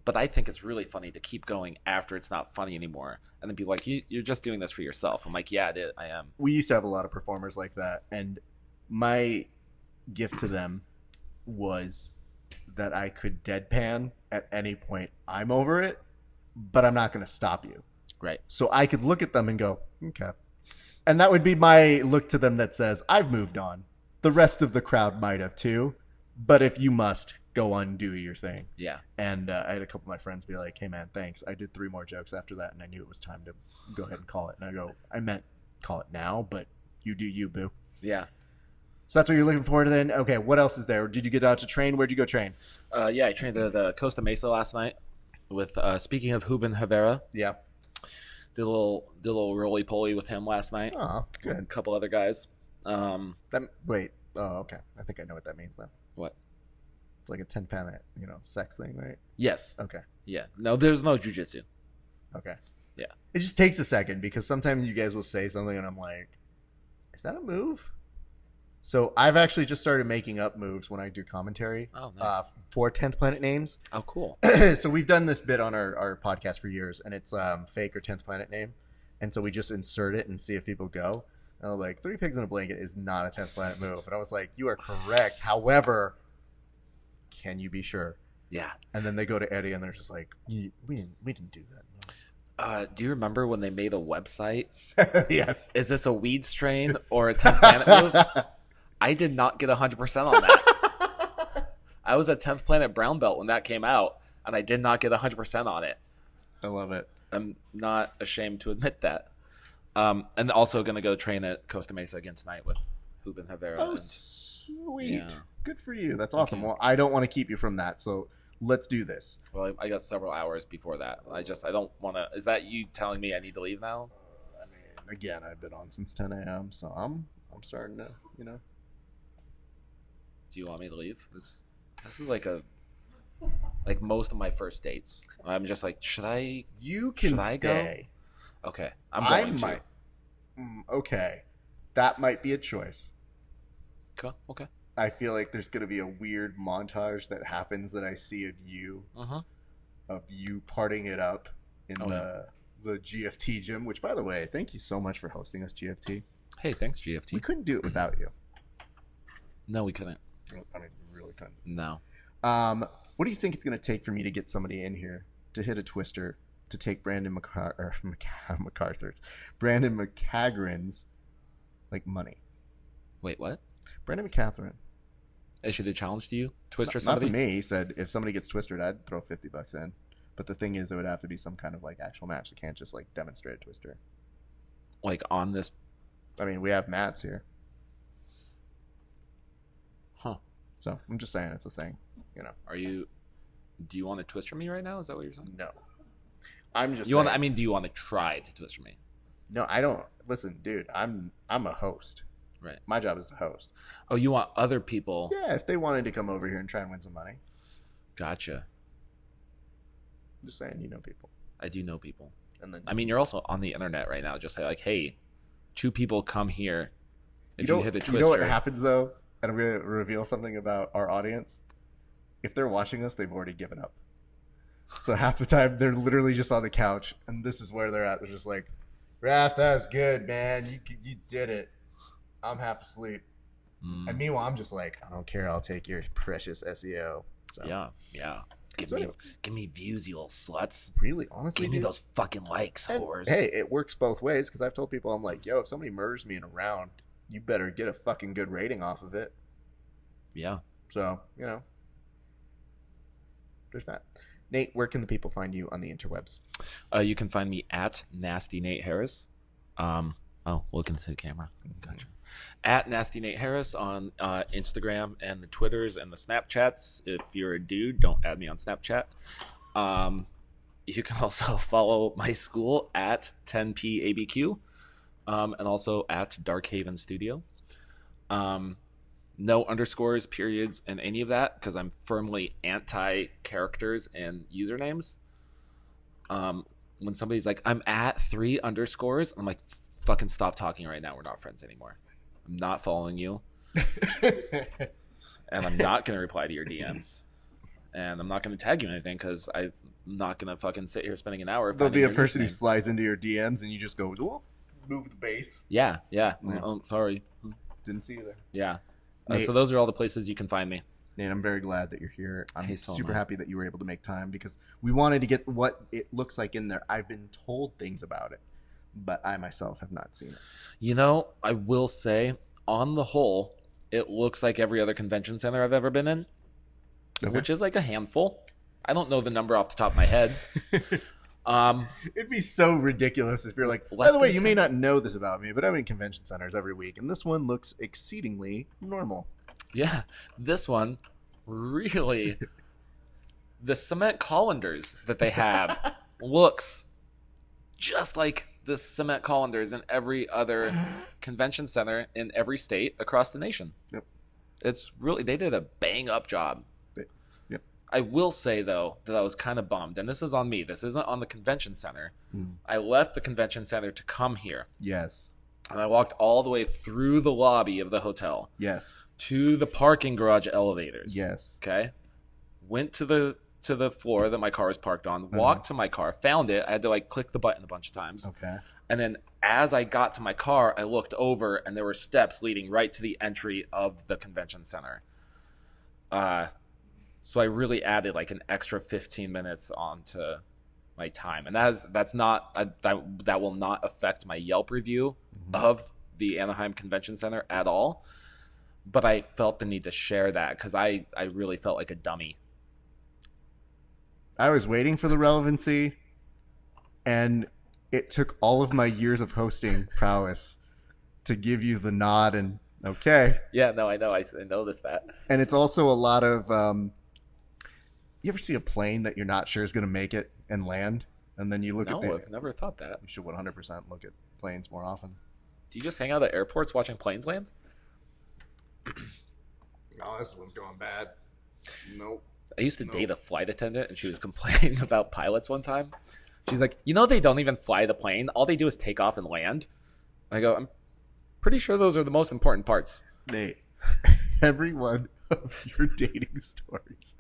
but I think it's really funny to keep going after it's not funny anymore. And then people are like, you're just doing this for yourself. I'm like, yeah, I am. We used to have a lot of performers like that. And my gift to them was that I could deadpan at any point. I'm over it, but I'm not going to stop you. Right. So I could look at them and go, okay. And that would be my look to them that says, I've moved on. The rest of the crowd might have too, but if you must, go undo your thing. Yeah. And I had a couple of my friends be like, hey man, thanks. I did 3 more jokes after that, and I knew it was time to go ahead and call it. And I go, I meant call it now, but you do you, boo. Yeah. So that's what you're looking forward to then? Okay, what else is there? Did you get out to train? Where'd you go train? Yeah, I trained at the Costa Mesa last night with, speaking of Ruben Rivera. Yeah. Did a little roly-poly with him last night. Oh, good. A couple other guys. Wait. Oh, okay. I think I know what that means now. What? It's like a 10 pound, sex thing, right? Yes. Okay. Yeah. No, there's no jiu-jitsu. Okay. Yeah. It just takes a second because sometimes you guys will say something and I'm like, is that a move? So I've actually just started making up moves when I do commentary for 10th Planet names. Oh, cool. So we've done this bit on our podcast for years, and it's fake or 10th Planet name. And so we just insert it and see if people go. And I'm like, 3 pigs in a blanket is not a 10th Planet move. And I was like, you are correct. However, can you be sure? Yeah. And then they go to Eddie and they're just like, we didn't do that. Do you remember when they made a website? Yes. Is this a weed strain or a 10th Planet move? I did not get 100% on that. I was a 10th Planet brown belt when that came out, and I did not get 100% on it. I love it. I'm not ashamed to admit that. And also going to go train at Costa Mesa again tonight with Ruben Rivera. Oh, sweet. Yeah. Good for you. That's awesome. Well, I don't want to keep you from that, so let's do this. Well, I got several hours before that. I don't want to... Is that you telling me I need to leave now? I mean, again, I've been on since 10 a.m., so I'm starting to, Do you want me to leave? This is like a Like most of my first dates, I'm just like, should I? You can Should I stay. go? Okay, I'm going to. might. Okay, that might be a choice. Okay. I feel like there's gonna be a weird montage that happens that I see of you, partying it up in the GFT gym. Which, by the way, thank you so much for hosting us, GFT. Hey, thanks, GFT. We couldn't do it without you. No, we couldn't. I mean, we really couldn't. No. What do you think it's gonna take for me to get somebody in here to hit a twister to take Brandon McCagren's like money? Wait, what? Brandon McCagren Issued a challenge to you? Twister not somebody? to me. He said if somebody gets twisted, I'd throw $50 in. But the thing is, it would have to be some kind of like actual match. It can't just like demonstrate a twister. Like on this? I mean, we have mats here, Huh. so I'm just saying it's a thing. You know. Do you want to twister me right now? Is that what you're saying? No. I'm just. Do saying, you want to try to twister me? No, I don't. Listen, dude. I'm a host. Right. My job is to host. Oh, you want other people? Yeah, if they wanted to come over here and try and win some money. Gotcha. Just saying, you know people. I do know people. And then I mean, you're also on the internet right now. Just say like, hey, 2 people come here. If you hit a twister. You know what happens though? And I'm going to reveal something about our audience. If they're watching us, they've already given up. So half the time they're literally just on the couch, and this is where they're at. They're just like, Raph, that was good, man. You did it. I'm half asleep. And meanwhile, I'm just like, I don't care. I'll take your precious SEO. So. Yeah. Give me views, you little sluts. Really, honestly, give me those fucking likes, whores. Hey, it works both ways because I've told people, I'm like, yo, if somebody murders me in a round, you better get a fucking good rating off of it. Yeah. So, you know, there's that. Nate, where can the people find you on the interwebs? You can find me at Nasty Nate Harris. Look into the camera. Gotcha. At Nasty Nate Harris on Instagram and the Twitters and the Snapchats. If you're a dude, don't add me on Snapchat. You can also follow my school at 10pabq, and also at Darkhaven Studio. No underscores, periods, and any of that because I'm firmly anti-characters and usernames. When somebody's like, I'm at 3 underscores, I'm like, fucking stop talking right now. We're not friends anymore. I'm not following you. And I'm not going to reply to your DMs. And I'm not going to tag you in anything because I'm not going to fucking sit here spending an hour. There'll be a person who slides into your DMs and you just go, oh, move the base. Yeah. Oh, sorry. Didn't see you there. Yeah. So those are all the places you can find me. Nate, I'm very glad that you're here. I'm so super happy that you were able to make time because we wanted to get what it looks like in there. I've been told things about it, but I myself have not seen it. You know, I will say, on the whole, it looks like every other convention center I've ever been in, which is like a handful. I don't know the number off the top of my head. It'd be so ridiculous if you're like, by the way, you may not know this about me, but I'm in convention centers every week, and this one looks exceedingly normal. Yeah, this one really, the cement colanders that they have looks just like the cement colanders in every other convention center in every state across the nation. Yep. It's really, they did a bang up job. Yep. I will say though that I was kind of bummed, and this is on me. This isn't on the convention center. I left the convention center to come here. Yes. And I walked all the way through the lobby of the hotel. Yes. To the parking garage elevators. Yes. Okay. Went to the floor that my car was parked on, walked to my car, found it. I had to like click the button a bunch of times. Okay. And then as I got to my car, I looked over and there were steps leading right to the entry of the convention center. So I really added like an extra 15 minutes onto my time. And that's not that will not affect my Yelp review of the Anaheim Convention Center at all. But I felt the need to share that because I really felt like a dummy. I was waiting for the relevancy, and it took all of my years of hosting prowess to give you the nod and okay. Yeah, no, I know. I noticed that. And it's also a lot of you ever see a plane that you're not sure is going to make it and land, and then you look at I've never thought that. You should 100% look at planes more often. Do you just hang out at airports watching planes land? No, this one's going bad. Nope. I used to date a flight attendant, and she was complaining about pilots one time. She's like, they don't even fly the plane. All they do is take off and land. I go, I'm pretty sure those are the most important parts. Nate, every one of your dating stories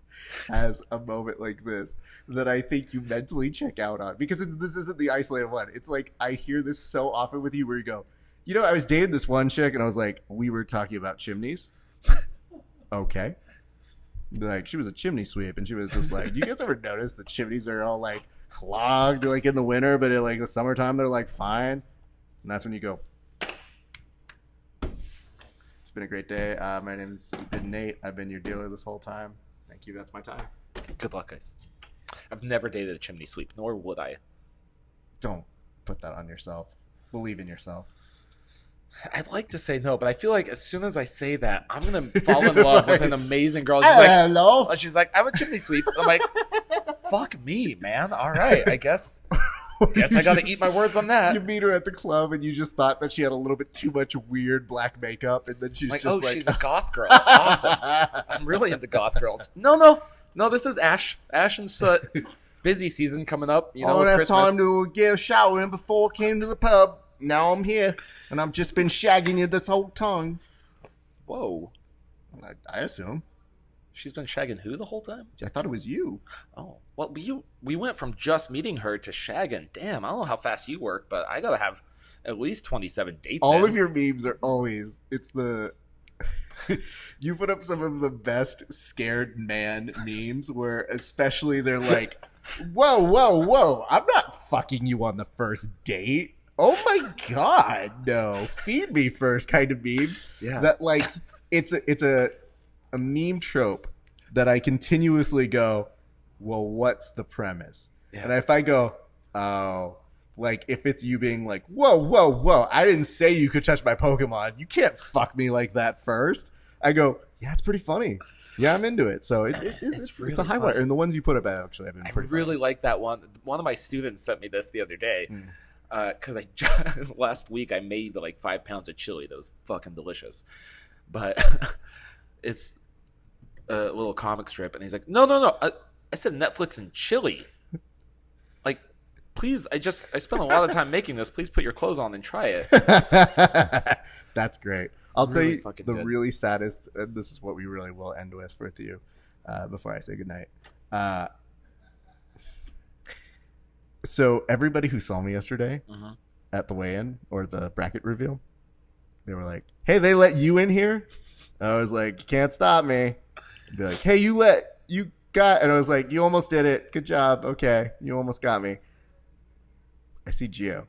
has a moment like this that I think you mentally check out on, because this isn't the isolated one. It's like I hear this so often with you where you go, I was dating this one chick and I was like, we were talking about chimneys. Okay. Like, she was a chimney sweep, and she was just like, do you guys ever notice the chimneys are all like clogged like in the winter, but in like the summertime they're like fine? And that's when you go, it's been a great day. My name's been Nate. I've been your dealer this whole time. Thank you. That's my time. Good luck, guys. I've never dated a chimney sweep, nor would I. Don't put that on yourself. Believe in yourself. I'd like to say no, but I feel like as soon as I say that, I'm going to fall in love with an amazing girl. She's like, I'm a chimney sweep. I'm like, fuck me, man. All right, I guess I got to eat my words on that. You meet her at the club, and you just thought that she had a little bit too much weird black makeup, and then she's like, just she's a goth girl. Awesome. I'm really into goth girls. No, this is Ash and Soot. Busy season coming up. With Christmas. Time to get a shower in before I came to the pub. Now I'm here, and I've just been shagging you this whole time. Whoa. I assume. She's been shagging who the whole time? I thought it was you. Oh. Well, we went from just meeting her to shagging. Damn, I don't know how fast you work, but I got to have at least 27 dates All of your memes are always, it's the... you put up some of the best scared man memes where especially they're like, whoa, I'm not fucking you on the first date. Oh my god, no. Feed me first kind of memes. Yeah. That like it's a meme trope that I continuously go, well, what's the premise? Yeah. And if I go, oh, like if it's you being like, whoa, I didn't say you could touch my Pokemon. You can't fuck me like that first. I go, yeah, it's pretty funny. Yeah, I'm into it. So it's a high wire. And the ones you put up, actually, have been pretty really funny. like that one. One of my students sent me this the other day. Because last week I made like 5 pounds of chili that was fucking delicious, but it's a little comic strip, and he's like, no, I said Netflix and chili. Like, please, I spent a lot of time making this. Please put your clothes on and try it. That's great. I'll tell you the good. really saddest. This is what we really will end with you before I say goodnight. So everybody who saw me yesterday at the weigh-in or the bracket reveal, they were like, hey, they let you in here? And I was like, you can't stop me. They'd be like, hey, you got, and I was like, you almost did it. Good job. Okay. You almost got me. I see Gio.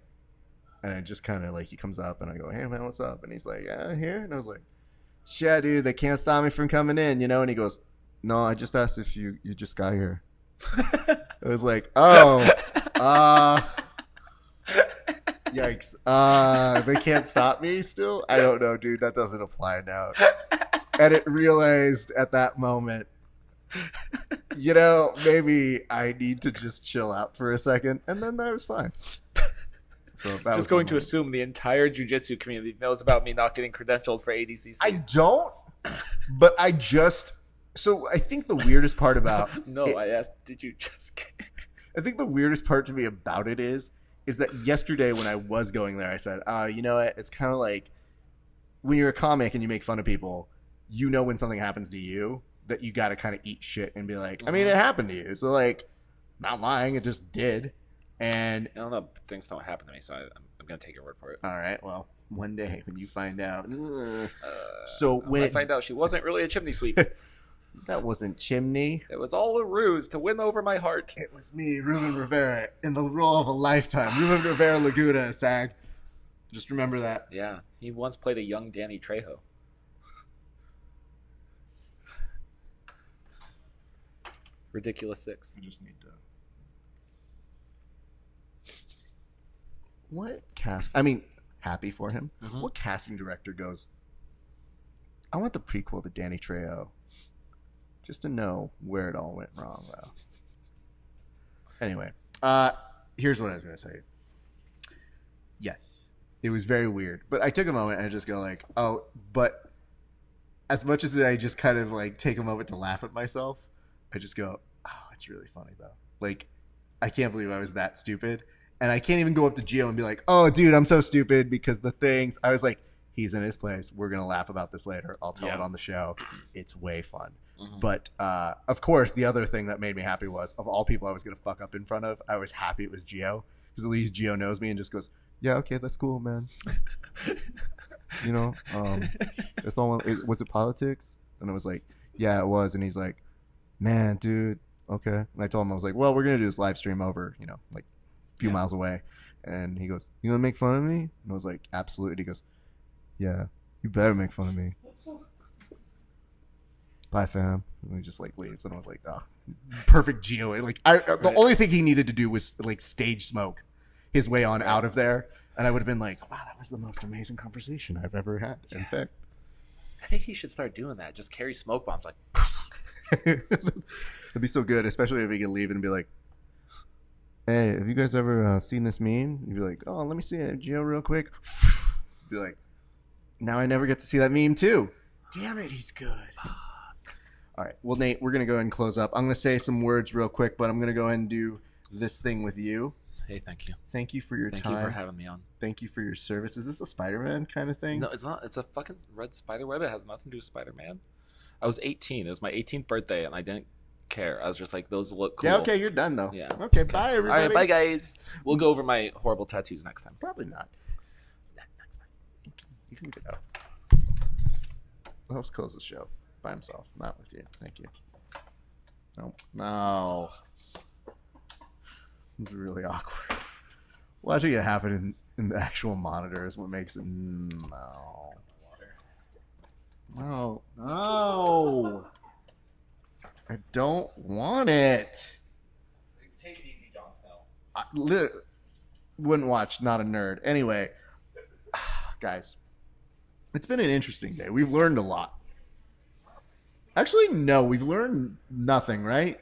And I just kind of like, he comes up and I go, hey man, what's up? And he's like, yeah, here. And I was like, shit, dude, they can't stop me from coming in, And he goes, no, I just asked if you just got here. I was like, oh, yikes. They can't stop me still? I don't know, dude. That doesn't apply now. And it realized at that moment, maybe I need to just chill out for a second. And then that was fine. So that just going to assume the entire jiu-jitsu community knows about me not getting credentialed for ADCC. I don't, but I just... So I think the weirdest part about I asked, did you just get... I think the weirdest part to me about it is that yesterday when I was going there, I said, you know what? It's kind of like when you're a comic and you make fun of people, when something happens to you that you got to kind of eat shit and be like, I mean, it happened to you. So like, not lying, it just did. And I don't know, things don't happen to me, so I'm going to take your word for it. All right, well, one day when you find out. So when I find out she wasn't really a chimney sweep. That wasn't chimney. It was all a ruse to win over my heart. It was me, Ruben Rivera, in the role of a lifetime. Ruben Rivera Laguna, SAG. Just remember that. Yeah, he once played a young Danny Trejo. Ridiculous Six. We just need to... What cast... I mean, happy for him. What casting director goes, I want the prequel to Danny Trejo. Just to know where it all went wrong, though. Anyway, here's what I was going to tell you. Yes, it was very weird. But I took a moment and I just go like, oh, but as much as I just kind of like take a moment to laugh at myself, I just go, oh, it's really funny though. Like, I can't believe I was that stupid. And I can't even go up to Gio and be like, oh, dude, I'm so stupid because the things. I was like, he's in his place. We're going to laugh about this later. I'll tell it on the show. It's way fun. Mm-hmm. But, of course, the other thing that made me happy was, of all people I was going to fuck up in front of, I was happy it was Gio. Because at least Gio knows me and just goes, yeah, okay, that's cool, man. You know, it's all. Was it politics? And I was like, yeah, it was. And he's like, man, dude, okay. And I told him, I was like, well, we're gonna do this live stream over, you know, like a few miles away. And he goes, you gonna make fun of me? And I was like, absolutely. He goes, yeah, you better make fun of me. Bye, fam. And he just like leaves. And I was like, oh, perfect Gio. Like, the only thing he needed to do was like stage smoke his way on out of there. And I would have been like, wow, that was the most amazing conversation I've ever had. In fact, I think he should start doing that. Just carry smoke bombs like. It'd be so good, especially if he could leave and be like, hey, have you guys ever seen this meme? You'd be like, oh, let me see it, Gio, real quick. Be like, now I never get to see that meme too. Damn it, he's good. All right, well, Nate, we're going to go ahead and close up. I'm going to say some words real quick, but I'm going to go ahead and do this thing with you. Hey, thank you. Thank you for your time. Thank you for having me on. Thank you for your service. Is this a Spider-Man kind of thing? No, it's not. It's a fucking red spider web. It has nothing to do with Spider-Man. I was 18. It was my 18th birthday, and I didn't care. I was just like, those look cool. Yeah, okay, you're done, though. Yeah. Okay, bye, everybody. All right, bye, guys. We'll go over my horrible tattoos next time. Probably not. Next time. You can get out. I'll just close the show by himself, not with you. Thank you. No. This is really awkward. Watching it happen in the actual monitor is what makes it. No. I don't want it. Take it easy, Jon Snow. I wouldn't watch, not a nerd. Anyway, guys, it's been an interesting day. We've learned a lot. Actually, no, we've learned nothing, right?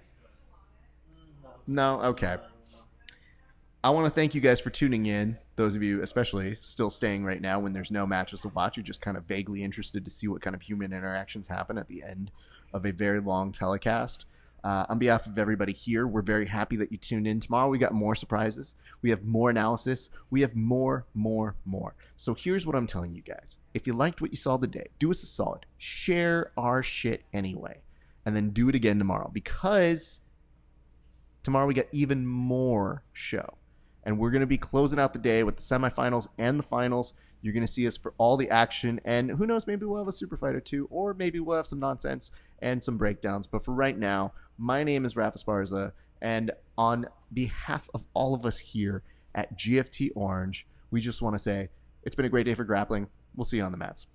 No? Okay. I want to thank you guys for tuning in. Those of you, especially, still staying right now when there's no matches to watch. You're just kind of vaguely interested to see what kind of human interactions happen at the end of a very long telecast. On behalf of everybody here, we're very happy that you tuned in. Tomorrow we got more surprises. We have more analysis. We have more. So here's what I'm telling you guys. If you liked what you saw today, do us a solid. Share our shit anyway. And then do it again tomorrow. Because tomorrow we got even more show. And we're going to be closing out the day with the semifinals and the finals. You're going to see us for all the action. And who knows, maybe we'll have a super fight or two. Or maybe we'll have some nonsense and some breakdowns. But for right now, my name is Rafa Esparza. And on behalf of all of us here at GFT Orange, we just want to say it's been a great day for grappling. We'll see you on the mats.